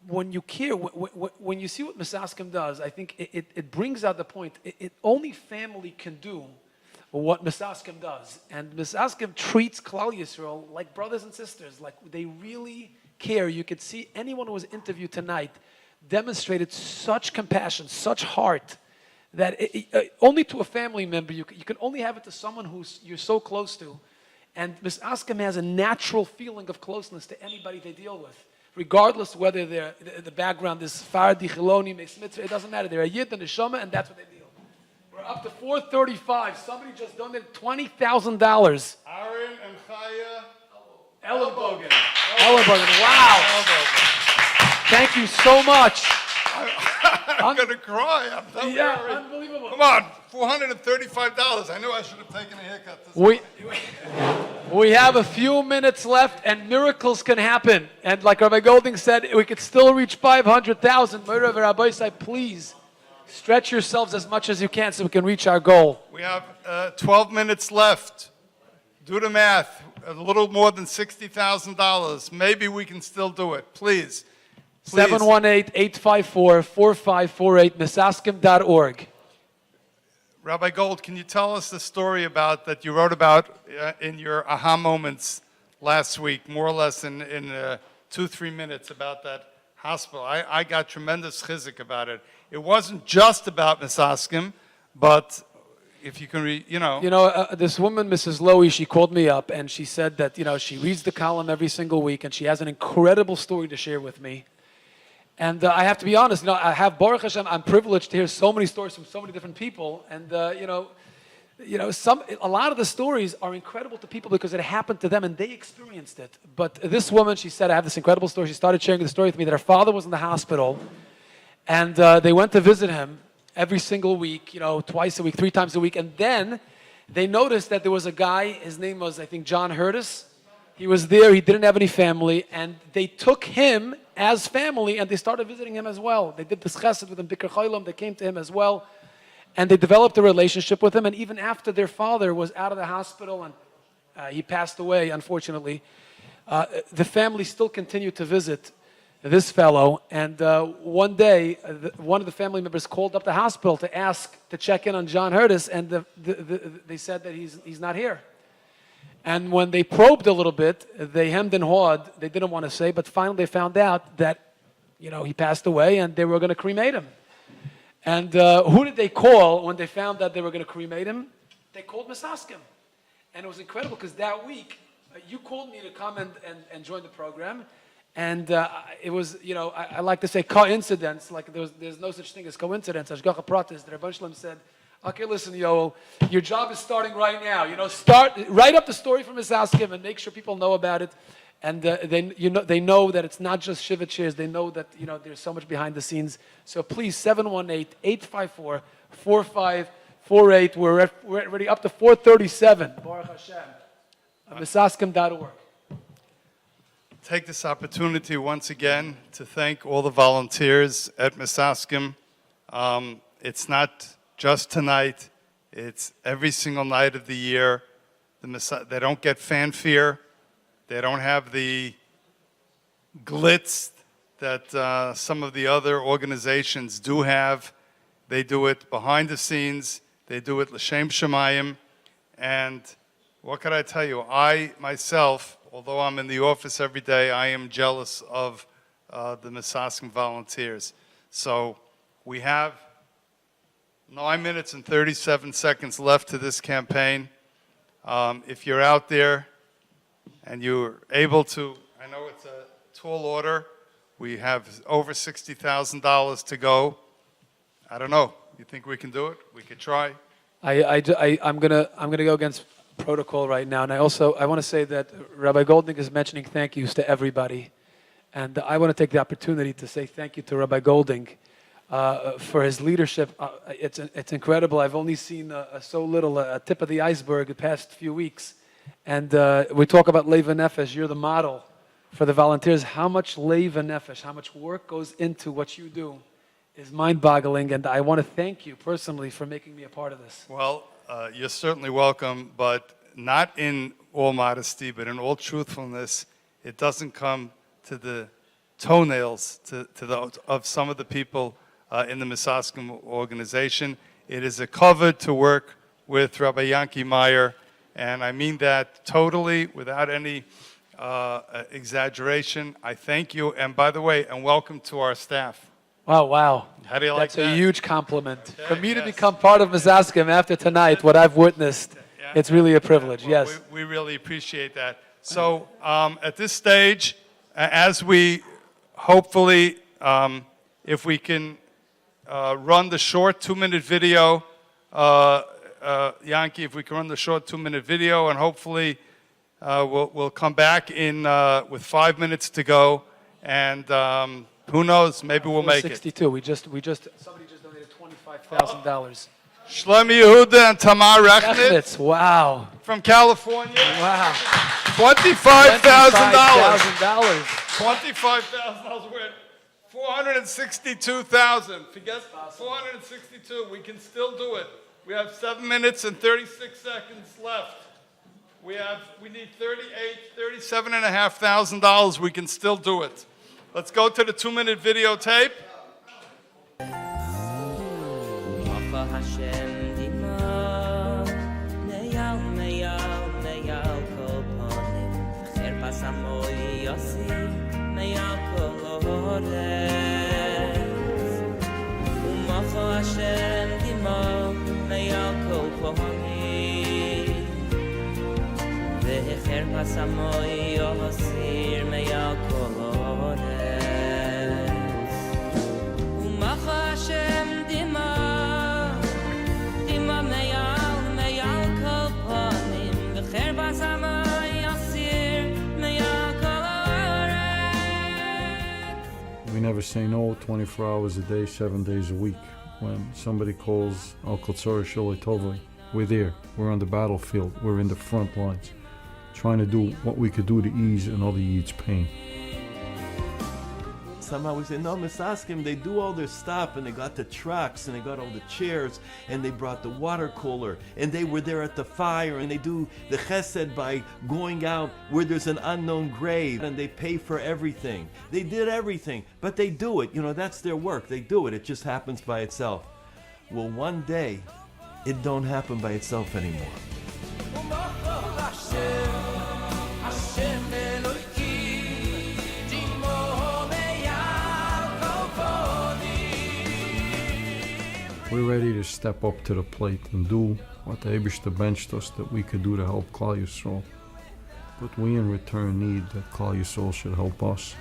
when you care, when you see what Misaskim does, I think it brings out the point. Only family can do what Misaskim does. And Misaskim treats Klal Yisrael like brothers and sisters, like they really care. You could see anyone who was interviewed tonight demonstrated such compassion, such heart, that only to a family member, you can only have it to someone who you're so close to. And Misaskim has a natural feeling of closeness to anybody they deal with, regardless whether the background is Charidy, Chiloni, Meis Mitzvah, it doesn't matter. They're a Yid and a Neshama, and that's what they deal. We're up to 435. Somebody just donated $20,000. Aaron and Chaya Ellenbogen. Ellenbogen. Wow. Thank you so much. I'm going to cry. I'm telling you. Unbelievable. Come on, $435. I knew I should have taken a haircut. We have a few minutes left, and miracles can happen. And like Rabbi Golding said, we could still reach 500,000. Rabbi said, please stretch yourselves as much as you can so we can reach our goal. We have 12 minutes left. Do the math. A little more than $60,000. Maybe we can still do it. Please. 718-854-4548, misaskim.org. Rabbi Gold, can you tell us the story about that you wrote about in your aha moments last week, more or less in 2-3 minutes about that hospital? I got tremendous chizuk about it. It wasn't just about Misaskim, but if you can this woman, Mrs. Lowy, she called me up and she said that, she reads the column every single week and she has an incredible story to share with me. And I have to be honest, I have, Baruch Hashem, I'm privileged to hear so many stories from so many different people. And, a lot of the stories are incredible to people because it happened to them and they experienced it. But this woman, she said, I have this incredible story. She started sharing the story with me that her father was in the hospital and they went to visit him every single week, twice a week, 3 times a week. And then they noticed that there was a guy, his name was, I think, John Hurtis. He was there, he didn't have any family, and they took him as family, and they started visiting him as well. They did this chesed with him, Bikkur Cholim, they came to him as well, and they developed a relationship with him, and even after their father was out of the hospital and he passed away, unfortunately, the family still continued to visit this fellow, and one day, one of the family members called up the hospital to check in on John Hurtis, and they said that he's not here. And when they probed a little bit, they hemmed and hawed. They didn't want to say, but finally they found out that, he passed away and they were going to cremate him. And who did they call when they found that they were going to cremate him? They called Misaskim. And it was incredible because that week, you called me to come and join the program. And it was, I like to say coincidence, like there's no such thing as coincidence. Ashgacha Pratis, the Rebbe Shalom said, okay, listen, Yoel, your job is starting right now. Write up the story from Misaskim and make sure people know about it. And they know that it's not just Shiva chairs. They know that, there's so much behind the scenes. So please, 718-854-4548. We're already up to 437. Baruch Hashem. Misaskim.org. Take this opportunity once again to thank all the volunteers at Misaskim. It's not just tonight, it's every single night of the year. They don't get fanfare. They don't have the glitz that some of the other organizations do have. They do it behind the scenes. They do it l'shem shamayim. And what can I tell you? I, myself, although I'm in the office every day, I am jealous of the Misaskim volunteers. So we have 9 minutes and 37 seconds left to this campaign. If you're out there and you're able to, I know it's a tall order. We have over $60,000 to go. I don't know. You think we can do it? We could try. I'm gonna go against protocol right now, and I want to say that Rabbi Golding is mentioning thank yous to everybody, and I want to take the opportunity to say thank you to Rabbi Golding. For his leadership. It's incredible. I've only seen so little, a tip of the iceberg the past few weeks. And we talk about Leiv Nefesh. You're the model for the volunteers. How much Leiv Nefesh, how much work goes into what you do is mind-boggling. And I want to thank you personally for making me a part of this. Well, you're certainly welcome, but not in all modesty, but in all truthfulness, it doesn't come to the toenails of some of the people in the Misaskim organization. It is a cover to work with Rabbi Yanki Meyer, and I mean that totally without any exaggeration. I thank you, and by the way, and welcome to our staff. Wow. How do you like that? That's a huge compliment. For me to become part of Misaskim after tonight, what I've witnessed, It's really a privilege, Well, yes. We really appreciate that. So at this stage, as we hopefully, if we can run the short 2-minute video, Yankee, if we can run the short 2-minute video, and hopefully we'll come back in with 5 minutes to go, and who knows, maybe we'll make it. 62. We just somebody just donated $25,000. Shlomi Yehuda and Tamar Rechnitz. Wow. From California. Wow. $25,000. $25,000. We're at 462,000. Forget 462. We can still do it. We have 7 minutes and 36 seconds left. We need $37,500. We can still do it. Let's go to the 2-minute videotape. We never say no 24 hours a day, 7 days a week. When somebody calls Al Kotzor Sholei Tovoi, we're there. We're on the battlefield. We're in the front lines, trying to do what we could do to ease another Yid's pain. Somehow we say, no, Misaskim, they do all their stuff, and they got the trucks, and they got all the chairs, and they brought the water cooler, and they were there at the fire, and they do the chesed by going out where there's an unknown grave, and they pay for everything. They did everything, but they do it. You know, that's their work. They do it. It just happens by itself. Well, one day, it don't happen by itself anymore. We're ready to step up to the plate and do what the Eibishter benched us that we could do to help Klal Yisrael. But we in return need that Klal Yisrael should help us.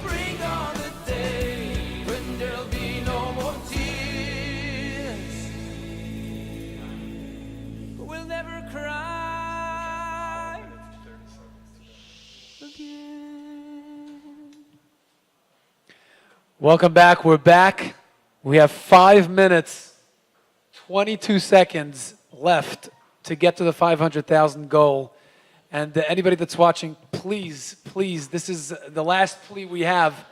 Bring on the day when there'll be no more tears. We'll never cry again. Welcome back. We're back. We have 5 minutes, 22 seconds left to get to the 500,000 goal. And anybody that's watching, please, this is the last plea we have.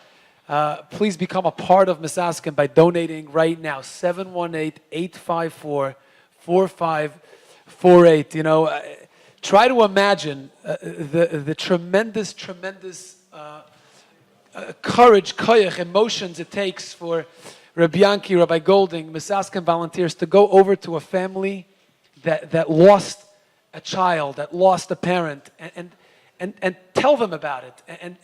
Please become a part of Misaskim by donating right now. 718-854-4548. You know, try to imagine the tremendous courage, koyach, emotions it takes for Rabbi Yanki, Rabbi Golding, Misaskim volunteers to go over to a family that lost a child, that lost a parent, and tell them about it and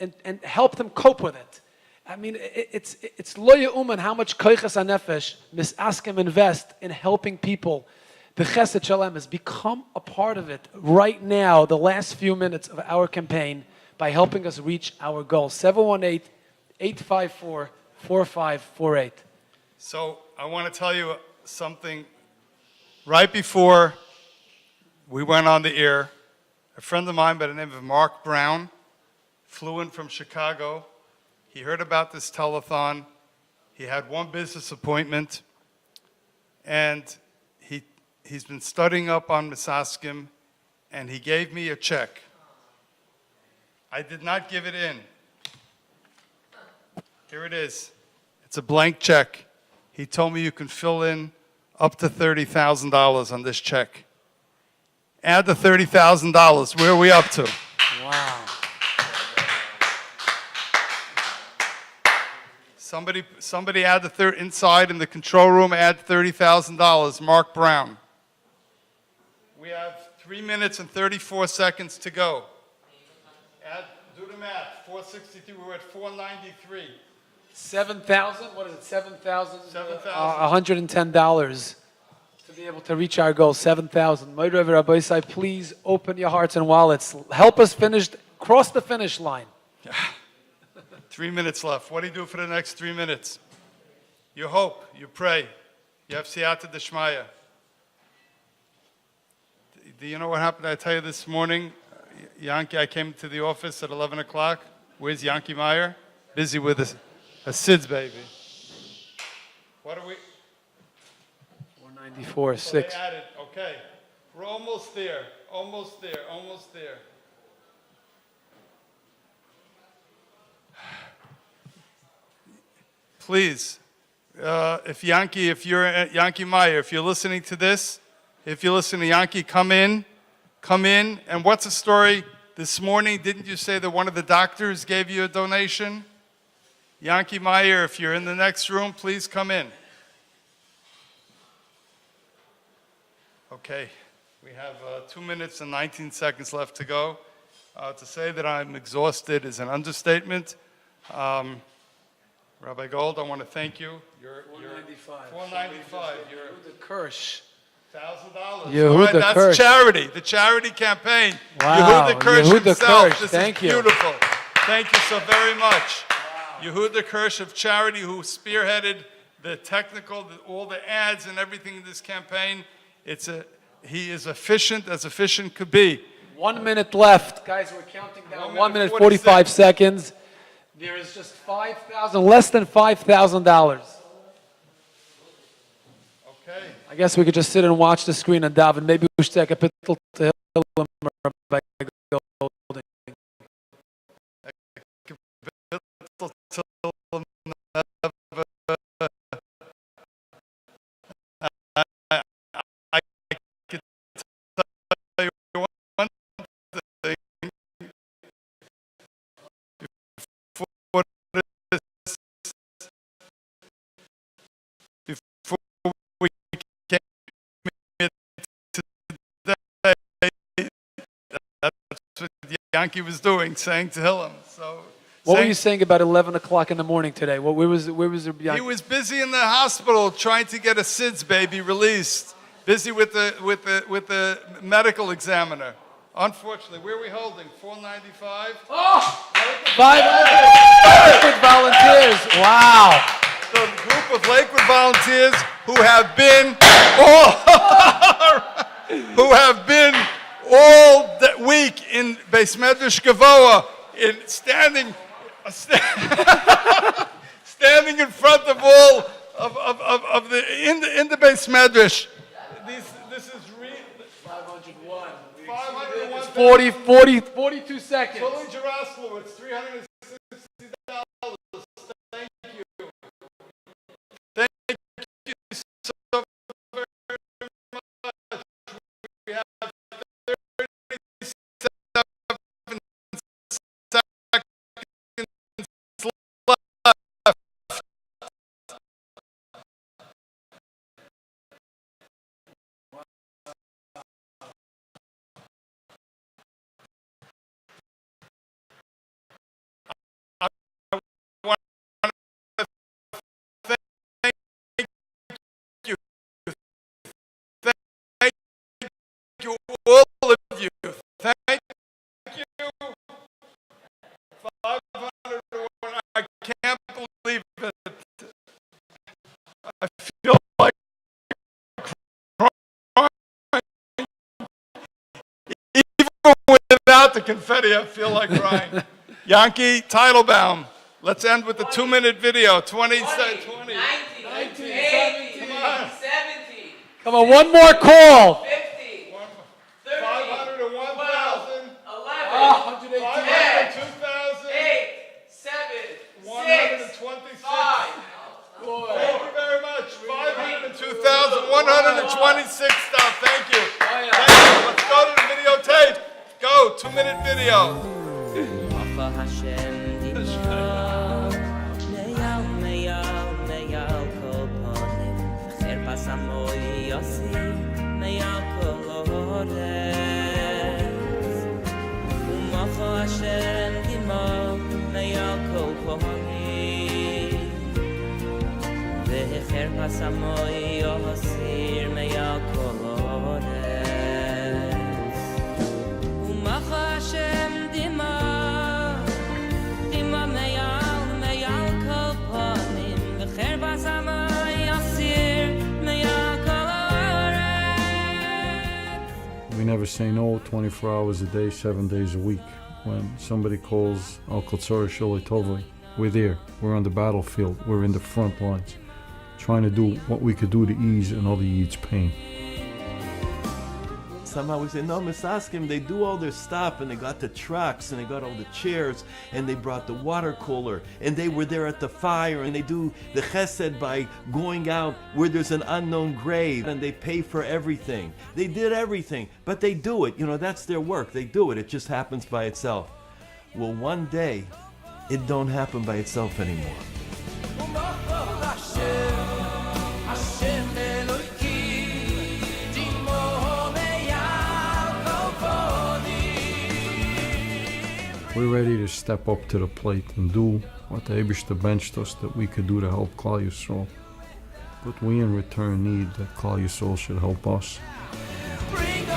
help them cope with it. I mean, it's lo ye'uman how much koyches hanefesh Misaskim invest in helping people. The Chesed Shalem has become a part of it right now, the last few minutes of our campaign, by helping us reach our goal. 718-854-4548. So I want to tell you something. Right before we went on the air, a friend of mine by the name of Mark Brown flew in from Chicago. He heard about this telethon. He had one business appointment, and he's been studying up on Misaskim, and he gave me a check. I did not give it in. Here it is. It's a blank check. He told me you can fill in up to $30,000 on this check. Add the $30,000. Where are we up to? Wow. Somebody add the inside in the control room, add $30,000. Mark Brown. We have 3 minutes and 34 seconds to go. Do the math. 462. We're at 493. 7,000? What is it? $7,000? $7,000. $110 to be able to reach our goal, 7,000. Moira Rabbi Isai, please open your hearts and wallets. Help us cross the finish line. 3 minutes left. What do you do for the next 3 minutes? You hope, you pray, you have siyata d'shmaya. Do you know what happened? I tell you this morning, Yankee, I came to the office at 11 o'clock. Where's Yankee Meyer? Busy with a SIDS baby. What are we? 494, 6. They added, okay. We're almost there, almost there, almost there. Please, if you're Yankee Meyer, if you're listening to this, if you listen to Yankee, come in. And what's the story? This morning, didn't you say that one of the doctors gave you a donation? Yankee Meyer, if you're in the next room, please come in. Okay, we have 2 minutes and 19 seconds left to go. To say that I'm exhausted is an understatement. Rabbi Gold, I want to thank you. You're 495. 495. You're the Kirsch. $1,000. Yehuda All right, that's Kirsch. Charity, the charity campaign. Wow, Yehuda Kirsch Yehuda himself. Kirsch, This thank is you. beautiful. Thank you so very much. Yehuda Kirsch of Charity, who spearheaded the technical, all the ads and everything in this campaign. He is efficient as efficient could be. 1 minute left. Guys, we're counting down. 1 minute, 46. 45 seconds. There is just less than $5,000. Okay. I guess we could just sit and watch the screen and daven. Maybe we should take a pitel to Hillel by Golding. Yankee was doing, saying to Hillel. So, What were you saying about 11 o'clock in the morning today? Where was Yankee? He was busy in the hospital trying to get a SIDS baby released. Busy with the medical examiner. Unfortunately, where are we holding? 495. Oh, 500 Lakewood volunteers. Wow. The group of Lakewood volunteers who have been all that week in Beis Medrash Gavoa, standing in front of all of the Beis Medrash. This is 501. 501. 42 seconds. Fully Jerusalem, it's $360. Thank you. Thank you so very much. We have 37 seconds left. All of you, thank you. 500. I can't believe it. I feel like crying. Even without the confetti, I feel like crying. Yankee Teitelbaum. Let's end with the 2-minute video. 20. 19, 18, Come on. 17. Come on, one more call. 50, 30, 501,000. 11, 502,000. 8, 7, 126. 5, Thank you very much. 502,126 stuff. Thank you. Thank you. Let's go to the videotape. Go. 2-minute video. Hashem We never say no 24 hours a day, 7 days a week. When somebody calls Al Kotsara Sholei Tovoi, we're there. We're on the battlefield. We're in the front lines, trying to do what we could do to ease another Yid's pain. Somehow we say, no, Misaskim, they do all their stuff, and they got the trucks, and they got all the chairs, and they brought the water cooler, and they were there at the fire, and they do the chesed by going out where there's an unknown grave, and they pay for everything. They did everything, but they do it. You know, that's their work. They do it. It just happens by itself. Well, one day, it don't happen by itself anymore. We're ready to step up to the plate and do what the Eibishter benched us that we could do to help Klal Yisrael. But we in return need that Klal Yisrael should help us. Bring